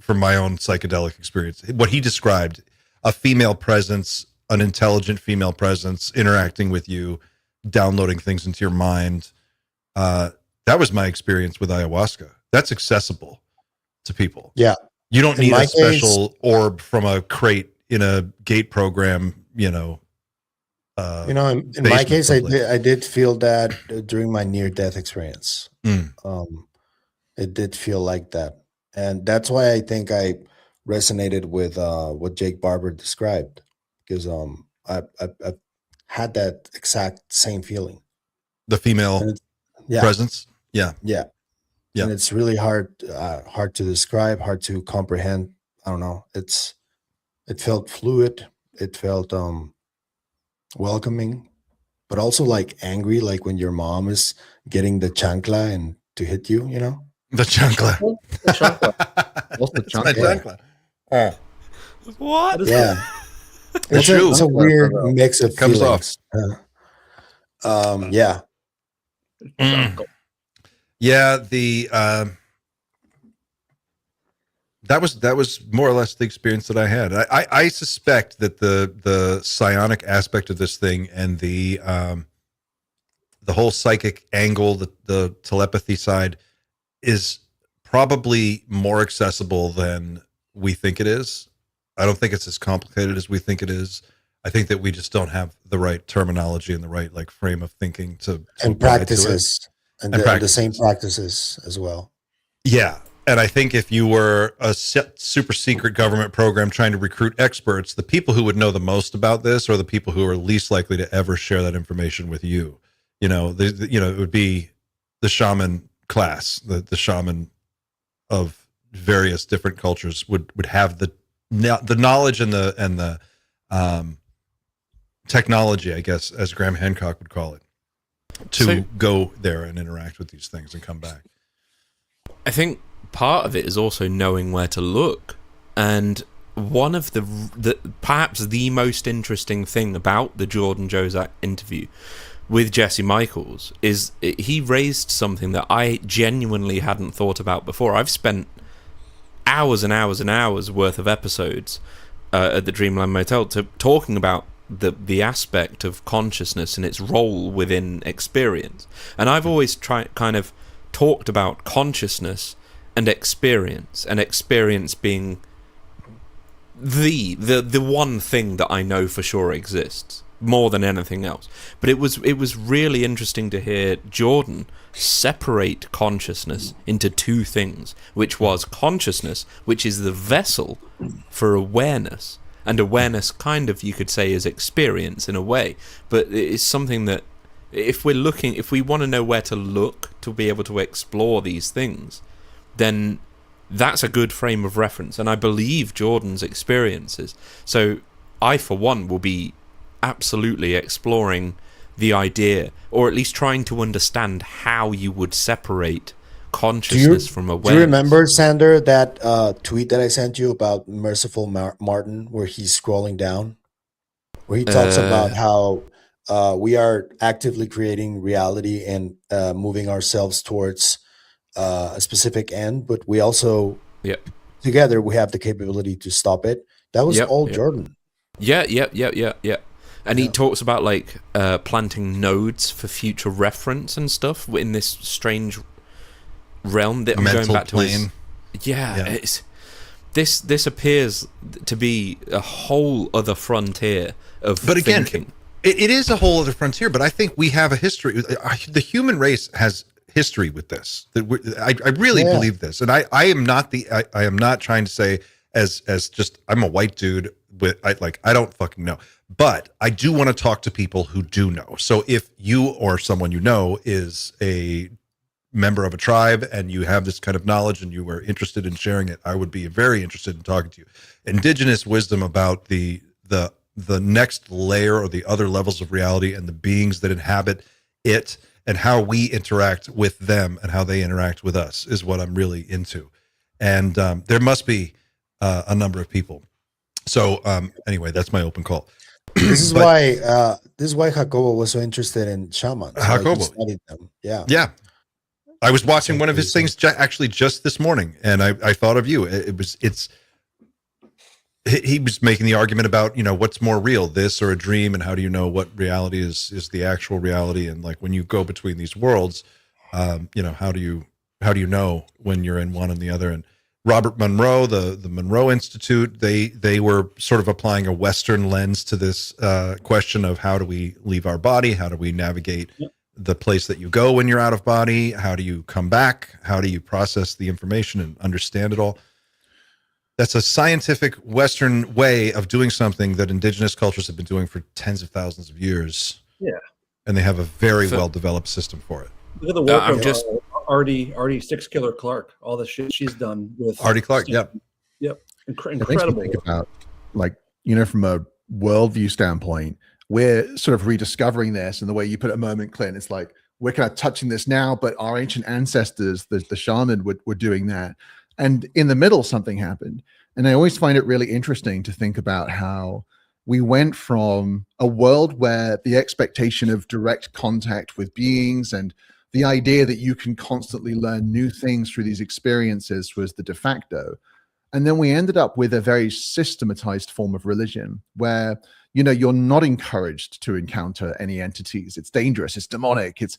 from my own psychedelic experience. What he described, a female presence, an intelligent female presence interacting with you, downloading things into your mind. That was my experience with ayahuasca. That's accessible to people. Yeah. You don't need a special orb from a crate in a gate program, in my case, I did feel that during my near-death experience. It did feel like that, and that's why I think I resonated with what Jake Barber described, because I had that exact same feeling. The female presence, yeah, and it's really hard to describe, hard to comprehend. I don't know. It felt fluid. It felt welcoming, but also like angry, like when your mom is getting the chancla and to hit you, The chancla. What's the chancla? What? Yeah. It's a weird mix of comes feelings. off. Yeah. Yeah, that was more or less the experience that I had. I suspect that the psionic aspect of this thing and the whole psychic angle, the telepathy side, is probably more accessible than we think it is. I don't think it's as complicated as we think it is. I think that we just don't have the right terminology and the right frame of thinking to practices and the same practices as well. Yeah. And I think if you were a super secret government program trying to recruit experts, the people who would know the most about this are the people who are least likely to ever share that information with you. It would be the shaman class, the shaman of various different cultures would have the knowledge and the technology, I guess, as Graham Hancock would call it, to go there and interact with these things and come back. I think part of it is also knowing where to look, and one of the perhaps the most interesting thing about the Jordan Jozak interview with Jesse Michaels is he raised something that I genuinely hadn't thought about before. I've spent hours and hours and hours worth of episodes at the Dreamland Motel talking about the aspect of consciousness and its role within experience, and I've always kind of talked about consciousness and experience being the one thing that I know for sure exists. more than anything else. But it was really interesting to hear Jordan separate consciousness into two things, which was consciousness, which is the vessel for awareness, and awareness kind of, you could say, is experience in a way, but it's something that if we want to know where to look to be able to explore these things, then that's a good frame of reference, and I believe Jordan's experiences. So I, for one, will be absolutely exploring the idea, or at least trying to understand how you would separate consciousness from awareness. Do you remember, Sander, that tweet that I sent you about Merciful Martin, where he's scrolling down, where he talks about how we are actively creating reality and moving ourselves towards a specific end, but we also, together, we have the capability to stop it. That was all Jordan. Yeah. And he talks about like planting nodes for future reference and stuff in this strange realm that I'm going back to. It's this appears to be a whole other frontier of thinking. It is a whole other frontier, but I think we have a history. The human race has history with this. I really believe this, and I am not trying to say as just I'm a white dude with I don't fucking know, but I do want to talk to people who do know. So if you or someone you know is a member of a tribe and you have this kind of knowledge and you were interested in sharing it, I would be very interested in talking to you. Indigenous wisdom about the next layer or the other levels of reality and the beings that inhabit it and how we interact with them and how they interact with us is what I'm really into. And there must be a number of people. So anyway, that's my open call. This is why Jacobo was so interested in shamans. Jacobo studied them. Yeah. I was watching one of his things actually just this morning, and I thought of you. He was making the argument about, what's more real, this or a dream, and how do you know what reality is the actual reality? And like when you go between these worlds, how do you know when you're in one and the other? And Robert Monroe, the Monroe Institute, they were sort of applying a Western lens to this question of how do we leave our body? How do we navigate the place that you go when you're out of body? How do you come back? How do you process the information and understand it all? That's a scientific Western way of doing something that indigenous cultures have been doing for tens of thousands of years. Yeah. And they have a very well-developed system for it. Look at the work of Artie Six Killer Clark, all the shit she's done with Artie Clark. Yep. Incredible. Think about, from a worldview standpoint, we're sort of rediscovering this, and the way you put it a moment, Clint, it's like we're kind of touching this now, but our ancient ancestors, the shaman, were doing that. And in the middle, something happened. And I always find it really interesting to think about how we went from a world where the expectation of direct contact with beings and the idea that you can constantly learn new things through these experiences was the de facto. And then we ended up with a very systematized form of religion where, you're not encouraged to encounter any entities. It's dangerous. It's demonic. It's,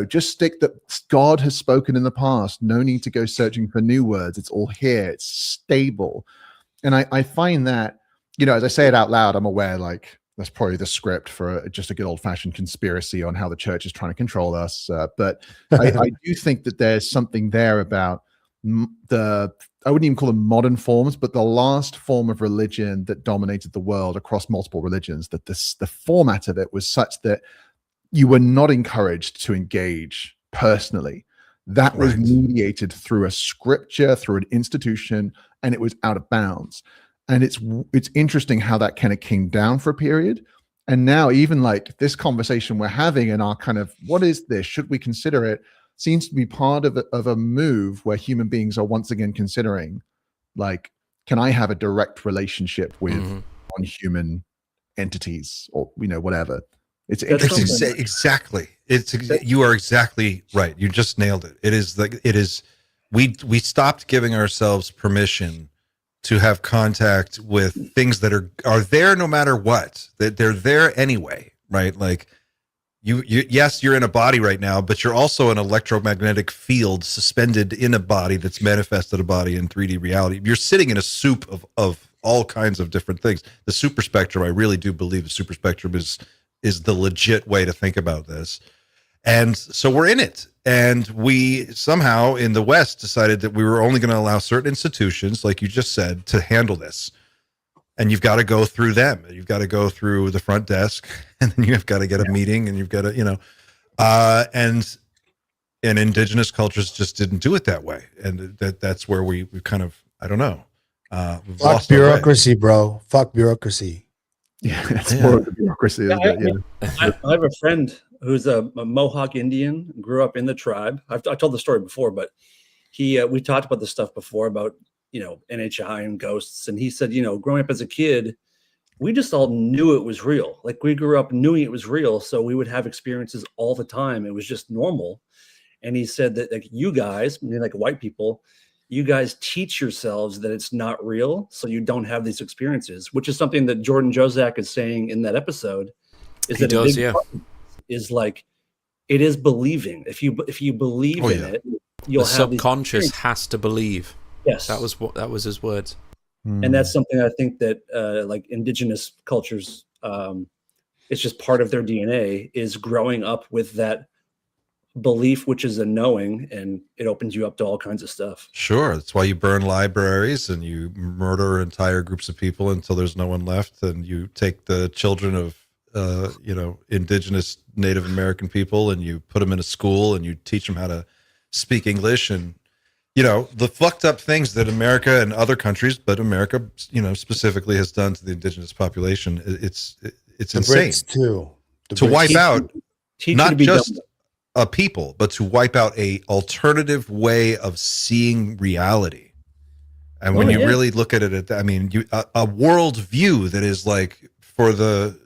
just stick that God has spoken in the past. No need to go searching for new words. It's all here. It's stable. And I find that, as I say it out loud, I'm aware that's probably the script for just a good old fashioned conspiracy on how the church is trying to control us. But I do think that there's something there about I wouldn't even call them modern forms, but the last form of religion that dominated the world across multiple religions, that the format of it was such that you were not encouraged to engage personally. That was mediated through a scripture, through an institution, and it was out of bounds. And it's interesting how that kind of came down for a period. And now even this conversation we're having and our kind of, what is this? Should we consider it? Seems to be part of a move where human beings are once again considering, can I have a direct relationship with non-human entities or, whatever. It's interesting. Exactly. You are exactly right. You just nailed it. It is we stopped giving ourselves permission to have contact with things that are there no matter what, that they're there anyway, right? Yes, you're in a body right now, but you're also an electromagnetic field suspended in a body that's manifested a body in 3D reality. You're sitting in a soup all kinds of different things. The super spectrum, I really do believe the super spectrum is the legit way to think about this. And so we're in it. And we somehow in the West decided that we were only going to allow certain institutions, like you just said, to handle this. And you've got to go through them. You've got to go through the front desk, and then you've got to get a meeting, and you've got to, and indigenous cultures just didn't do it that way. And that's where we kind of, I don't know. Fuck bureaucracy, bro. Fuck bureaucracy. Yeah, it's more of the bureaucracy. I have a friend who's a Mohawk Indian, grew up in the tribe. I told the story before, but we talked about this stuff before about, NHI and ghosts. And he said, growing up as a kid, we just all knew it was real. Like we grew up knowing it was real. So we would have experiences all the time. It was just normal. And he said that like you guys, like white people, you guys teach yourselves that it's not real. So you don't have these experiences, which is something that Jordan Jozak is saying in that episode. Is like, it is believing. If you believe in it, you'll the have subconscious has to believe. Yes, that was his words. And that's something I think that like indigenous cultures, it's just part of their DNA is growing up with that belief, which is a knowing, and it opens you up to all kinds of stuff. Sure. That's why you burn libraries and you murder entire groups of people until there's no one left. And you take the children of, indigenous Native American people and you put them in a school and you teach them how to speak English and, the fucked up things that America and other countries, but America, specifically has done to the indigenous population. It's insane too. To wipe out not just a people, but to wipe out a alternative way of seeing reality. And when you really look at it, a world view that is like, for the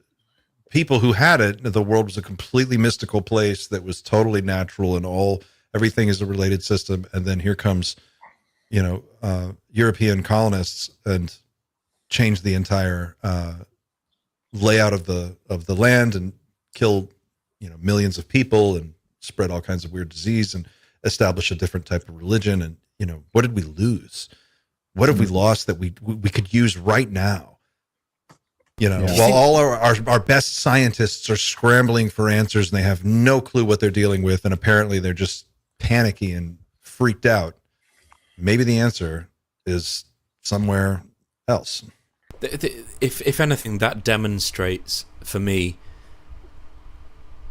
people who had it, the world was a completely mystical place that was totally natural and everything is a related system. And then here comes, European colonists and change the entire layout of the land and kill, millions of people and spread all kinds of weird disease and establish a different type of religion. And, what did we lose? What have we lost that we could use right now? While all our best scientists are scrambling for answers and they have no clue what they're dealing with, and apparently they're just panicky and freaked out. Maybe the answer is somewhere else. If anything, that demonstrates for me.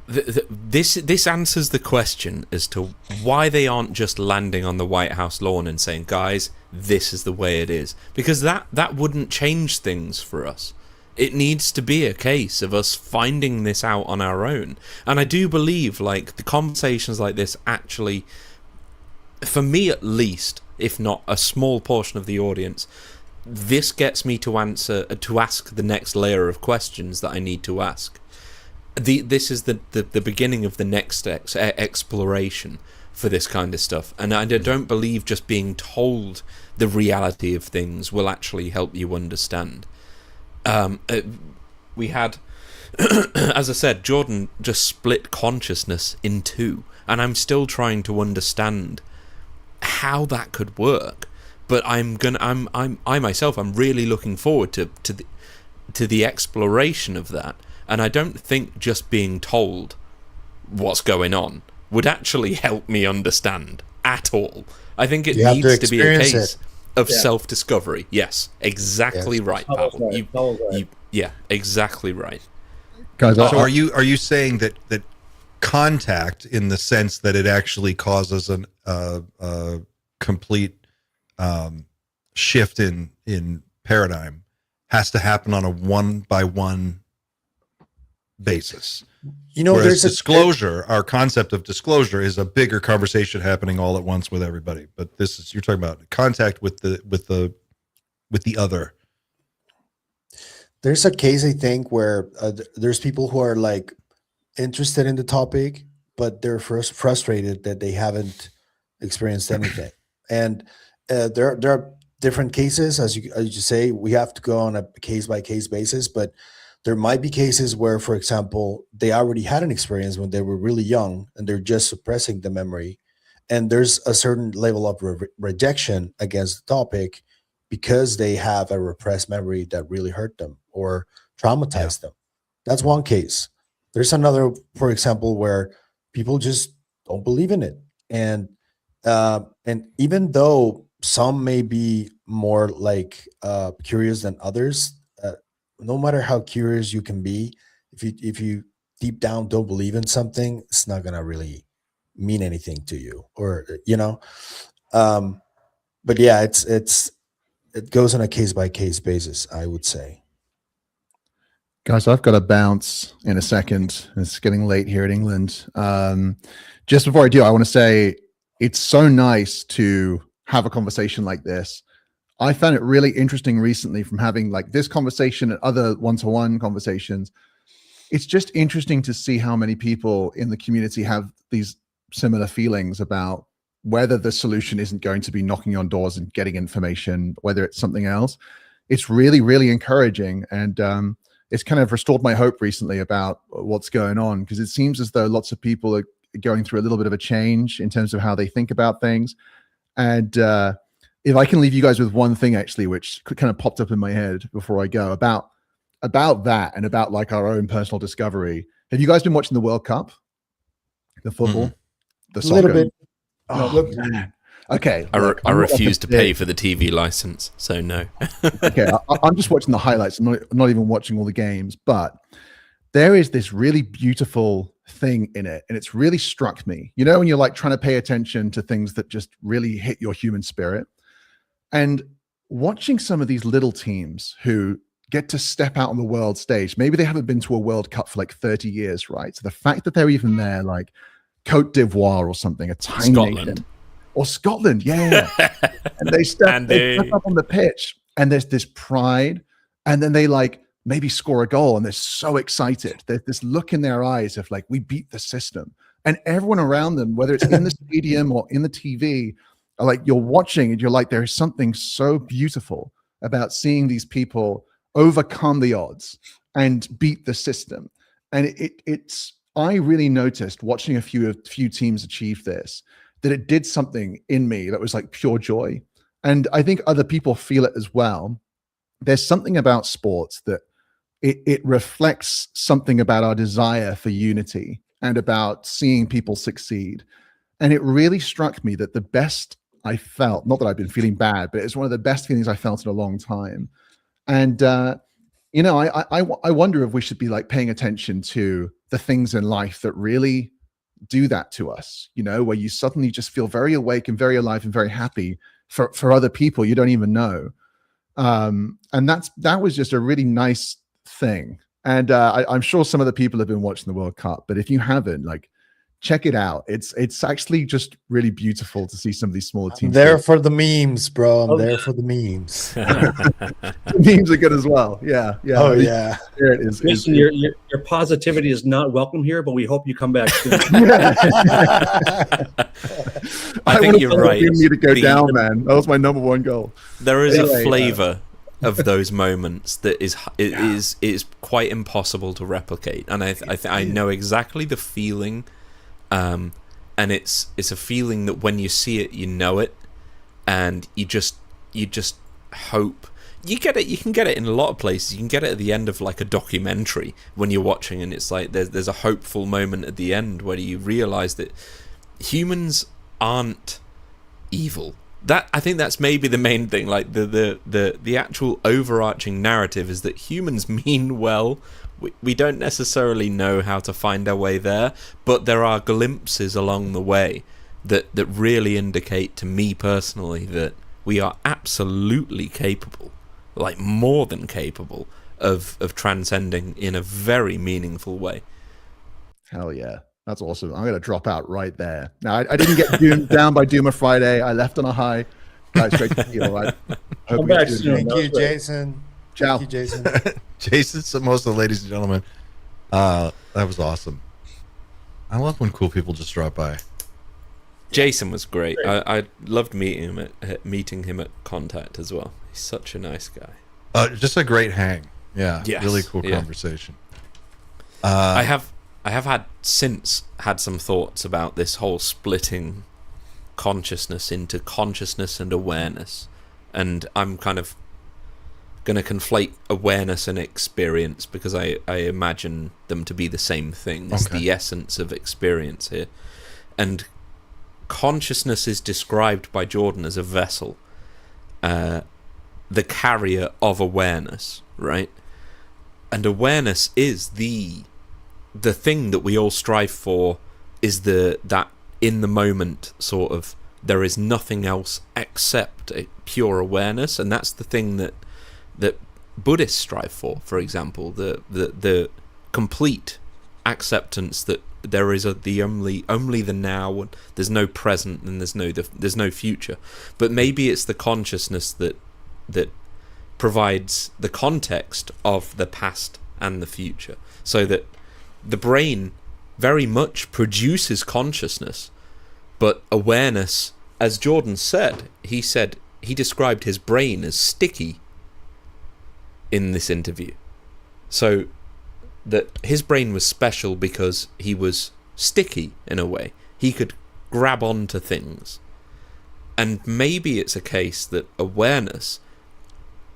This answers the question as to why they aren't just landing on the White House lawn and saying, "Guys, this is the way it is," because that wouldn't change things for us. It needs to be a case of us finding this out on our own. And I do believe, like, the conversations like this actually, for me at least, if not a small portion of the audience, this gets me to ask the next layer of questions that I need to ask. This is the beginning of the next exploration for this kind of stuff. And I don't believe just being told the reality of things will actually help you understand. We had, as I said, Jordan just split consciousness in two, and I'm still trying to understand how that could work. But I myself, I'm really looking forward to the exploration of that. And I don't think just being told what's going on would actually help me understand at all. I think it needs to be a case of self-discovery. Yes, exactly right, Pavel. Yeah, exactly right. Guys, so are you saying that contact, in the sense that it actually causes a complete shift in paradigm, has to happen on a one-by-one basis? Whereas disclosure, our concept of disclosure, is a bigger conversation happening all at once with everybody. But you're talking about contact with the other. There's a case, I think, where there's people who are like interested in the topic, but they're frustrated that they haven't experienced anything. And there are different cases, as you say. We have to go on a case by case basis, but there might be cases where, for example, they already had an experience when they were really young and they're just suppressing the memory. And there's a certain level of rejection against the topic because they have a repressed memory that really hurt them or traumatized them. That's one case. There's another, for example, where people just don't believe in it. And even though some may be more like curious than others, no matter how curious you can be, if you deep down don't believe in something, it's not gonna really mean anything to you, or but yeah, it goes on a case by case basis, I would say. Guys, I've got to bounce in a second. It's getting late here in England. Just before I do, I want to say it's so nice to have a conversation like this. I found it really interesting recently from having like this conversation and other one-to-one conversations. It's just interesting to see how many people in the community have these similar feelings about whether the solution isn't going to be knocking on doors and getting information, whether it's something else. It's really, really encouraging. And it's kind of restored my hope recently about what's going on, because it seems as though lots of people are going through a little bit of a change in terms of how they think about things. And if I can leave you guys with one thing, actually, which kind of popped up in my head before I go about that and about like our own personal discovery. Have you guys been watching the World Cup? The football? The soccer? A little bit. Oh, man. Okay. I refuse to pay for the TV license, so no. Okay, I'm just watching the highlights. I'm not even watching all the games, but there is this really beautiful thing in it, and it's really struck me. You know, when you're like trying to pay attention to things that just really hit your human spirit, and watching some of these little teams who get to step out on the world stage. Maybe they haven't been to a World Cup for like 30 years, right? So the fact that they're even there, like Cote d'Ivoire or something, a tiny nation. Or Scotland, yeah. And they step up on the pitch, and there's this pride, and then they like maybe score a goal, and they're so excited. There's this look in their eyes of like, we beat the system. And everyone around them, whether it's in the stadium or in the TV, are like, you're watching and you're like, there is something so beautiful about seeing these people overcome the odds and beat the system. And it's I really noticed watching a few teams achieve this, that it did something in me that was like pure joy. And I think other people feel it as well. There's something about sports that it reflects something about our desire for unity and about seeing people succeed. And it really struck me that the best I felt, not that I've been feeling bad, but it's one of the best feelings I felt in a long time. And, you know, I wonder if we should be like paying attention to the things in life that really do that to us, you know, where you suddenly just feel very awake and very alive and very happy for other people you don't even know. And that was just a really nice thing. And I'm sure some of the people have been watching the World Cup, but if you haven't, like, check it out. It's actually just really beautiful to see some of these smaller teams. I'm there for the memes, bro. I'm there for the memes. The memes are good as well. Yeah. Oh yeah. There it is. Listen, your positivity is not welcome here, but we hope you come back soon. I think you're right. You need to go down, man. That was my number one goal. There is a flavor of those moments that is quite impossible to replicate, and I know exactly the feeling. And it's a feeling that when you see it, you know it, and you just hope you get it. You can get it in a lot of places. You can get it at the end of like a documentary when you're watching, and it's like there's a hopeful moment at the end where you realize that humans aren't evil. That, I think that's maybe the main thing. Like the actual overarching narrative is that humans mean well. We don't necessarily know how to find our way there, but there are glimpses along the way that really indicate to me personally that we are absolutely capable, like more than capable, of transcending in a very meaningful way. Hell yeah. That's awesome. I'm going to drop out right there. Now, I didn't get doomed down by Doomer Friday. I left on a high. Guys, great to see you. All right. Come back soon. Thank you, Jason. Ciao. Thank you, Jason. Jason Samosa, ladies and gentlemen. That was awesome. I love when cool people just drop by. Jason was great. I loved meeting him at Contact as well. He's such a nice guy. Just a great hang. Yeah. Yes. Really cool conversation. I have had some thoughts about this whole splitting consciousness into consciousness and awareness, and I'm kind of going to conflate awareness and experience because I imagine them to be the same thing. It's the essence of experience here. And consciousness is described by Jordan as a vessel, the carrier of awareness, right? And awareness is the thing that we all strive for, is that in the moment sort of, there is nothing else except a pure awareness, and that's the thing that Buddhists strive for example, the complete acceptance that there is only the now, and there's no present, and there's no future. But maybe it's the consciousness that provides the context of the past and the future, so that the brain very much produces consciousness, but awareness, as Jordan said, he described his brain as sticky in this interview. So that his brain was special because he was sticky in a way. He could grab onto things. And maybe it's a case that awareness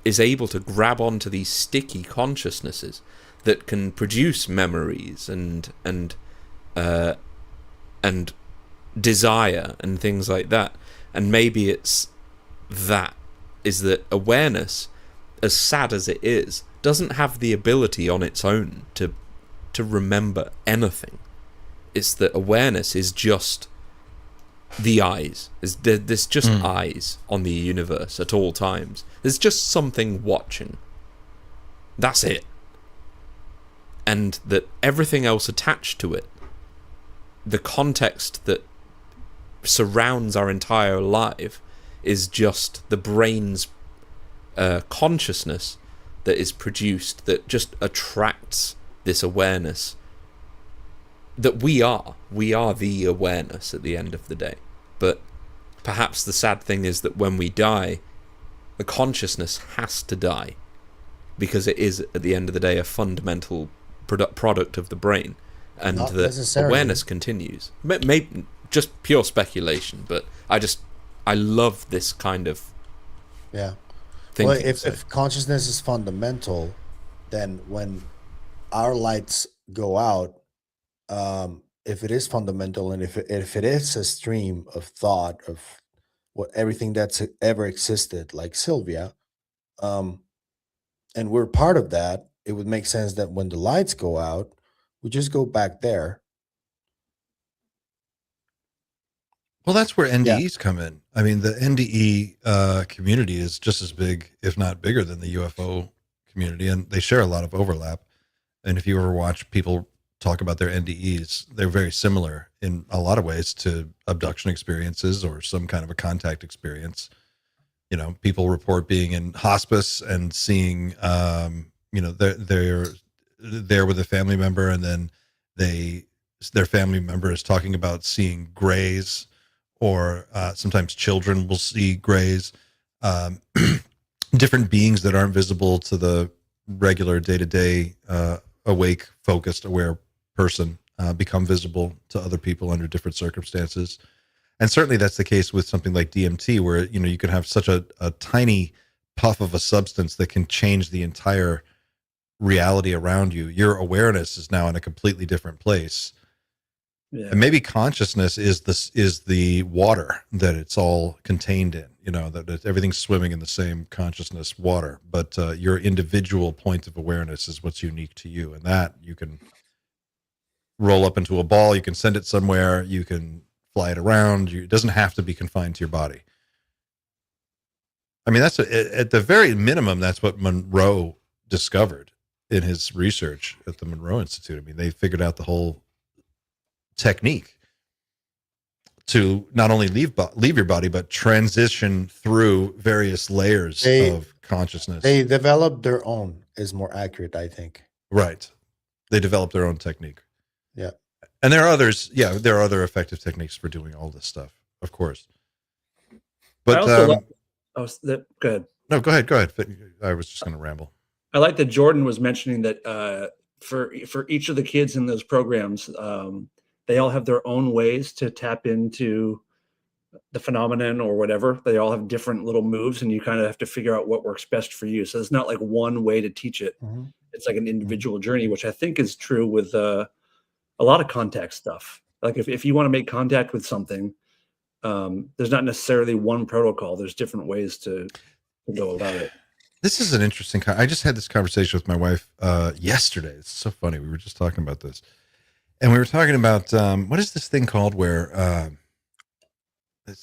is able to grab onto these sticky consciousnesses that can produce memories and desire and things like that. And maybe it's that awareness, as sad as it is, doesn't have the ability on its own to remember anything. It's that awareness is just the eyes. There's just eyes on the universe at all times. There's just something watching. That's it. And that everything else attached to it, the context that surrounds our entire life, is just the brain's consciousness that is produced, that just attracts this awareness, that we are the awareness at the end of the day. But perhaps the sad thing is that when we die, the consciousness has to die, because it is at the end of the day a fundamental product of the brain, and the awareness continues. Maybe just pure speculation, but I love this kind of thinking. Well, if consciousness is fundamental, then when our lights go out, if it is fundamental, and if it is a stream of thought of everything that's ever existed, like Sylvia, and we're part of that, it would make sense that when the lights go out, we just go back there. Well, that's where NDEs come in. I mean, the NDE community is just as big, if not bigger, than the UFO community, and they share a lot of overlap. And if you ever watch people talk about their NDEs, they're very similar in a lot of ways to abduction experiences or some kind of a contact experience. You know, people report being in hospice and seeing, they're there with a family member, and then their family member is talking about seeing grays, or sometimes children will see grays, different beings that aren't visible to the regular day-to-day awake, focused, aware person become visible to other people under different circumstances. And certainly that's the case with something like DMT, where you can have such a tiny puff of a substance that can change the entire reality around you. Your awareness is now in a completely different place. Yeah. And maybe consciousness is the water that it's all contained in, that everything's swimming in the same consciousness water, but your individual point of awareness is what's unique to you. And that you can roll up into a ball, you can send it somewhere, you can fly it around. It doesn't have to be confined to your body. I mean, that's at the very minimum, that's what Monroe discovered in his research at the Monroe Institute. I mean, they figured out the whole technique to not only leave your body, but transition through various layers of consciousness. They developed their own, is more accurate, I think. Right. They developed their own technique. Yeah. And there are others. Yeah, there are other effective techniques for doing all this stuff, of course. But go ahead. No, go ahead. I was just going to ramble. I like that Jordan was mentioning that for each of the kids in those programs, they all have their own ways to tap into the phenomenon or whatever. They all have different little moves, and you kind of have to figure out what works best for you. So there's not like one way to teach it. It's like an individual journey, which I think is true with a lot of contact stuff. Like if you want to make contact with something, there's not necessarily one protocol. There's different ways to go about it. This is an interesting. I just had this conversation with my wife yesterday. It's so funny. We were just talking about this, and we were talking about what is this thing called? Where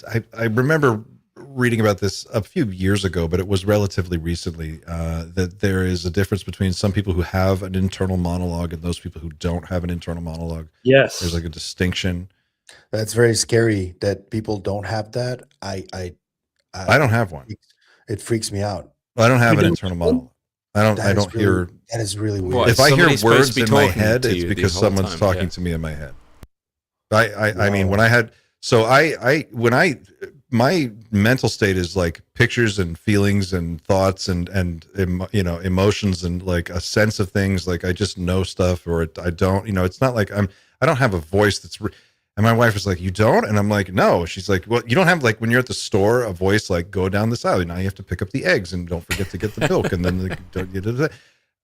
I remember reading about this a few years ago, but it was relatively recently. That there is a difference between some people who have an internal monologue and those people who don't have an internal monologue. Yes, There's like a distinction. That's very scary that people don't have that. I don't have one. It freaks me out. I don't have You an don't internal have one? monologue. I don't hear. That is really weird. What? If I hear Somebody's supposed words to be in my talking head, to it's you the because whole someone's time, talking yeah. to me in my head. I mean, when I had, so my mental state is like pictures and feelings and thoughts and emotions and like a sense of things. Like I just know stuff, or I don't. It's not like I don't have a voice that's. And my wife is like, "You don't?" And I'm like, "No." She's like, "Well, you don't have like when you're at the store a voice like go down this aisle. Now you have to pick up the eggs and don't forget to get the milk." And then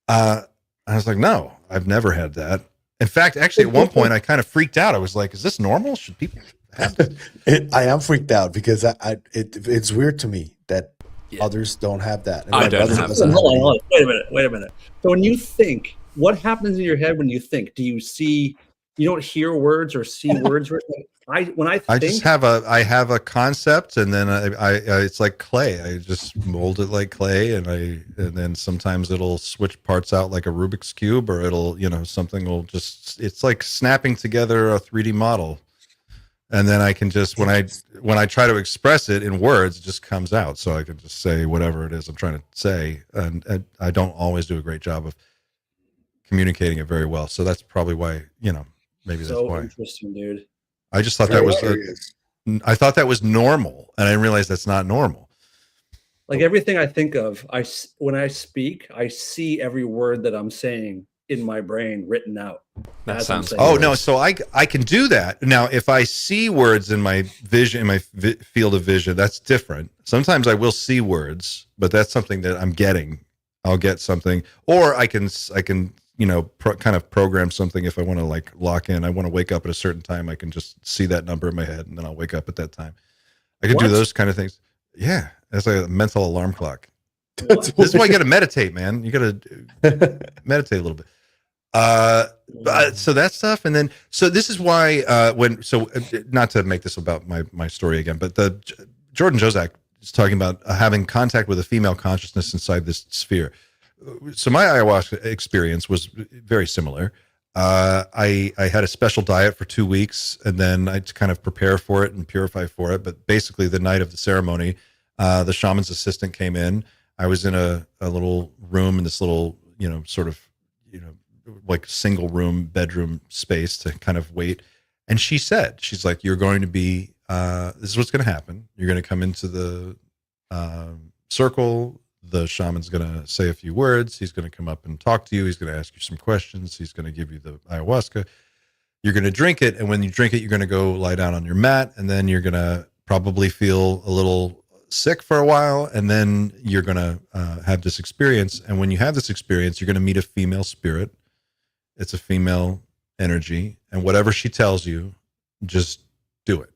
I was like, "No, I've never had that." In fact, actually, at one point, I kind of freaked out. I was like, "Is this normal? Should people have this?" I am freaked out because it's weird to me that Yeah. others don't have that. And I my don't brother have doesn't that. Hold on. Wait a minute. So when you think, what happens in your head when you think? Do you see? You don't hear words or see words. When I think, I just have a concept, and then I it's like clay. I just mold it like clay, and then sometimes it'll switch parts out like a Rubik's cube, or it'll something will just. It's like snapping together a 3D model, and then I can just when I try to express it in words, it just comes out. So I can just say whatever it is I'm trying to say, and I don't always do a great job of communicating it very well. So that's probably why maybe that's so why. interesting, dude. I just thought Very that was curious. I thought that was normal, and I didn't realize that's not normal. Like everything I think of, when I speak, I see every word that I'm saying in my brain written out. That as I'm sounds saying Oh it. no, so I can do that. Now, if I see words in my vision, in my field of vision, that's different. Sometimes I will see words, but that's something that I'm getting. I'll get something, or I can kind of program something if I want to like lock in. I want to wake up at a certain time. I can just see that number in my head, and then I'll wake up at that time. I can do What? those kind of things. Yeah, that's like a mental alarm clock. That's This is why you got to meditate, man. You got to meditate a little bit. So that stuff, and then so this is why not to make this about my story again, but the Jordan Jozak is talking about having contact with a female consciousness inside this sphere. So my ayahuasca experience was very similar. I had a special diet for 2 weeks, and then I kind of prepare for it and purify for it. But basically, the night of the ceremony, the shaman's assistant came in. I was in a little room in this little, sort of, like single room bedroom space to kind of wait. And she's like, "You're going to be, this is what's going to happen. You're going to come into the circle. The shaman's going to say a few words. He's going to come up and talk to you. He's going to ask you some questions. He's going to give you the ayahuasca. You're going to drink it. And when you drink it, you're going to go lie down on your mat. And then you're going to probably feel a little sick for a while. And then you're going to have this experience. And when you have this experience, you're going to meet a female spirit. It's a female energy. And whatever she tells you, just do it.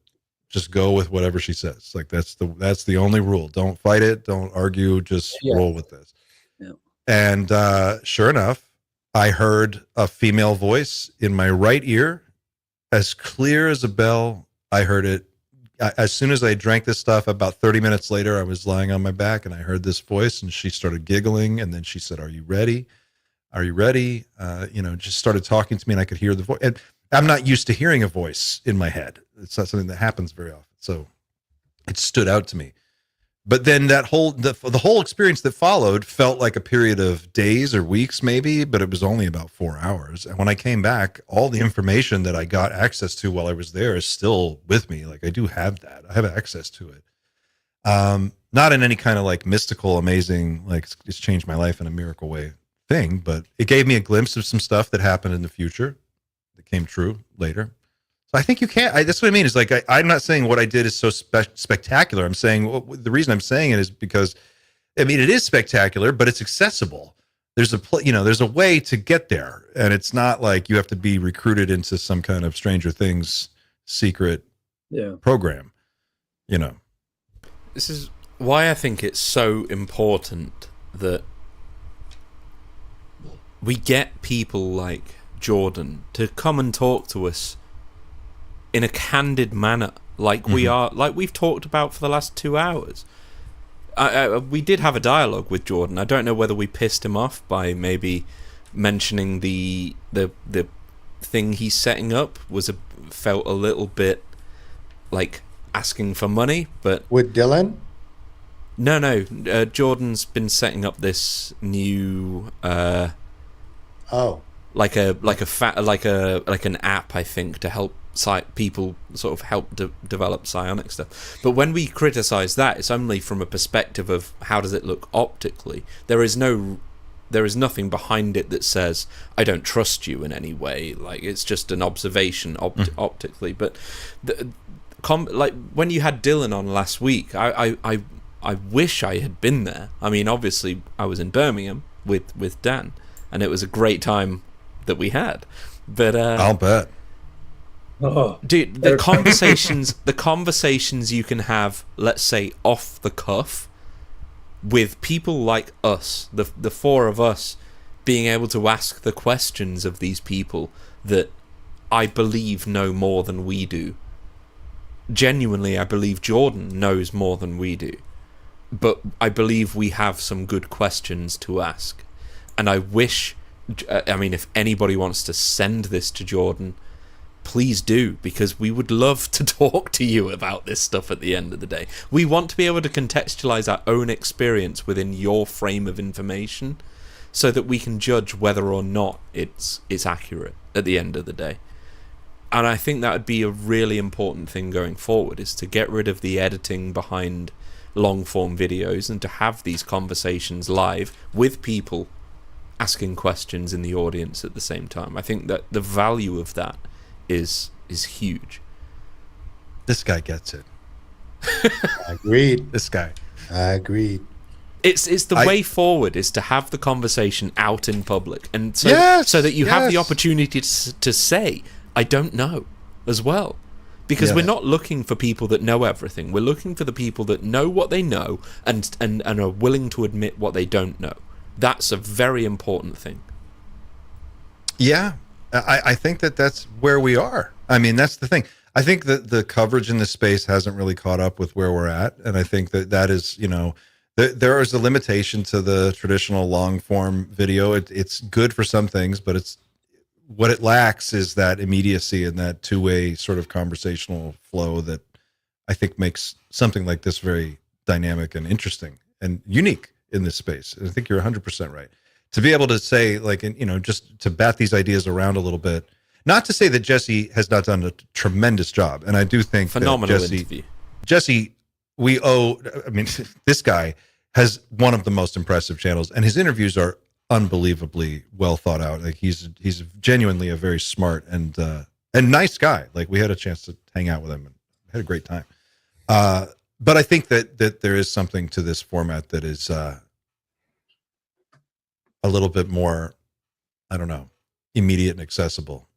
Just go with whatever she says. Like that's the only rule. Don't fight it. Don't argue. Just roll with this." Yeah. And sure enough, I heard a female voice in my right ear, as clear as a bell. I heard it as soon as I drank this stuff. About 30 minutes later, I was lying on my back, and I heard this voice, and she started giggling, and then she said, "Are you ready? Are you ready?" Just started talking to me, and I could hear the voice. And I'm not used to hearing a voice in my head. It's not something that happens very often. So it stood out to me. But then the whole experience that followed felt like a period of days or weeks maybe, but it was only about 4 hours. And when I came back, all the information that I got access to while I was there is still with me. Like I do have that. I have access to it. Not in any kind of like mystical, amazing, like it's changed my life in a miracle way thing, but it gave me a glimpse of some stuff that happened in the future that came true later. So I think you can't. That's what I mean. Is like I'm not saying what I did is so spectacular. I'm saying the reason I'm saying it is because I mean it is spectacular, but it's accessible. There's there's a way to get there, and it's not like you have to be recruited into some kind of Stranger Things secret program. This is why I think it's so important that we get people like Jordan to come and talk to us in a candid manner, like we've talked about for the last 2 hours. We did have a dialogue with Jordan. I don't know whether we pissed him off by maybe mentioning the thing he's setting up felt a little bit like asking for money, but with Dylan. No. Jordan's been setting up this new like an app, I think, to help people sort of help develop psionic stuff. But when we criticize that, it's only from a perspective of how does it look optically. There is nothing behind it that says I don't trust you in any way. Like, it's just an observation optically. But like when you had Dylan on last week, I wish I had been there. I mean, obviously I was in Birmingham with Dan, and it was a great time that we had. But I'll bet. Dude, the conversations you can have, let's say off the cuff, with people like us, the four of us, being able to ask the questions of these people that I believe know more than we do. Genuinely, I believe Jordan knows more than we do, but I believe we have some good questions to ask. And I wish, I mean, if anybody wants to send this to Jordan, please do, because we would love to talk to you about this stuff at the end of the day. We want to be able to contextualize our own experience within your frame of information so that we can judge whether or not it's accurate at the end of the day. And I think that would be a really important thing going forward, is to get rid of the editing behind long form videos and to have these conversations live with people asking questions in the audience at the same time. I think that the value of that is huge. This guy gets it. Agreed. This guy. I agreed. It's the way forward is to have the conversation out in public, and so that you have the opportunity to say I don't know as well, because we're not looking for people that know everything. We're looking for the people that know what they know and are willing to admit what they don't know. That's a very important thing. Yeah. I think that's where we are. I mean, that's the thing. I think that the coverage in this space hasn't really caught up with where we're at. And I think that is, there is a limitation to the traditional long form video. It's good for some things, but what it lacks is that immediacy and that two-way sort of conversational flow that I think makes something like this very dynamic and interesting and unique in this space. And I think you're 100% right. To be able to say, like, just to bat these ideas around a little bit, not to say that Jesse has not done a tremendous job. And I do think phenomenal that interview. Jesse, this guy has one of the most impressive channels, and his interviews are unbelievably well thought out. Like, he's genuinely a very smart and nice guy. Like, we had a chance to hang out with him and had a great time. But I think that there is something to this format that is a little bit more, I don't know, immediate and accessible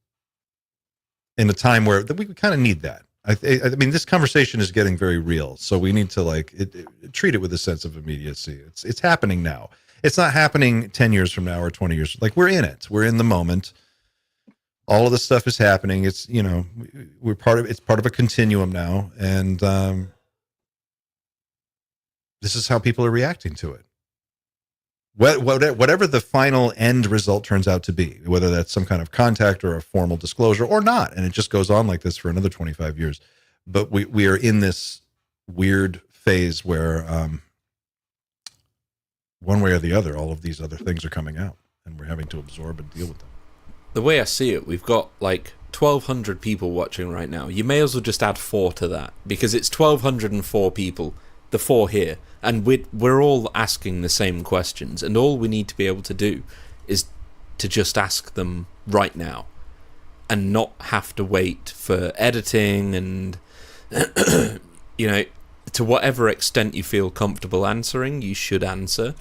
in a time where we kind of need that. I mean, this conversation is getting very real, so we need to treat it with a sense of immediacy. It's happening now. It's not happening 10 years from now or 20 years. Like, we're in it. We're in the moment. All of this stuff is happening. It's, it's part of a continuum now. And this is how people are reacting to it. Whatever the final end result turns out to be, whether that's some kind of contact or a formal disclosure or not, and it just goes on like this for another 25 years. But we are in this weird phase where one way or the other, all of these other things are coming out, and we're having to absorb and deal with them. The way I see it, we've got like 1,200 people watching right now. You may as well just add 4 to that, because it's 1,204 people, the 4 here, and we're all asking the same questions, and all we need to be able to do is to just ask them right now. and not have to wait for editing and to whatever extent you feel comfortable answering, you should answer.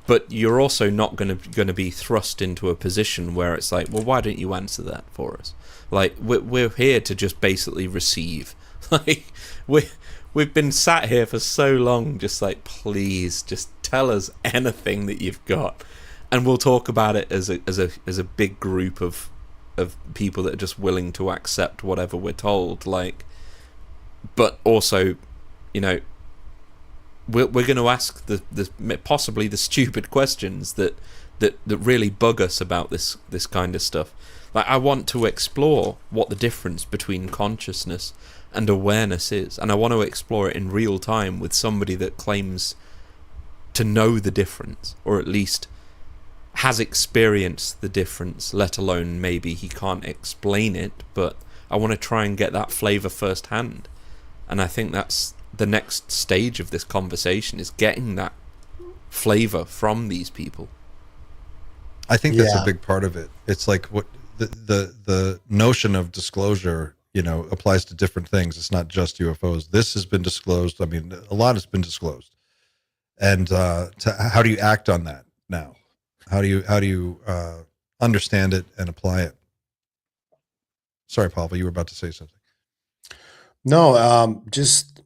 But you're also not going to be thrust into a position where it's like, well, why don't you answer that for us? Like, we're here to just basically receive. Like, we've been sat here for so long, just like, please, just tell us anything that you've got, and we'll talk about it as a big group of people that are just willing to accept whatever we're told. Like, but also, we're going to ask the possibly the stupid questions that really bug us about this kind of stuff. Like, I want to explore what the difference between consciousness and awareness is, and I want to explore it in real time with somebody that claims to know the difference, or at least has experienced the difference, let alone maybe he can't explain it, but I want to try and get that flavor firsthand. And I think that's the next stage of this conversation, is getting that flavor from these people. I think that's a big part of it. It's like what the notion of disclosure, applies to different things. It's not just UFOs. This has been disclosed. I mean, a lot has been disclosed. And how do you act on that now? How do you understand it and apply it? Sorry, Pavel, you were about to say something. No, just,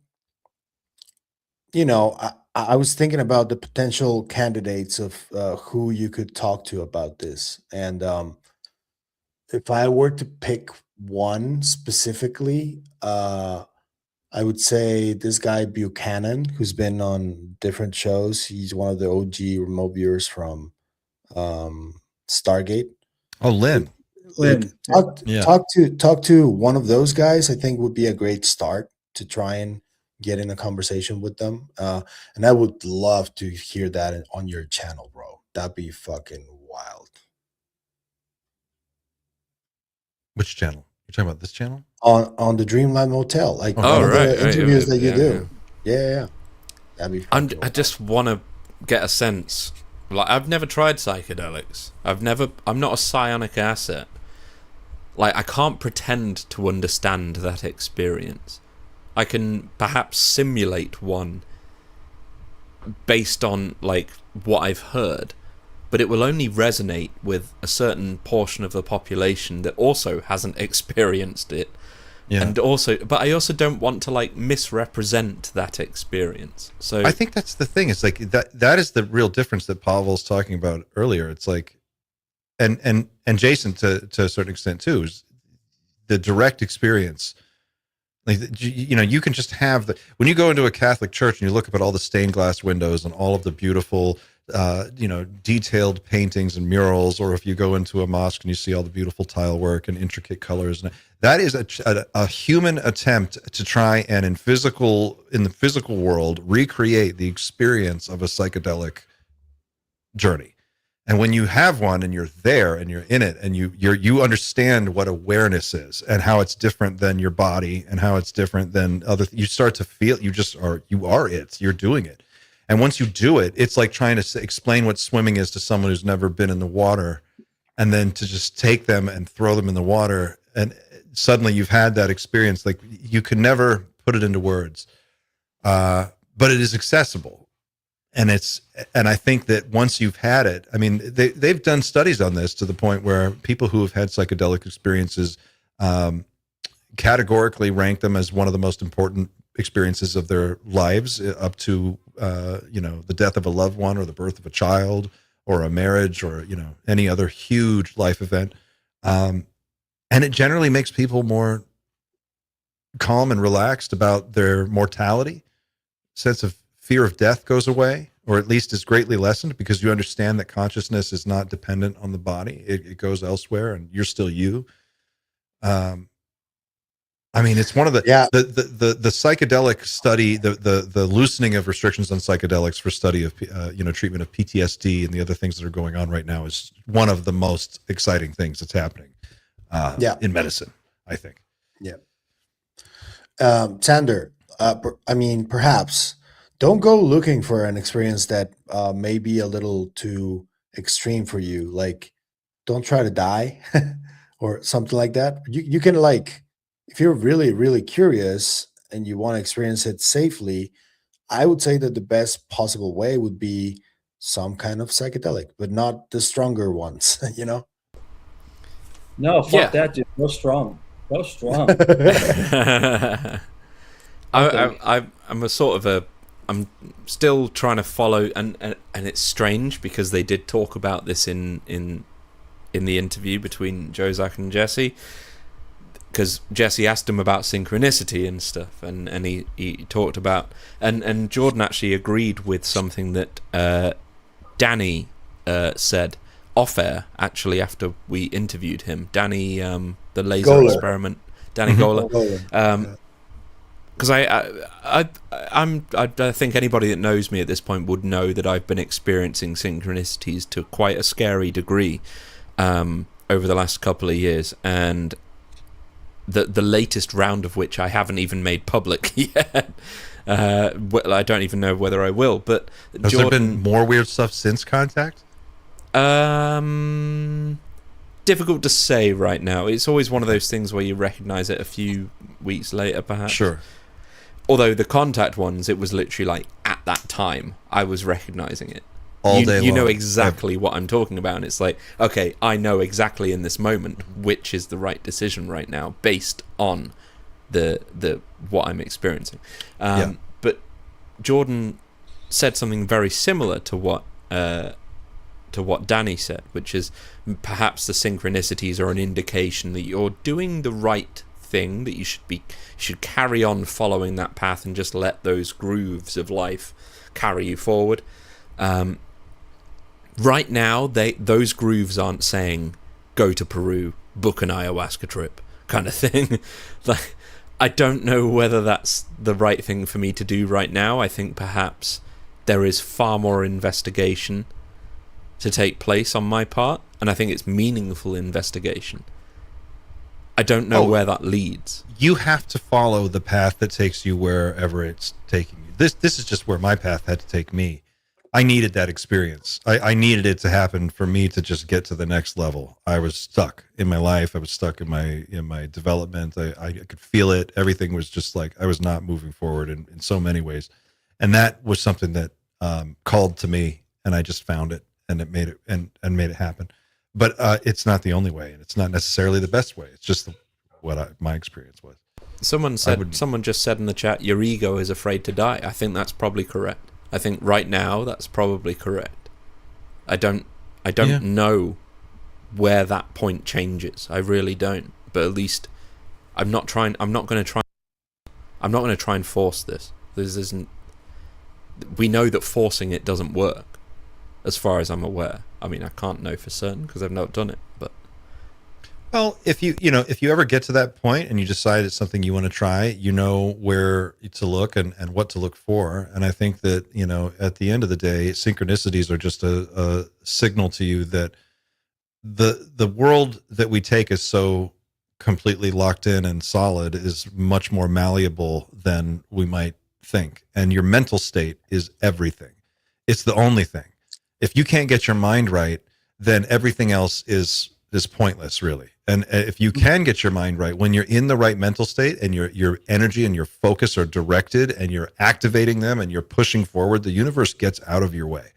I was thinking about the potential candidates of who you could talk to about this. And if I were to pick one specifically, I would say this guy Buchanan, who's been on different shows. He's one of the OG remote viewers from Stargate. Oh, Lynn. Talk to one of those guys, I think, would be a great start to try and get in a conversation with them. And I would love to hear that on your channel, bro. That'd be fucking wild. Which channel? You're talking about this channel? On the Dreamland Motel, like the interviews that you do. Yeah. That'd be I just want to get a sense. Like, I've never tried psychedelics. I'm not a psionic asset. Like, I can't pretend to understand that experience. I can perhaps simulate one based on, like, what I've heard, but it will only resonate with a certain portion of the population that also hasn't experienced it. Yeah. But I also don't want to, like, misrepresent that experience. So I think that's the thing. It's like that is the real difference that Pavel's talking about earlier. It's like, and Jason to a certain extent too, is the direct experience. Like, you can just have when you go into a Catholic church and you look up at all the stained glass windows and all of the beautiful, detailed paintings and murals, or if you go into a mosque and you see all the beautiful tile work and intricate colors, and that is a human attempt to try and in the physical world recreate the experience of a psychedelic journey. And when you have one and you're there and you're in it and you understand what awareness is and how it's different than your body and how it's different than you start to feel you are it, you're doing it. And once you do it, it's like trying to explain what swimming is to someone who's never been in the water, and then to just take them and throw them in the water. And suddenly you've had that experience. Like, you can never put it into words, but it is accessible. And I think that once you've had it, I mean, they've done studies on this to the point where people who have had psychedelic experiences categorically rank them as one of the most important experiences of their lives, up to the death of a loved one or the birth of a child or a marriage or any other huge life event, and it generally makes people more calm and relaxed about their mortality. Sense of fear of death goes away, or at least is greatly lessened, because you understand that consciousness is not dependent on the body. It goes elsewhere and you're still you. I mean, it's one of the psychedelic study, the loosening of restrictions on psychedelics for study of treatment of PTSD and the other things that are going on right now is one of the most exciting things that's happening in medicine, I think. Yeah. Sander, I mean, perhaps don't go looking for an experience that may be a little too extreme for you. Like, don't try to die or something like that. You can like, if you're really, really curious and you want to experience it safely, I would say that the best possible way would be some kind of psychedelic, but not the stronger ones, you know? No, fuck Yeah. that, dude. Go strong. Go strong. I'm a sort of a. I'm still trying to follow, and it's strange because they did talk about this in the interview between Joe, Zach, and Jesse. Because Jesse asked him about synchronicity and stuff, and he talked about, and Jordan actually agreed with something that Danny said off air, actually, after we interviewed him. Danny, the laser Goler. experiment, Danny Goler. Goler. Because I think anybody that knows me at this point would know that I've been experiencing synchronicities to quite a scary degree over the last couple of years, and the latest round of which I haven't even made public yet. I don't even know whether I will. But Has there been more weird stuff since contact? Difficult to say right now. It's always one of those things where you recognize it a few weeks later, perhaps. Sure. Although the contact ones, it was literally like at that time I was recognizing it. All day long. You know exactly what I'm talking about, and it's like, okay, I know exactly in this moment which is the right decision right now based on the what I'm experiencing. But Jordan said something very similar to what Danny said, which is perhaps the synchronicities are an indication that you're doing the right thing, that you should carry on following that path and just let those grooves of life carry you forward. Right now, those grooves aren't saying go to Peru, book an ayahuasca trip, kind of thing. Like, I don't know whether that's the right thing for me to do right now. I think perhaps there is far more investigation to take place on my part, and I think it's meaningful investigation. I don't know where that leads. You have to follow the path that takes you wherever it's taking you. This is just where my path had to take me. I needed that experience. I needed it to happen for me to just get to the next level. I was stuck in my life. I was stuck in my development. I could feel it. Everything was just like I was not moving forward in so many ways. And that was something that called to me, and I just found it, and it made it and made it happen. But it's not the only way, and it's not necessarily the best way. It's just what my experience was. Someone just said in the chat, your ego is afraid to die. I think that's probably correct. I think right now that's probably correct. I don't know where that point changes. I really don't. But at least I'm not going to try and force this. We know that forcing it doesn't work, as far as I'm aware. I mean, I can't know for certain because I've not done it, but well, if you ever get to that point and you decide it's something you want to try, you know where to look and what to look for. And I think that, at the end of the day, synchronicities are just a signal to you that the world that we take is so completely locked in and solid is much more malleable than we might think. And your mental state is everything. It's the only thing. If you can't get your mind right, then everything else is pointless, really. And if you can get your mind right, when you're in the right mental state and your energy and your focus are directed and you're activating them and you're pushing forward, the universe gets out of your way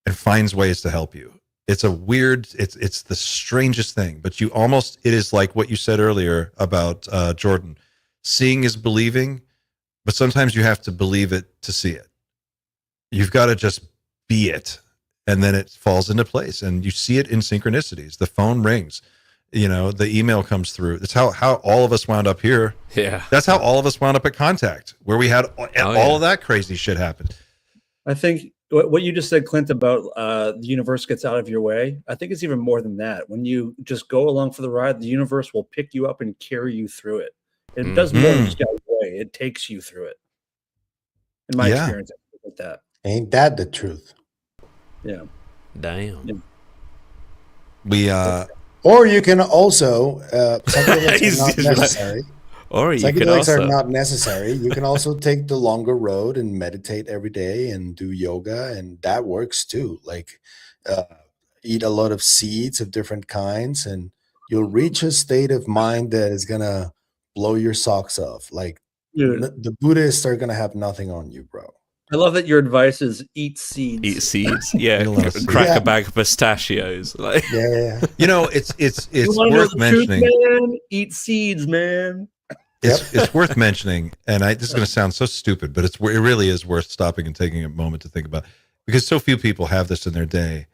and finds ways to help you. It's it's the strangest thing, but it is like what you said earlier about Jordan. Seeing is believing, but sometimes you have to believe it to see it. You've got to just be it. And then it falls into place, and you see it in synchronicities. The phone rings, the email comes through. That's how all of us wound up here. Yeah, that's how all of us wound up at Contact, where we had all of that crazy shit happen. I think what you just said, Clint, about the universe gets out of your way. I think it's even more than that. When you just go along for the ride, the universe will pick you up and carry you through it. It does more than just get out of the way. It takes you through it. In my experience, I think like that. Ain't that the truth? Yeah. Damn. Yeah. We or you can also psychedelics are not necessary. Psychedelics are not necessary. You can also take the longer road and meditate every day and do yoga, and that works too. Like eat a lot of seeds of different kinds and you'll reach a state of mind that is gonna blow your socks off. Like Dude, the Buddhists are gonna have nothing on you, bro. I love that your advice is eat seeds. Eat seeds. Yeah, Eat a lot of seeds. crack Yeah. a bag of pistachios. Like, Yeah. You know, it's You wanna know worth the truth, mentioning. man? Eat seeds, man. It's worth mentioning, and this is going to sound so stupid, but it really is worth stopping and taking a moment to think about, because so few people have this in their day.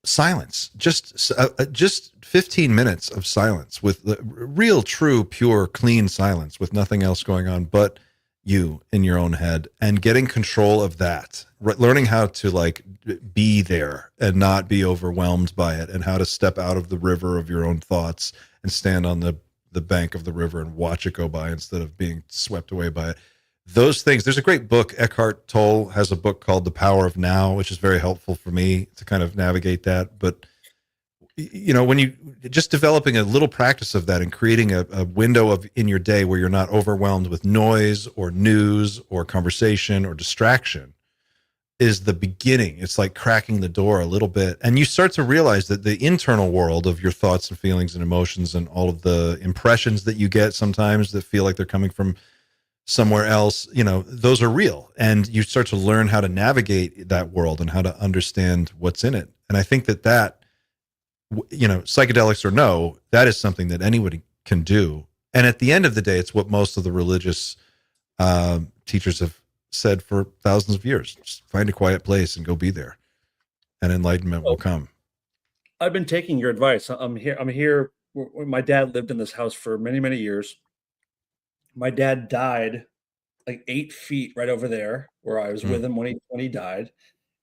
Silence, just 15 minutes of silence, with the real, true, pure, clean silence, with nothing else going on but you in your own head, and getting control of that, learning how to like be there and not be overwhelmed by it, and how to step out of the river of your own thoughts and stand on the bank of the river and watch it go by instead of being swept away by it. Those things. There's a great book. Eckhart Tolle has a book called The Power of Now, which is very helpful for me to kind of navigate that. But you know, when you just developing a little practice of that and creating a window in your day where you're not overwhelmed with noise or news or conversation or distraction, is the beginning. It's like cracking the door a little bit, and you start to realize that the internal world of your thoughts and feelings and emotions and all of the impressions that you get sometimes that feel like they're coming from somewhere else, you know, those are real, and you start to learn how to navigate that world and how to understand what's in it. And I think that you know, psychedelics or no, that is something that anybody can do. And at the end of the day, it's what most of the religious teachers have said for thousands of years. Just find a quiet place and go be there, and enlightenment will come. I've been taking your advice. I'm here. My dad lived in this house for many, many years. My dad died like 8 feet right over there where I was with him when he died.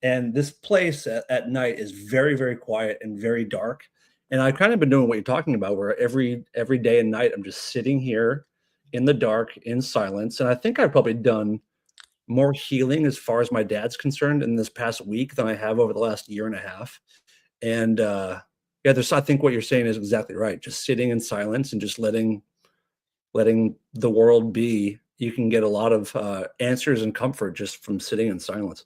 And this place at night is very, very quiet and very dark. And I've kind of been doing what you're talking about, where every day and night I'm just sitting here in the dark, in silence. And I think I've probably done more healing as far as my dad's concerned in this past week than I have over the last year and a half. And yeah, I think what you're saying is exactly right. Just sitting in silence and just letting the world be. You can get a lot of answers and comfort just from sitting in silence.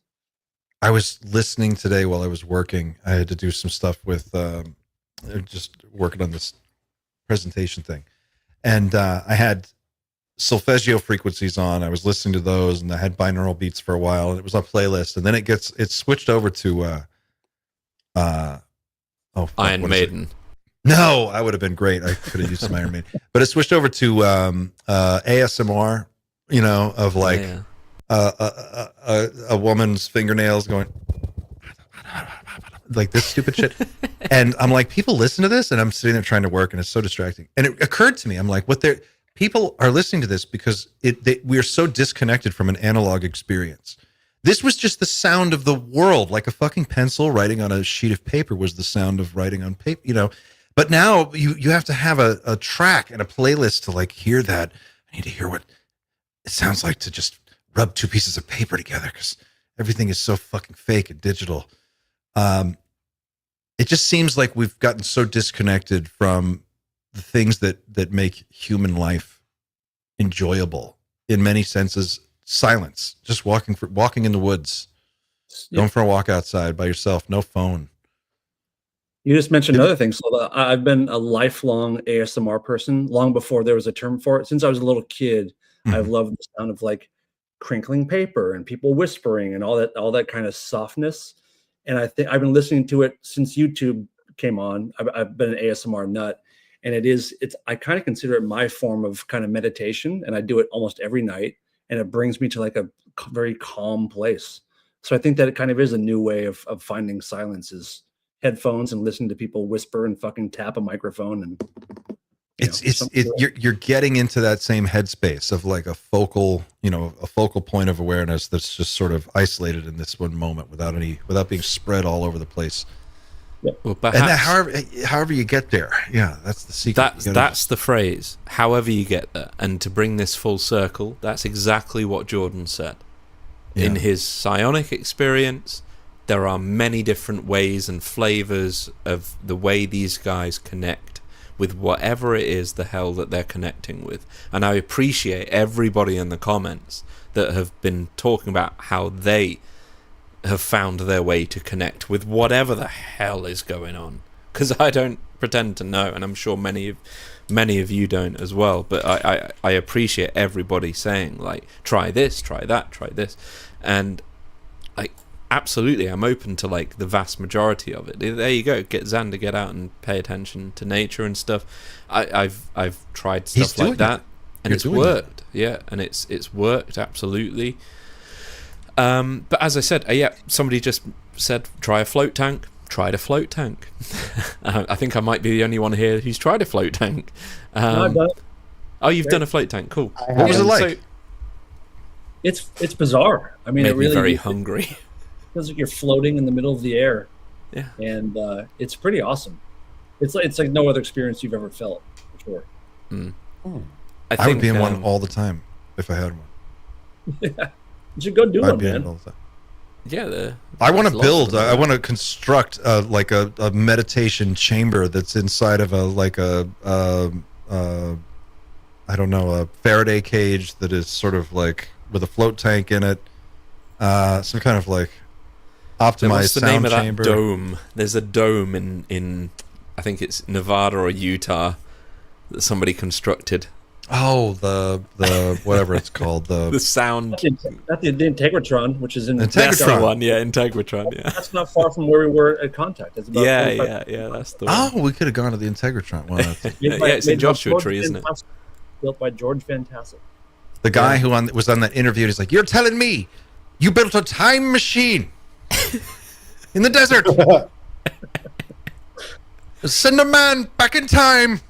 I was listening today while I was working. I had to do some stuff with just working on this presentation thing, and I had solfeggio frequencies on. I was listening to those, and I had binaural beats for a while, and it was on playlist. And then it switched over to Iron Maiden. No, I would have been great. I could have used some Iron Maiden, but it switched over to ASMR. You know, of like. Yeah. A woman's fingernails going like this stupid shit. And I'm like, people listen to this, and I'm sitting there trying to work, and it's so distracting. And it occurred to me, I'm like, people are listening to this because we are so disconnected from an analog experience. This was just the sound of the world, like a fucking pencil writing on a sheet of paper was the sound of writing on paper, you know. But now you have to have a track and a playlist to like hear that. I need to hear what it sounds like to just rub two pieces of paper together, because everything is so fucking fake and digital. It just seems like we've gotten so disconnected from the things that make human life enjoyable in many senses. Silence, just walking in the woods, going for a walk outside by yourself, no phone. You just mentioned another thing. So I've been a lifelong ASMR person long before there was a term for it. Since I was a little kid, I've loved the sound of like crinkling paper and people whispering and all that kind of softness. And I think I've been listening to it since YouTube came on. I've been an ASMR nut, and I kind of consider it my form of kind of meditation, and I do it almost every night, and it brings me to like a very calm place. So I think that it kind of is a new way of finding silence, is headphones and listening to people whisper and fucking tap a microphone. And you're getting into that same headspace of like a focal point of awareness that's just sort of isolated in this one moment without being spread all over the place. Yep. Well, perhaps, and however you get there, yeah, that's the secret. That's the phrase. However you get there, and to bring this full circle, that's exactly what Jordan said. Yeah. In his psionic experience, there are many different ways and flavors of the way these guys connect with whatever it is the hell that they're connecting with. And I appreciate everybody in the comments that have been talking about how they have found their way to connect with whatever the hell is going on because I don't pretend to know, and I'm sure many of you don't as well. But I appreciate everybody saying, like, try this, try that, try this, and like, absolutely, I'm open to like the vast majority of it. There you go, get Xander, get out and pay attention to nature and stuff. I've tried stuff like that, and it's worked. Yeah, and it's worked absolutely. But as I said, yeah, somebody just said try a float tank. Tried a float tank. I think I might be the only one here who's tried a float tank. No, I've done it. Oh, you've done a float tank. Cool. What was it like? It's bizarre. I mean, Made it really me very hungry. feels like you're floating in the middle of the air. Yeah, and it's pretty awesome. It's like no other experience you've ever felt, for sure. I would be in one all the time if I had one. Yeah, you should go do one, man. All the time. Yeah, I want to build. I want to construct like a meditation chamber that's inside of I don't know, a Faraday cage that is sort of like with a float tank in it. Some kind of like optimized What's the sound name of chamber. that dome? There's a dome in I think it's Nevada or Utah that somebody constructed. Oh, the whatever it's called, The sound. That's the Integratron, which is in Integratron. That's the one, yeah, Integratron, yeah. That's not far from where we were at Contact. It's about Yeah, 25 that's the one. Oh, we could have gone to the Integratron. Well, that's Yeah, it's in made by Joshua George Tree, isn't it? Fantastic, built by George Fantastic. the guy who was on that interview. He's like, "You're telling me you built a time machine in the desert? Send a man back in time."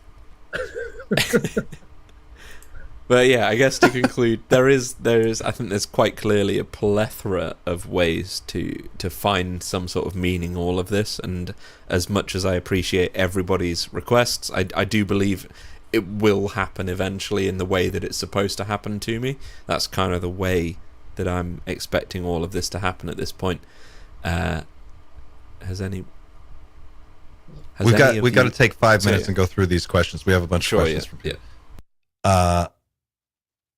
But yeah, I guess to conclude, there is I think there's quite clearly a plethora of ways to find some sort of meaning all of this, and as much as I appreciate everybody's requests, I do believe it will happen eventually in the way that it's supposed to happen to me. That's kind of the way that I'm expecting all of this to happen at this point. We got to take 5 minutes and go through these questions. We have a bunch of questions from people.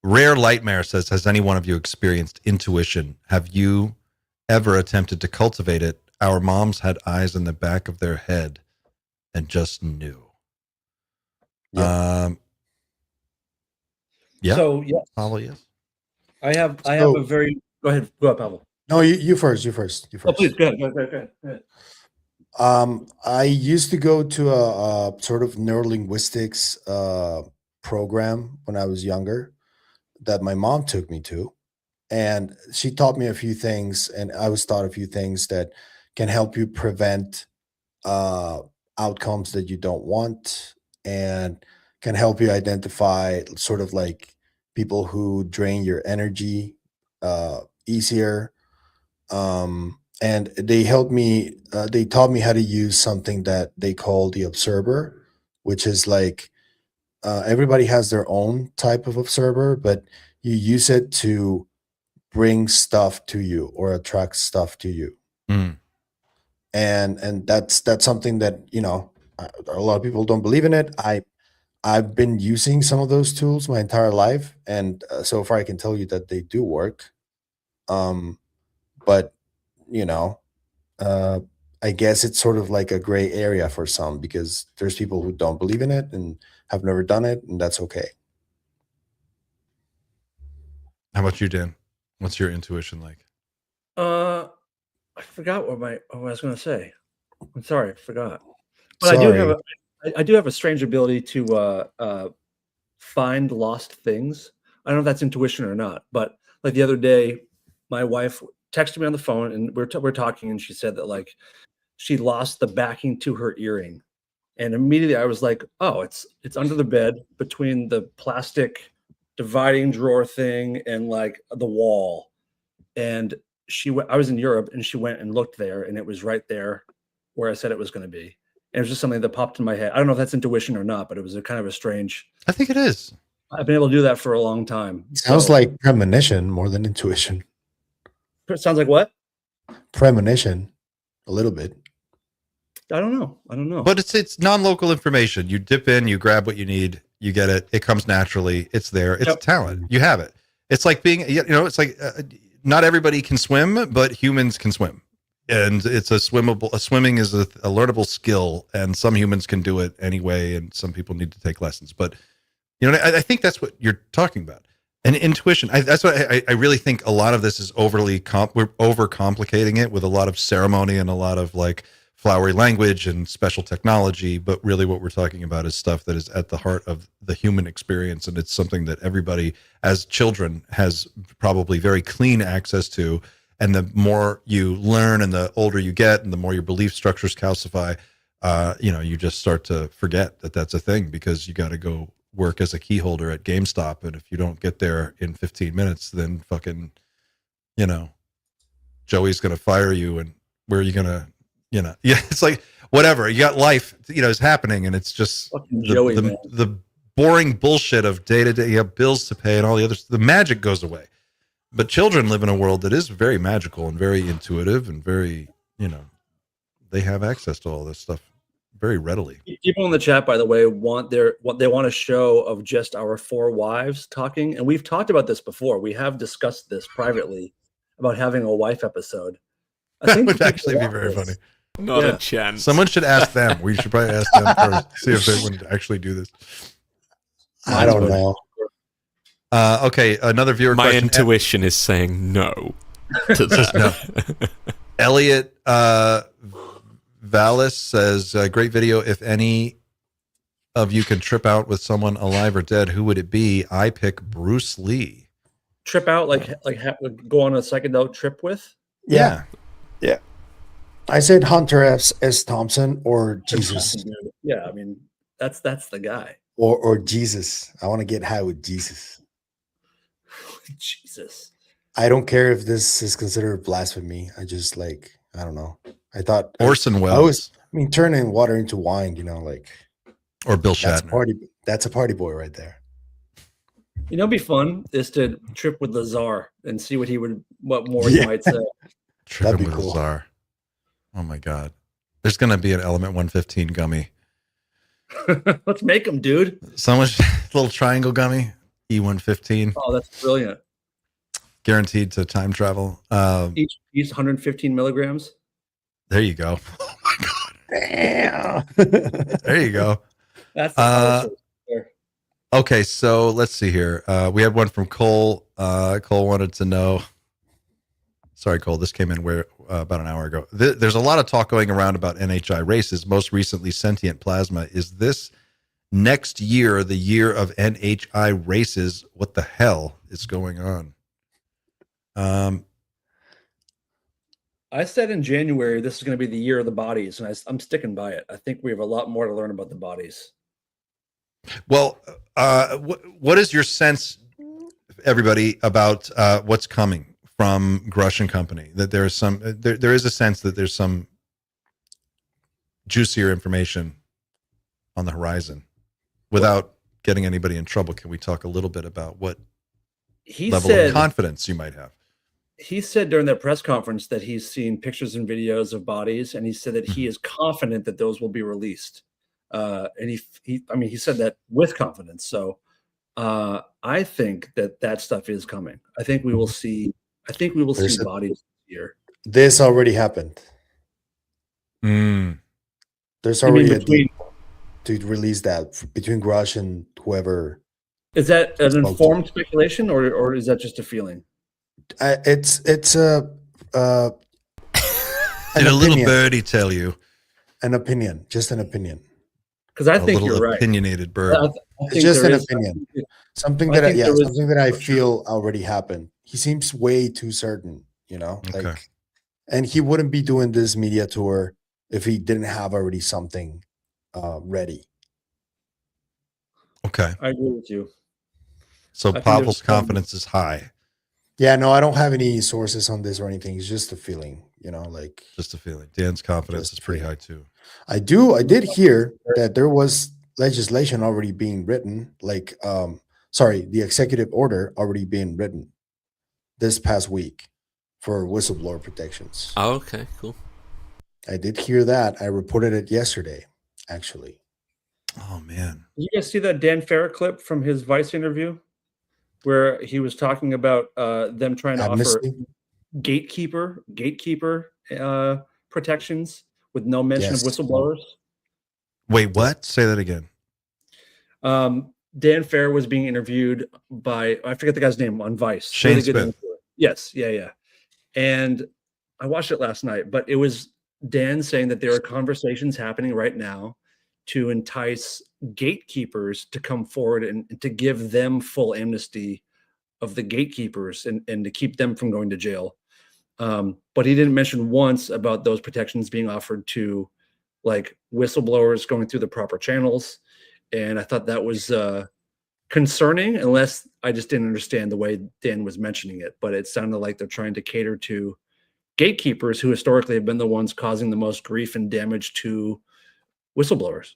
Rare Lightmare says, has any one of you experienced intuition? Have you ever attempted to cultivate it? Our moms had eyes in the back of their head and just knew. Yeah. Yeah. So yes, Pavel, yes. I have a very. Go ahead, Pavel. No, you first. You first. Oh, please, go ahead. I used to go to a sort of neurolinguistics program when I was younger that my mom took me to, and she taught me a few things, and I was taught a few things that can help you prevent outcomes that you don't want, and can help you identify sort of like people who drain your energy easier. And they helped me, they taught me how to use something that they call the observer, which is like everybody has their own type of observer, but you use it to bring stuff to you or attract stuff to you. Mm. And that's something that, you know, a lot of people don't believe in it. I've been using some of those tools my entire life, and so far I can tell you that they do work. But you know, I guess it's sort of like a gray area for some, because there's people who don't believe in it and have never done it, and that's okay. How about you, Dan? What's your intuition like? I forgot what I was going to say. I'm sorry, I forgot. But sorry. I do have a strange ability to find lost things. I don't know if that's intuition or not, but like the other day, my wife texted me on the phone, and we're talking, and she said that like she lost the backing to her earring, and immediately I was like, oh, it's under the bed between the plastic dividing drawer thing and like the wall. And I was in Europe, and she went and looked there, and it was right there where I said it was going to be. And it was just something that popped in my head. I don't know if that's intuition or not, but it was a kind of a strange. I think it is. I've been able to do that for a long time. Sounds like premonition more than intuition. It sounds like what? Premonition, a little bit. I don't know. But it's non-local information. You dip in, you grab what you need, you get it. It comes naturally. It's there. It's talent. You have it. It's like being, you know, it's like not everybody can swim, but humans can swim. and it's a swimmable. Swimming is a learnable skill, and some humans can do it anyway, and some people need to take lessons. But you know, I think that's what you're talking about. And intuition. That's what I really think. A lot of this is we're overcomplicating it with a lot of ceremony and a lot of like flowery language and special technology. But really, what we're talking about is stuff that is at the heart of the human experience, and it's something that everybody, as children, has probably very clean access to. And the more you learn, and the older you get, and the more your belief structures calcify, you know, you just start to forget that that's a thing, because you got to go work as a key holder at GameStop, and if you don't get there in 15 minutes, then fucking, you know, Joey's gonna fire you, and where are you gonna, you know, yeah, it's like whatever, you got life, you know, is happening, and it's just the boring bullshit of day to day. You have bills to pay and all the others. The magic goes away, but children live in a world that is very magical and very intuitive and very, you know, they have access to all this stuff very readily. People in the chat, by the way, want a show of just our 4 wives talking, and we've talked about this before. We have discussed this privately about having a wife episode. I think That would actually be very funny. Not a chance. Someone should ask them. We should probably ask them first, see if they would actually do this. I don't know. Okay, another viewer My question. intuition is saying no to that. No. Elliot Vallis says, great video. If any of you can trip out with someone alive or dead, who would it be? I pick Bruce Lee. Trip out, go on a psychedelic trip with? Yeah. I said Hunter S. Thompson or Jesus. Yeah, I mean, that's the guy. Or Jesus. I want to get high with Jesus. Jesus. I don't care if this is considered blasphemy. I just I don't know. I thought Orson Welles. Turning water into wine, you know, like, or Bill Shatner. That's a party boy right there. You know, it'd be fun is to trip with the Tsar and see what he might say. Tripping with the Tsar. Oh my God. There's going to be an Element 115 gummy. Let's make them, dude. Someone's little triangle gummy, E115. Oh, that's brilliant. Guaranteed to time travel. Each piece 115 milligrams. There you go. Oh my God. Damn. There you go. That's the okay, so let's see here. We had one from Cole. Cole wanted to know. Sorry, Cole. This came in about an hour ago. There's a lot of talk going around about NHI races, most recently sentient plasma. Is this next year the year of NHI races? What the hell is going on? I said in January this is going to be the year of the bodies, and I'm sticking by it. I think we have a lot more to learn about the bodies. Well, what is your sense, everybody, about what's coming from Grush and Company? That there is there is a sense that there's some juicier information on the horizon. Without getting anybody in trouble, can we talk a little bit about what level of confidence you might have? He said during that press conference that he's seen pictures and videos of bodies, and he said that he is confident that those will be released. And he said that with confidence. So I think that stuff is coming. I think we will see. I think we will see bodies this year. This already happened. There's already a deal to release that between Grush and whoever. Is that an informed speculation, or is that just a feeling? It's Did a little birdie tell you? An opinion, just an opinion. Because I think you're right. Opinionated bird. It's just an opinion. Something that I feel already happened. He seems way too certain, you know, and he wouldn't be doing this media tour if he didn't have already something ready. Okay, I agree with you. So Pavel's confidence is high. Yeah, no, I don't have any sources on this or anything. It's just a feeling, you know, like just a feeling. Dan's confidence is pretty high too. I did hear that there was legislation already being written, the executive order already being written this past week for whistleblower protections. Oh, okay, cool. I did hear that. I reported it yesterday, actually. Oh man. Did you guys see that Dan Farrar clip from his Vice interview where he was talking about them trying to offer gatekeeper protections with no mention of Yes. whistleblowers. Wait, what? Say that again. Dan Fair was being interviewed by, I forget the guy's name, on Vice. Shane Smith. interviewer. Yes, yeah. And I watched it last night, but it was Dan saying that there are conversations happening right now to entice gatekeepers to come forward and to give them full amnesty of the gatekeepers and to keep them from going to jail. But he didn't mention once about those protections being offered to like whistleblowers going through the proper channels. And I thought that was concerning, unless I just didn't understand the way Dan was mentioning it. But it sounded like they're trying to cater to gatekeepers who historically have been the ones causing the most grief and damage to whistleblowers.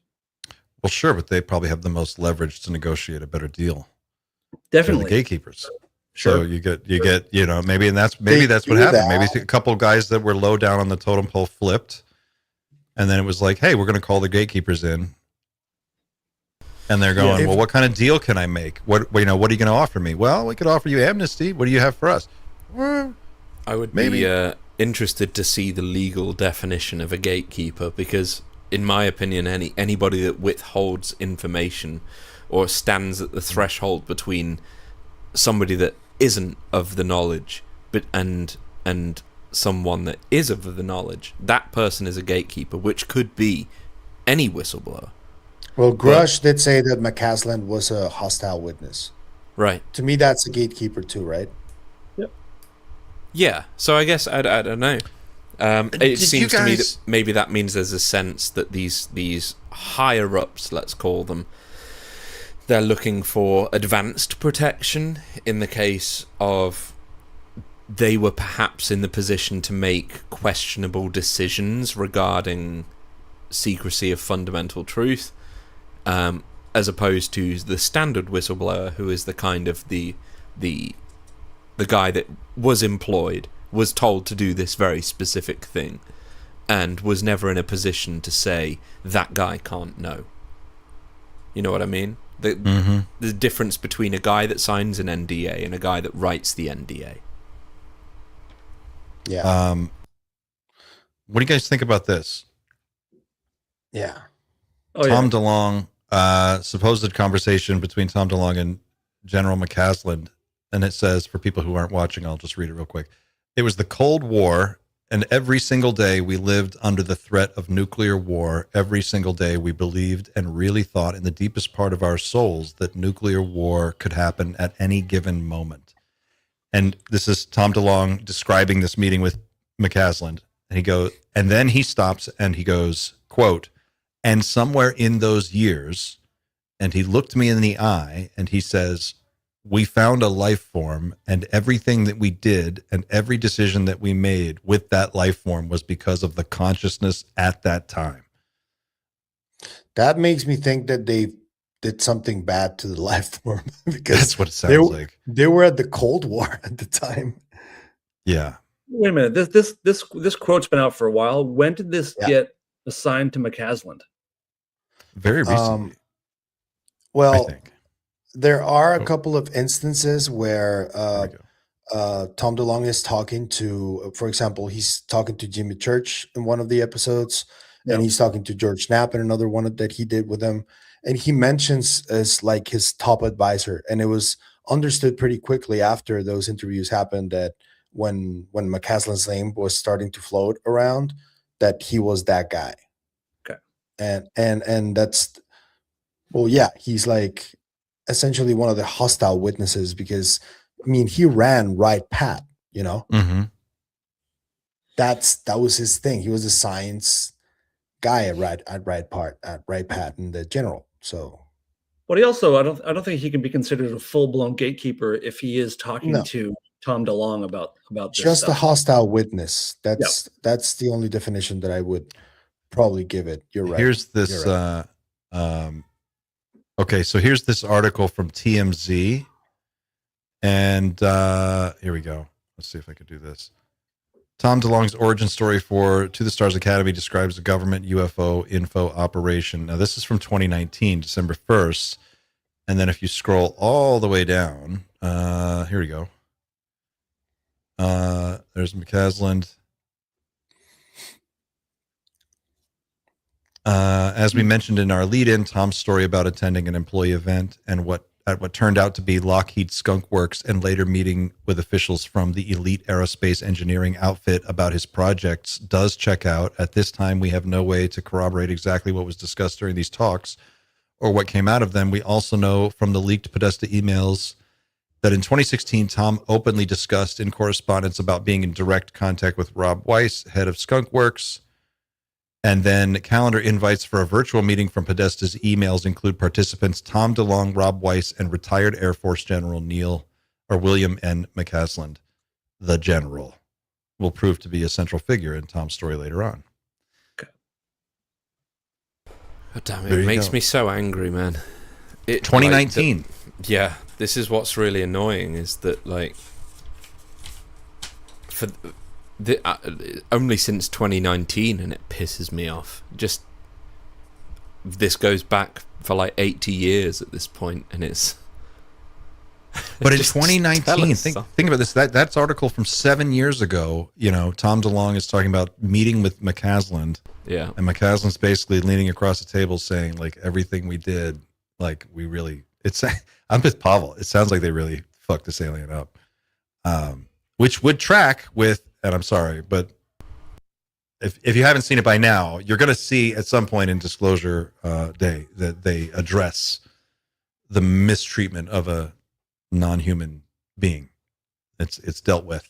Well, sure, but they probably have the most leverage to negotiate a better deal. Definitely. They're the gatekeepers. Sure. So you get, maybe that's what happened. Maybe a couple of guys that were low down on the totem pole flipped. And then it was like, hey, we're going to call the gatekeepers in. And they're going, well, what kind of deal can I make? What are you going to offer me? Well, we could offer you amnesty. What do you have for us? I would be interested to see the legal definition of a gatekeeper, because in my opinion, anybody that withholds information or stands at the threshold between somebody that isn't of the knowledge and someone that is of the knowledge, that person is a gatekeeper, which could be any whistleblower. Well, Grush did say that McCaslin was a hostile witness. Right. To me, that's a gatekeeper too, right? Yep. Yeah. So I guess I don't know. It seems to me that maybe that means there's a sense that these higher ups, let's call them, they're looking for advanced protection in the case of they were perhaps in the position to make questionable decisions regarding secrecy of fundamental truth, as opposed to the standard whistleblower, who is the kind of the guy that was employed, was told to do this very specific thing, and was never in a position to say that guy can't know. You know what I mean? The difference between a guy that signs an NDA and a guy that writes the NDA. Yeah. What do you guys think about this? Yeah. Tom DeLonge, supposed conversation between Tom DeLonge and General McCaslin. And it says, for people who aren't watching, I'll just read it real quick. It was the Cold War, and every single day we lived under the threat of nuclear war. Every single day we believed and really thought in the deepest part of our souls that nuclear war could happen at any given moment. And this is Tom DeLonge describing this meeting with McCaslin. And then he stops and he goes, quote, and somewhere in those years, and he looked me in the eye and he says, we found a life form, and everything that we did and every decision that we made with that life form was because of the consciousness at that time. That makes me think that they did something bad to the life form, because that's what it sounds like. They were at the Cold War at the time. Yeah. Wait a minute. This quote's been out for a while. When did this get assigned to McCaslin? Very recently. Well, I think. There are a couple of instances where Tom DeLonge is talking to, for example, he's talking to Jimmy Church in one of the episodes, and he's talking to George Knapp in another one that he did with him. And he mentions as like his top advisor. And it was understood pretty quickly after those interviews happened that when McCaslin's name was starting to float around, that he was that guy. Okay. And that's, well, yeah, he's like essentially one of the hostile witnesses, because I mean, he ran Right Pat, you know. That was his thing. He was a science guy at Right Pat and the general. So, but he also, I don't think he can be considered a full blown gatekeeper if he is talking to Tom DeLonge about this just stuff. a hostile witness. That's the only definition that I would probably give it. You're right. Here's this. Okay, so here's this article from TMZ, and here we go. Let's see if I could do this. Tom DeLonge's origin story for To the Stars Academy describes a government UFO info operation. Now, this is from 2019, December 1st, and then if you scroll all the way down, here we go. There's McCaslin. As we mentioned in our lead-in, Tom's story about attending an employee event and what turned out to be Lockheed Skunk Works, and later meeting with officials from the elite aerospace engineering outfit about his projects does check out. At this time, we have no way to corroborate exactly what was discussed during these talks or what came out of them. We also know from the leaked Podesta emails that in 2016, Tom openly discussed in correspondence about being in direct contact with Rob Weiss, head of Skunk Works. And then calendar invites for a virtual meeting from Podesta's emails include participants Tom DeLonge, Rob Weiss, and retired Air Force General William N. McCasland. The general will prove to be a central figure in Tom's story later on. God damn it! It makes me so angry, man. 2019. Yeah, this is what's really annoying, is that only since 2019, and it pisses me off. Just this goes back for 80 years at this point, and it's. But in 2019, think about this. That's article from 7 years ago. Tom DeLonge is talking about meeting with McCasland. Yeah, and McCasland's basically leaning across the table saying, everything we did, we really. I'm with Pavel. It sounds like they really fucked this alien up, which would track with. And I'm sorry, but if you haven't seen it by now, you're going to see at some point in Disclosure Day that they address the mistreatment of a non-human being. It's dealt with,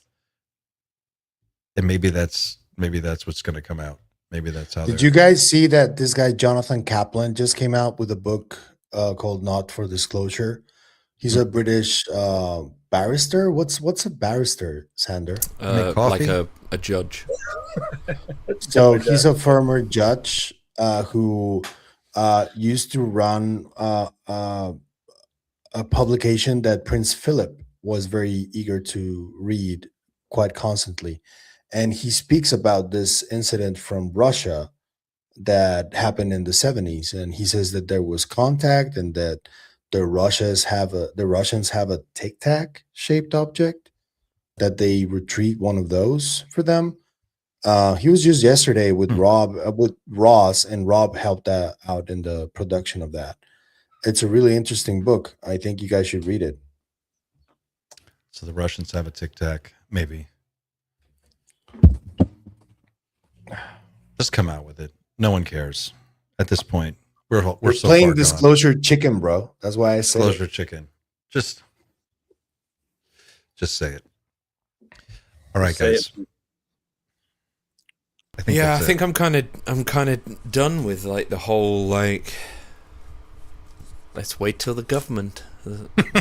and maybe that's what's going to come out. Maybe that's how. Did you guys see that this guy Jonathan Kaplan just came out with a book called Not for Disclosure? He's a British barrister. What's a barrister, Sander? Like a judge. So he's a former judge who used to run a publication that Prince Philip was very eager to read quite constantly. And he speaks about this incident from Russia that happened in the 70s. And he says that there was contact and that the Russians have a Tic Tac shaped object that they retrieve one of those for them. He was just yesterday with Ross, and Rob helped out in the production of that. It's a really interesting book. I think you guys should read it. So the Russians have a Tic Tac, maybe. Just come out with it. No one cares at this point. We're so playing far Disclosure Chicken, bro. That's why I say Disclosure Chicken. Just say it. All right, guys. I think I'm kind of done with the whole let's wait till the government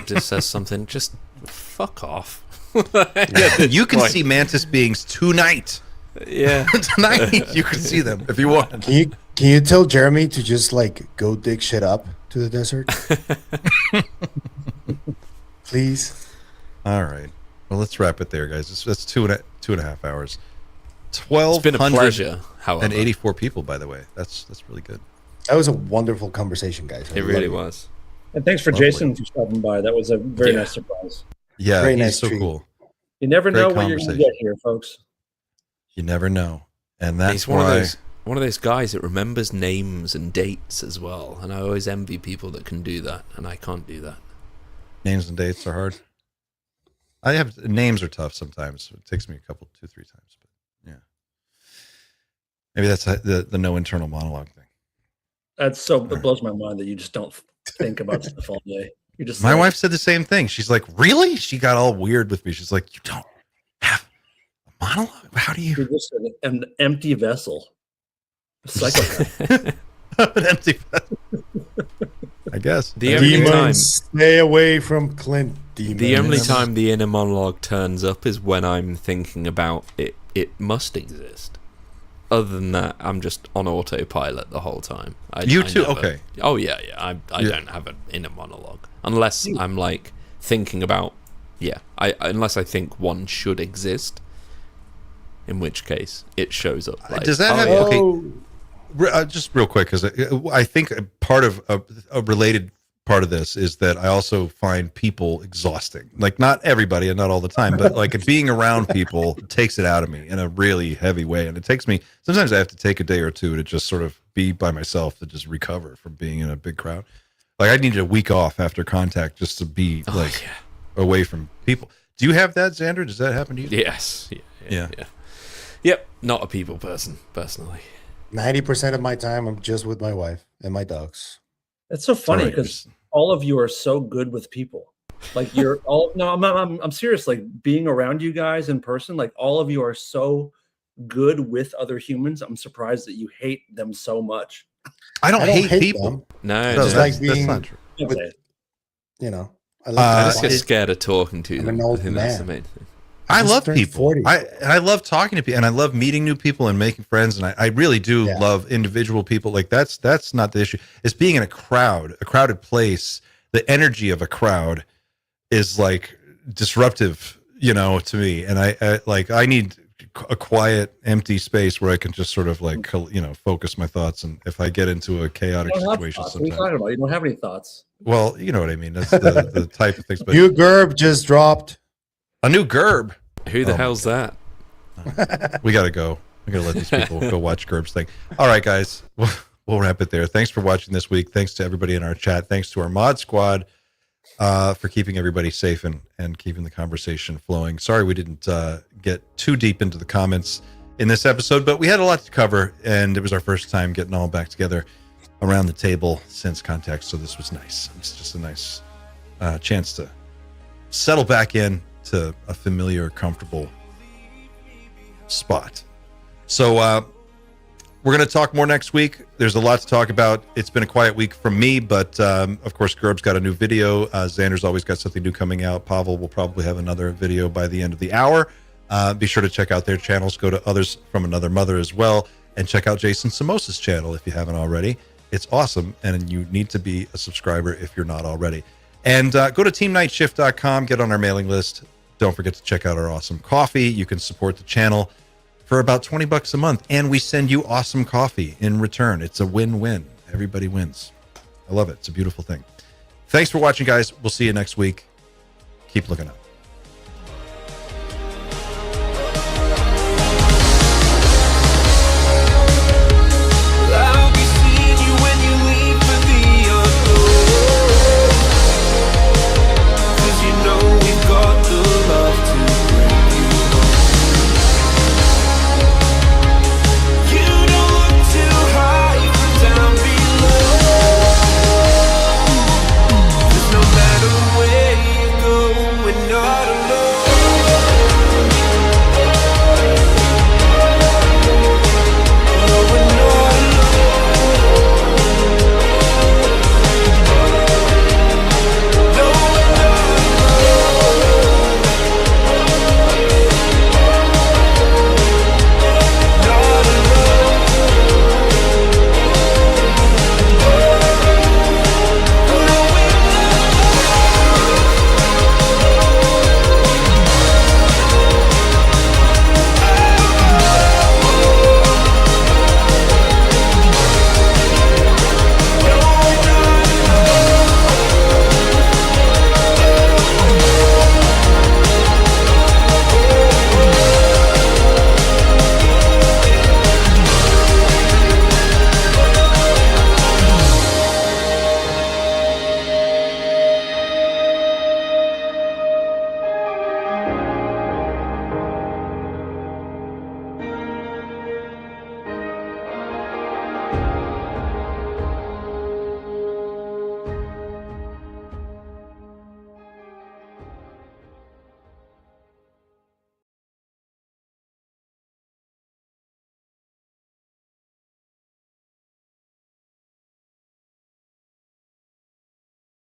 just says something. Just fuck off. You can see mantis beings tonight. Yeah, tonight you can see them if you want. Can you tell Jeremy to just go dig shit up to the desert? Please. All right. Well, let's wrap it there, guys. That's two and a half hours. 1,200. It's been a pleasure. However, and 84 people, by the way. That's really good. That was a wonderful conversation, guys. It really was. And thanks for Jason for stopping by. That was a very nice surprise. Yeah, very he's nice so treat. cool. You never know what you're going to get here, folks. You never know, and that's he's one of those guys that remembers names and dates as well. And I always envy people that can do that, and I can't do that. Names and dates are hard. Names are tough sometimes. It takes me 2-3 times, but yeah. Maybe that's the no internal monologue thing. It blows my mind that you just don't think about stuff all day. You just. My wife said the same thing. She's like, "Really?" She got all weird with me. She's like, "You don't have a monologue? How do you?" You're just an empty vessel. A psychopath. An empty vessel. I guess. The only time, stay away from Clint. Demons. The only time the inner monologue turns up is when I'm thinking about it. It must exist. Other than that, I'm just on autopilot the whole time. You too? Okay. Oh yeah. I don't have an inner monologue unless I'm thinking about. Yeah. Unless I think one should exist. In which case, it shows up. Does that have? Okay. Just real quick, because I think part of a related part of this is that I also find people exhausting. Not everybody and not all the time, but being around people takes it out of me in a really heavy way. And it takes me, sometimes I have to take a day or two to just sort of be by myself to just recover from being in a big crowd. Like I needed a week off after contact just to be away from people. Do you have that, Xander? Does that happen to you? Yes. Yeah. Yep. Not a people person, personally. 90% of my time, I'm just with my wife and my dogs. It's so funny Sorry, because all of you are so good with people. Like you're all no, I'm serious. Like being around you guys in person, like all of you are so good with other humans. I'm surprised that you hate them so much. I don't hate people. Them. No, Just no. like being, not true. with, you know, I I like just get to scared of talking to I'm them. an old I think that's the man. main thing. I just love turned people. 40. I love talking to people, and I love meeting new people and making friends. And I really do love individual people. Like that's not the issue. It's being in a crowded place. The energy of a crowd is like disruptive, to me. And I need a quiet, empty space where I can just sort of like, focus my thoughts. And if I get into a chaotic situation, What are you talking about? You don't have any thoughts. well, you know what I mean. That's the type of things. But New Gerb just dropped. a new Gerb. Who the hell's that? We got to go. We got to let these people go watch Gerb's thing. All right, guys. We'll wrap it there. Thanks for watching this week. Thanks to everybody in our chat. Thanks to our mod squad for keeping everybody safe and keeping the conversation flowing. Sorry we didn't get too deep into the comments in this episode, but we had a lot to cover, and it was our first time getting all back together around the table since contact, so this was nice. It's just a nice chance to settle back in to a familiar, comfortable spot. So we're going to talk more next week. There's a lot to talk about. It's been a quiet week from me, but of course, Gerb's got a new video. Xander's always got something new coming out. Pavel will probably have another video by the end of the hour. Be sure to check out their channels. Go to Others from Another Mother as well, and check out Jason Samosa's channel if you haven't already. It's awesome, and you need to be a subscriber if you're not already. And go to teamnightshift.com, get on our mailing list. Don't forget to check out our awesome coffee. You can support the channel for about $20 a month, and we send you awesome coffee in return. It's a win-win. Everybody wins. I love it. It's a beautiful thing. Thanks for watching, guys. We'll see you next week. Keep looking up.